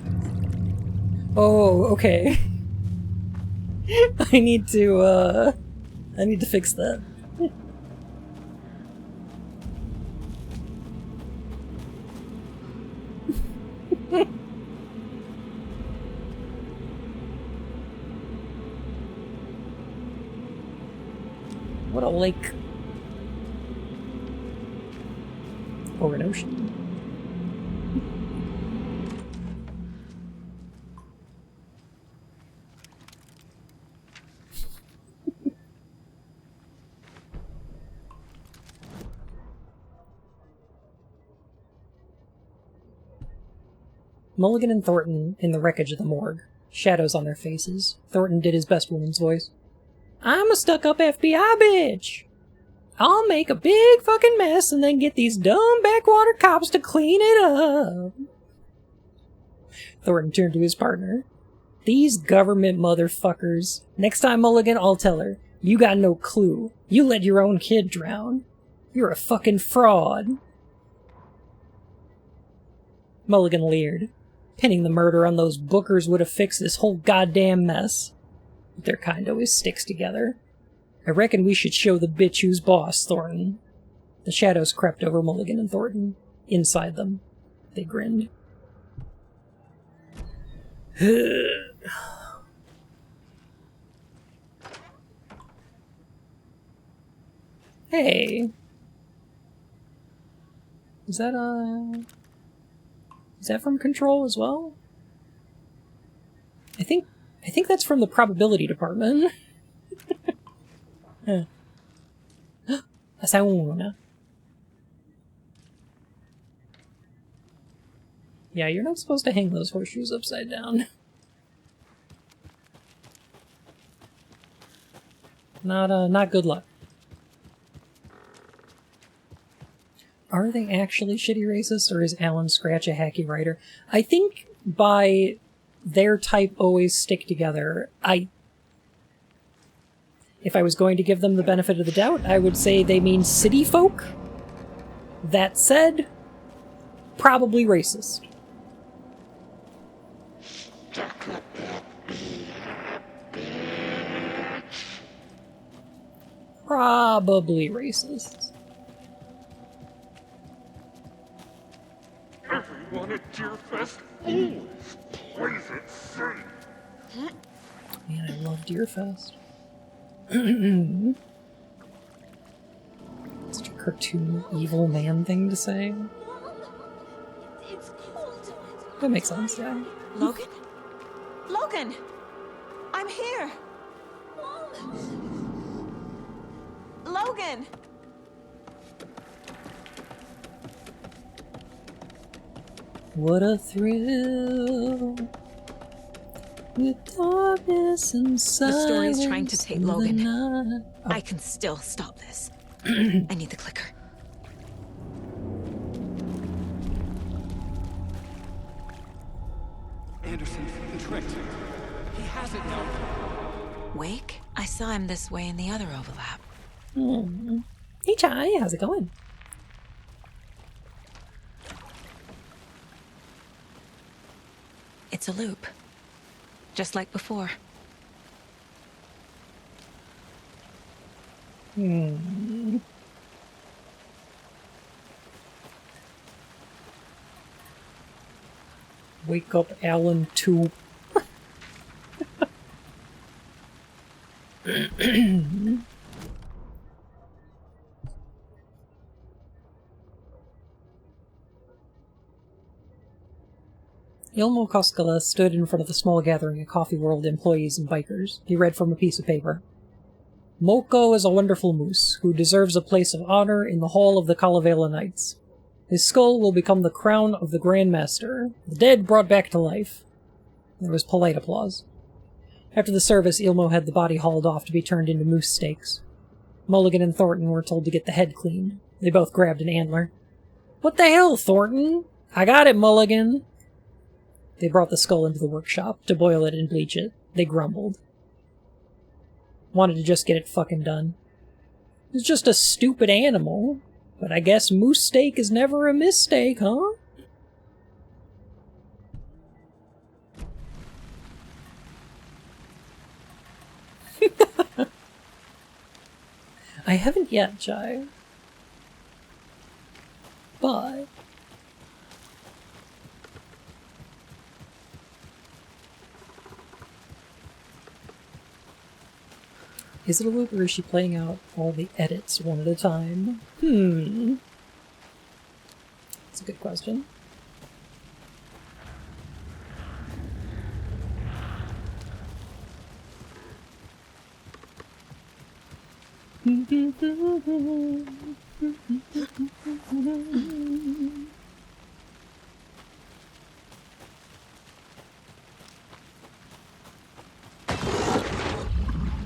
Oh, okay. I need to fix that. What a lake. Or an ocean. Mulligan and Thornton in the wreckage of the morgue. Shadows on their faces. Thornton did his best woman's voice. I'm a stuck-up FBI bitch! I'll make a big fucking mess and then get these dumb backwater cops to clean it up. Thornton turned to his partner. These government motherfuckers. Next time, Mulligan, I'll tell her. You got no clue. You let your own kid drown. You're a fucking fraud. Mulligan leered. Pinning the murder on those bookers would have fixed this whole goddamn mess. But their kind always sticks together. I reckon we should show the bitch who's boss, Thornton. The shadows crept over Mulligan and Thornton. Inside them, they grinned. Hey. Is that from Control as well? I think that's from the probability department. Asa una. Yeah, you're not supposed to hang those horseshoes upside down. Not good luck. Are they actually shitty racists, or is Alan Scratch a hacky writer? I think by their type always stick together, if I was going to give them the benefit of the doubt, I would say they mean city folk. That said, probably racist. Probably racist. Everyone at Deerfest always plays it safe. Man, I love Deerfest. Such a cartoon evil man thing to say. It's cold. That makes sense, yeah. Logan? Logan! I'm here! Logan! What a thrill with darkness and silence. The story's trying to take Logan. Oh. I can still stop this. I need the clicker. Anderson, the trick. He has it now. Wake? I saw him this way in the other overlap. Hey, Chai, how's it going? It's a loop. Just like before. Wake up, Alan 2. Ilmo Koskela stood in front of the small gathering of Coffee World employees and bikers. He read from a piece of paper. Moko is a wonderful moose, who deserves a place of honor in the hall of the Kalevala Knights. His skull will become the crown of the Grand Master, the dead brought back to life. There was polite applause. After the service, Ilmo had the body hauled off to be turned into moose steaks. Mulligan and Thornton were told to get the head cleaned. They both grabbed an antler. What the hell, Thornton? I got it, Mulligan! They brought the skull into the workshop to boil it and bleach it. They grumbled. Wanted to just get it fucking done. It's just a stupid animal. But I guess moose steak is never a mistake, huh? I haven't yet, Jai. But... is it a loop or is she playing out all the edits one at a time? That's a good question.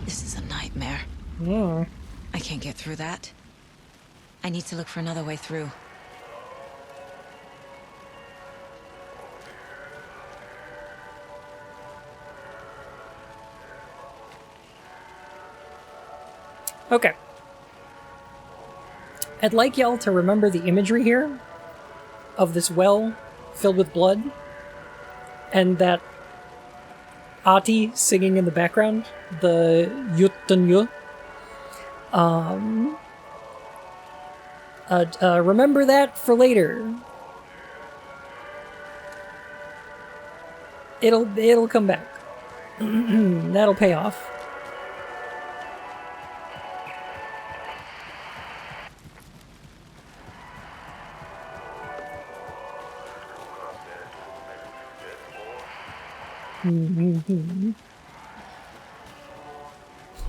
This is a nightmare. Yeah. I can't get through that. I need to look for another way through. Okay. I'd like y'all to remember the imagery here of this well filled with blood and that Ati singing in the background, the Yutanyu. Remember that for later. It'll come back. That'll pay off.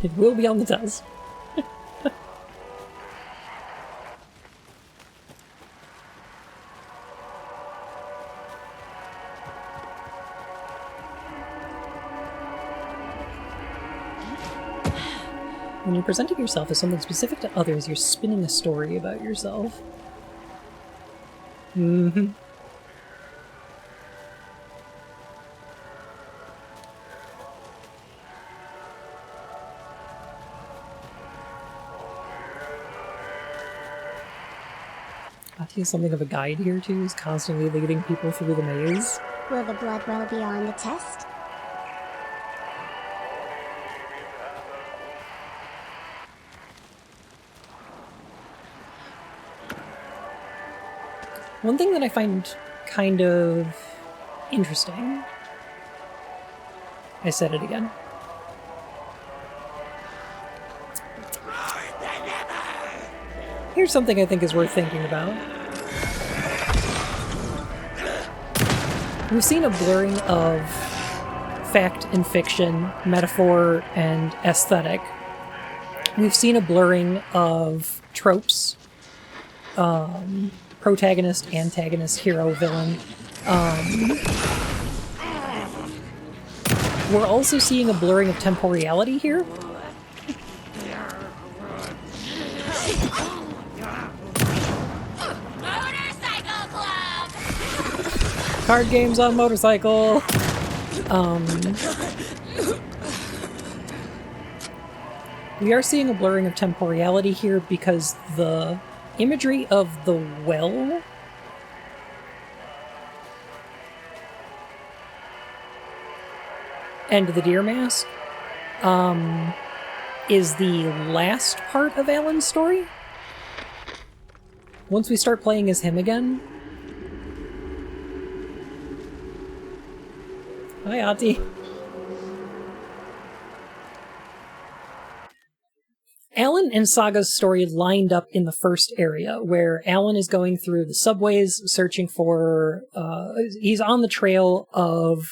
It will be on the test. When you're presenting yourself as something specific to others, you're spinning a story about yourself. Ati is something of a guide here too. He's constantly leading people through the maze. Will the blood well be on the test? One thing that I find kind of interesting. I said it again. Here's something I think is worth thinking about. We've seen a blurring of fact and fiction, metaphor and aesthetic. We've seen a blurring of tropes. Protagonist, antagonist, hero, villain. We're also seeing a blurring of temporality here. Motorcycle club! Card games on motorcycle. We are seeing a blurring of temporality here because the imagery of the well and the deer mask is the last part of Alan's story. Once we start playing as him again. Hi, Ati. Alan and Saga's story lined up in the first area, where Alan is going through the subways, searching for... he's on the trail of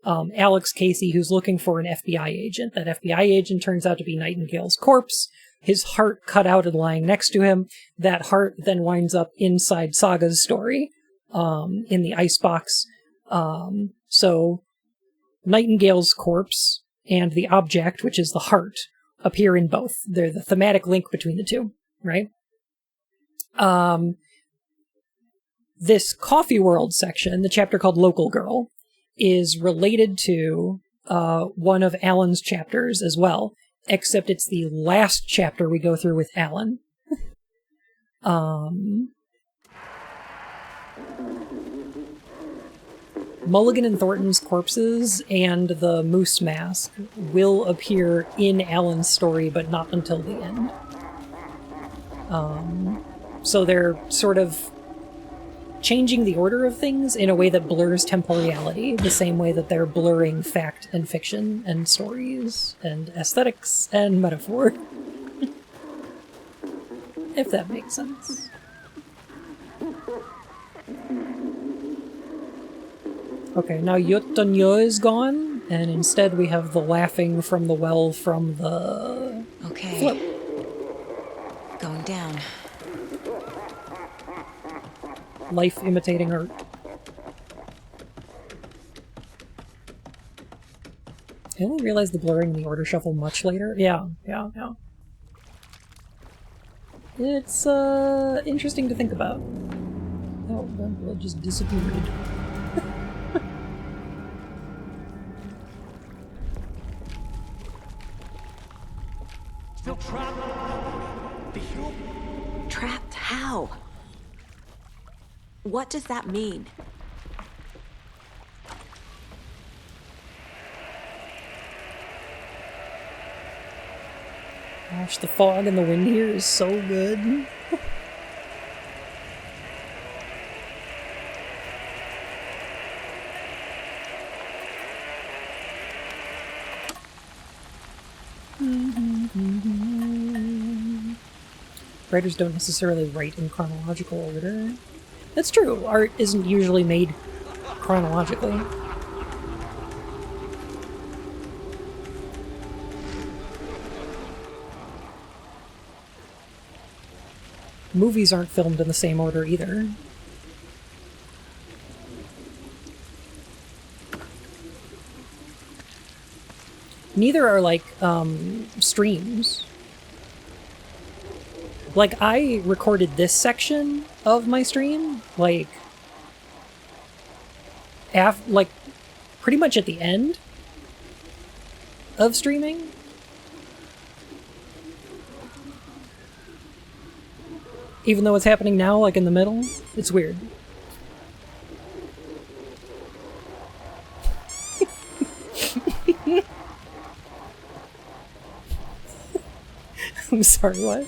Alex Casey, who's looking for an FBI agent. That FBI agent turns out to be Nightingale's corpse. His heart cut out and lying next to him. That heart then winds up inside Saga's story, in the icebox. So Nightingale's corpse and the object, which is the heart, appear in both. They're the thematic link between the two, right? This Coffee World section, the chapter called Local Girl, is related to one of Alan's chapters as well, except it's the last chapter we go through with Alan. Mulligan and Thornton's corpses and the moose mask will appear in Alan's story, but not until the end. So they're sort of changing the order of things in a way that blurs temporality, the same way that they're blurring fact and fiction and stories and aesthetics and metaphor. If that makes sense. Okay, now Yotanyo is gone, and instead we have the laughing from the well from the float. Going down. Life imitating art. I only realized the blurring in the order shuffle much later. Yeah. It's interesting to think about. Oh, well, it just disappeared. Still trapped? Trapped how? What does that mean? Gosh, the fog and the wind here is so good. Writers don't necessarily write in chronological order. That's true. Art isn't usually made chronologically. Movies aren't filmed in the same order either. Neither are, like, streams. Like, I recorded this section of my stream, like, pretty much at the end of streaming. Even though it's happening now, like in the middle, it's weird. I'm sorry, what?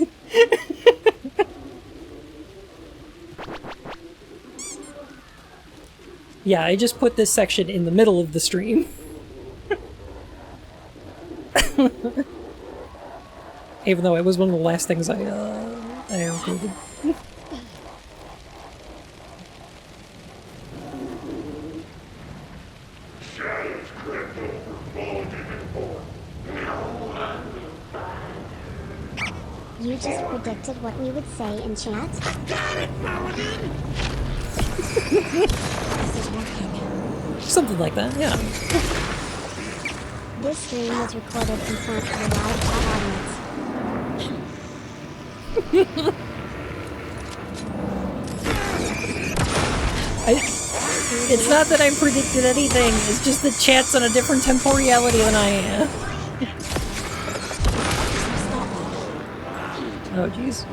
Yeah, I just put this section in the middle of the stream. Even though it was one of the last things I recorded. You just predicted what we would say in chat? Got it, Paladin! This is working. Something like that, yeah. This stream was recorded in front of a live chat audience. It's not that I predicted anything, it's just that chat's on a different temporality than I am. Oh, jeez.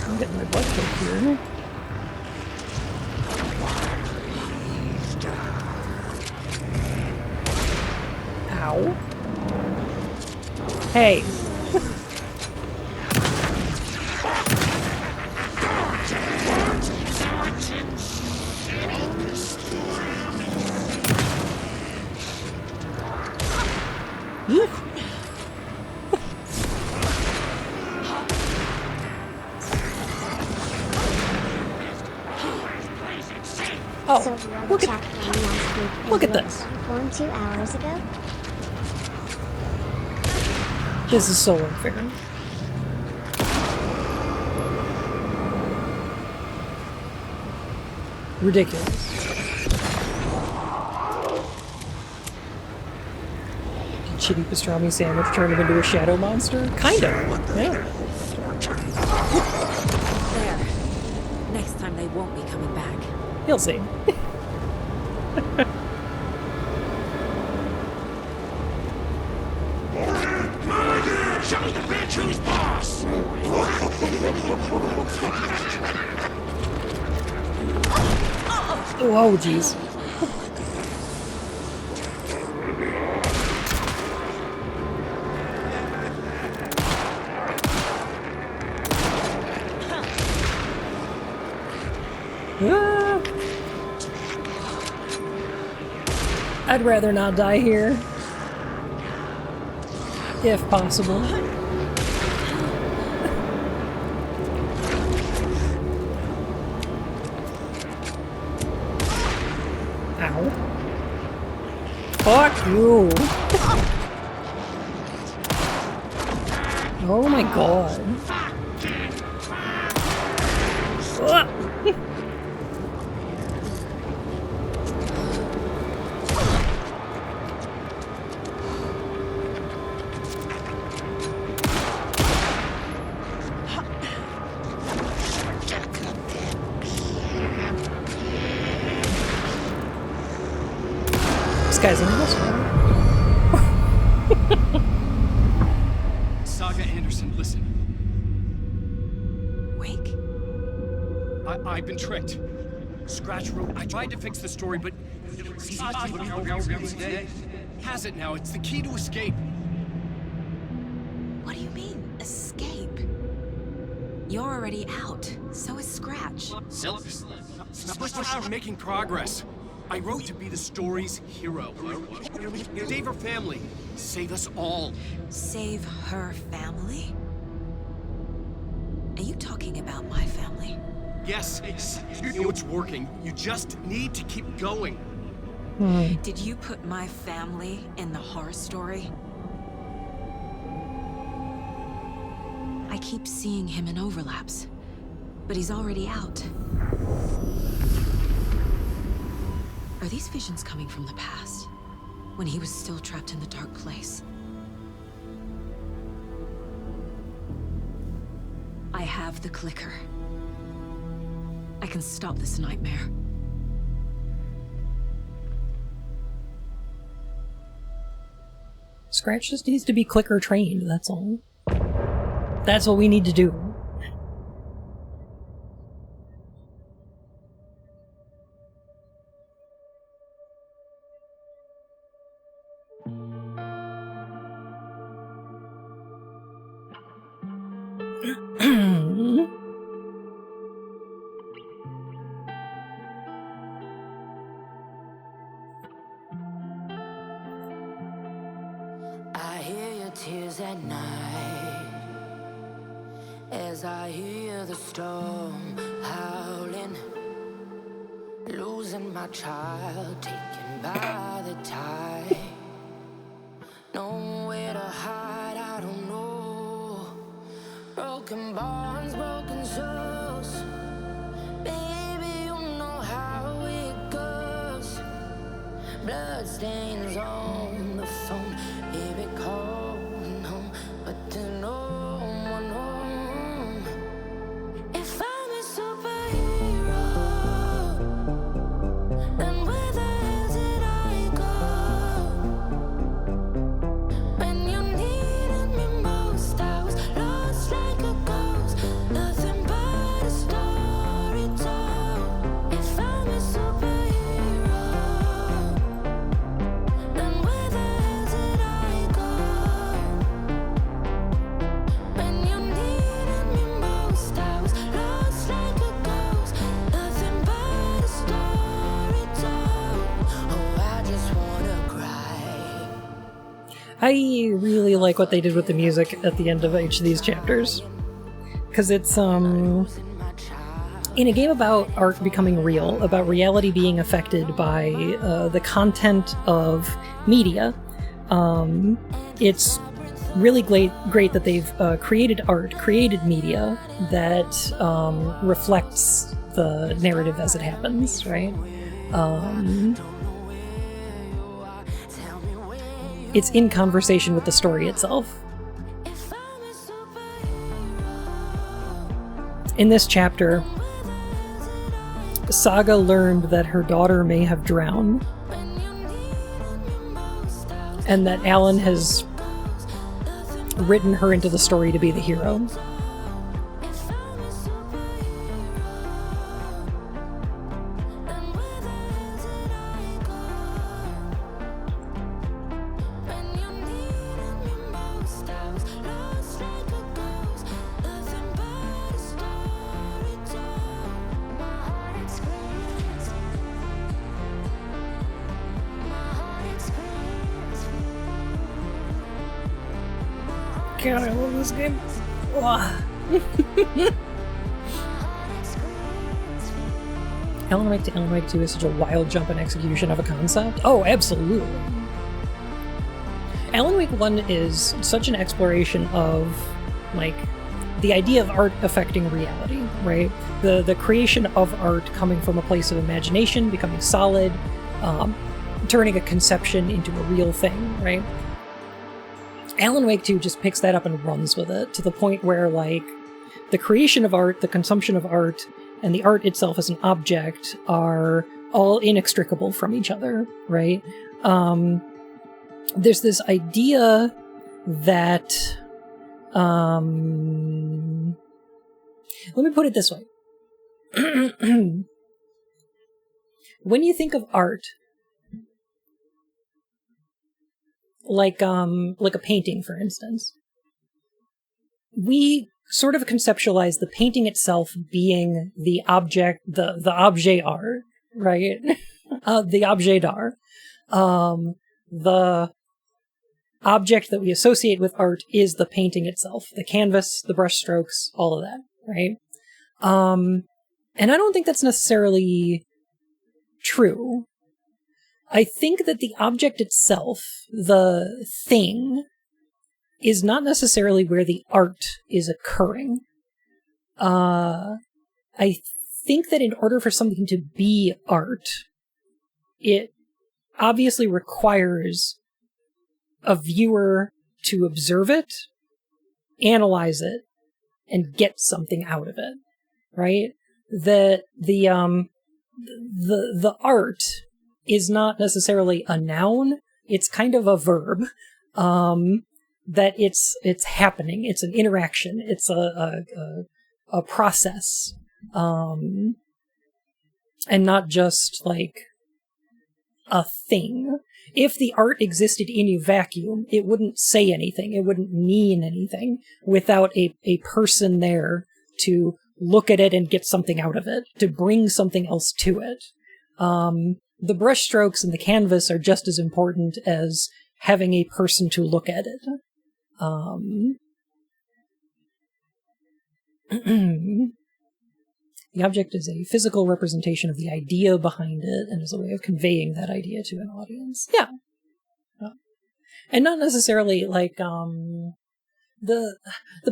I'm getting my butt kicked here. Ow. Hey. Oh, so look at this. Formed 2 hours ago? This is so unfair. Ridiculous. Did shitty pastrami sandwich turn him into a shadow monster? Kind of. Yeah. There. Next time they won't be coming back. You'll see. Show the bitch who's boss! Oh, jeez. Ah. I'd rather not die here. If possible. Ow. Fuck you. Oh my god. Ah. This guy's in this one. Saga Anderson, listen. Wake? I've been tricked. Scratch wrote. I tried to fix the story, but has it now. It's the key to escape. What do you mean, escape? You're already out. So is Scratch. We're making progress. I wrote to be the story's hero. Save her family. Save us all. Save her family? Are you talking about my family? Yes, you know it's working. You just need to keep going. Did you put my family in the horror story? I keep seeing him in overlaps, but he's already out. Are these visions coming from the past, when he was still trapped in the dark place? I have the clicker. I can stop this nightmare. Scratch just needs to be clicker trained, that's all. That's what we need to do. I hear your tears at night as I hear the storm howling, losing my child taken by the tide. Nowhere to hide, I don't know. Broken bonds, broken souls. Baby, you know how it goes. Blood stains on the phone. Baby, calling home, but there's no one home. If I'm a superhero, then where the hell did I go? When you needed me most, I was lost like a ghost. Nothing but a story told. If I'm a superhero, then where the hell did I go? When you needed me most, I was lost like a ghost. Nothing but a story told. Oh, I just wanna cry. I really like what they did with the music at the end of each of these chapters. Because it's, in a game about art becoming real, about reality being affected by the content of media, it's really great that they've created art, created media that reflects the narrative as it happens, right? It's in conversation with the story itself. In this chapter, Saga learned that her daughter may have drowned, and that Alan has written her into the story to be the hero. God, I love this game. Alan Wake to Alan Wake 2 is such a wild jump in execution of a concept. Oh, absolutely. Alan Wake 1 is such an exploration of, like, the idea of art affecting reality, right? The creation of art coming from a place of imagination, becoming solid, turning a conception into a real thing, right? Alan Wake 2 just picks that up and runs with it to the point where, like, the creation of art, the consumption of art, and the art itself as an object are all inextricable from each other, right? There's this idea that... let me put it this way. When you think of art, like a painting, for instance, we sort of conceptualize the painting itself being the object, the objet art, right? The objet d'art. The object that we associate with art is the painting itself, the canvas, the brush strokes, all of that, right? And I don't think that's necessarily true. I think that the object itself, the thing, is not necessarily where the art is occurring. I think that in order for something to be art, it obviously requires a viewer to observe it, analyze it, and get something out of it, right? That the art is not necessarily a noun, it's kind of a verb, that it's happening, it's an interaction, it's a process, and not just like a thing. if the art existed in a vacuum, it wouldn't say anything. It wouldn't mean anything without a person there to look at it and get something out of it, to bring something else to it. The brushstrokes and the canvas are just as important as having a person to look at it. The object is a physical representation of the idea behind it and is a way of conveying that idea to an audience. Yeah. And not necessarily like, the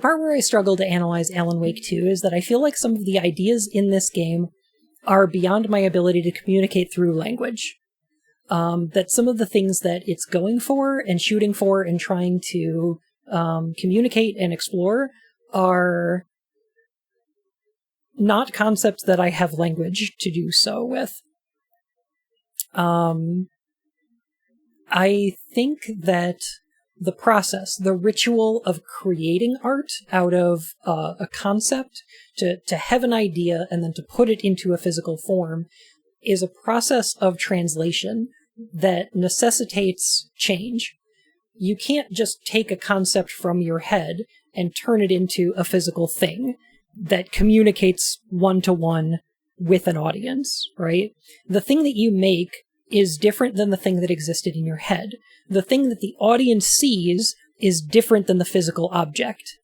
part where I struggle to analyze Alan Wake 2 is that I feel like some of the ideas in this game are beyond my ability to communicate through language. That some of the things that it's going for and shooting for and trying to communicate and explore are not concepts that I have language to do so with. I think that the process, the ritual of creating art out of a concept, to have an idea and then to put it into a physical form, is a process of translation that necessitates change. You can't just take a concept from your head and turn it into a physical thing that communicates one-to-one with an audience, right? The thing that you make is different than the thing that existed in your head. The thing that the audience sees is different than the physical object.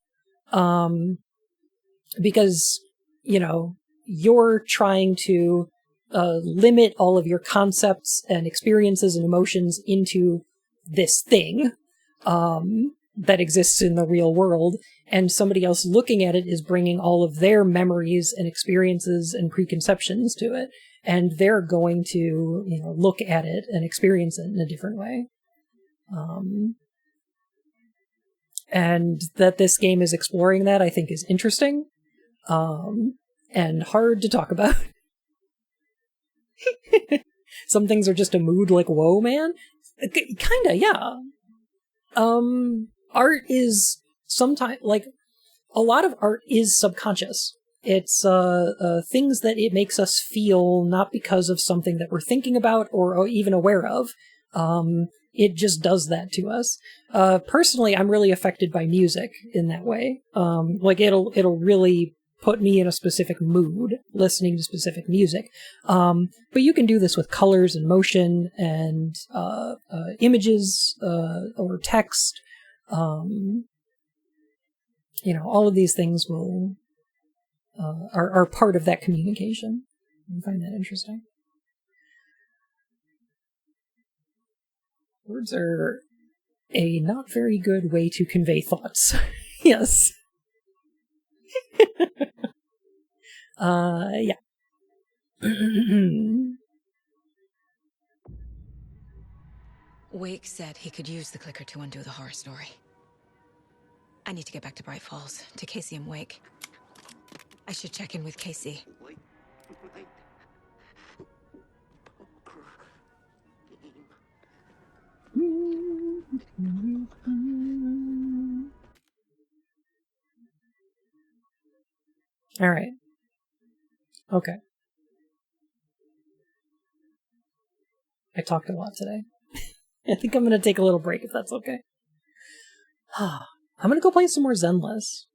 Because, you know, you're trying to limit all of your concepts and experiences and emotions into this thing that exists in the real world, and somebody else looking at it is bringing all of their memories and experiences and preconceptions to it, and they're going to, you know, look at it and experience it in a different way. And that this game is exploring that, I think, is interesting and hard to talk about. Some things are just a mood like, whoa, man. Kinda, yeah. Art is sometimes, like, a lot of art is subconscious. It's things that it makes us feel, not because of something that we're thinking about or even aware of. It just does that to us. Personally, I'm really affected by music in that way. Like, it'll really put me in a specific mood listening to specific music. But you can do this with colors and motion and images or text. You know, all of these things will are part of that communication. I find that interesting. Words are a not very good way to convey thoughts. Yes. Yeah. Wake said he could use the clicker to undo the horror story. I need to get back to Bright Falls, to Casey and Wake. I should check in with Casey. All right. Okay. I talked a lot today. I think I'm going to take a little break if that's okay. I'm going to go play some more Zenless.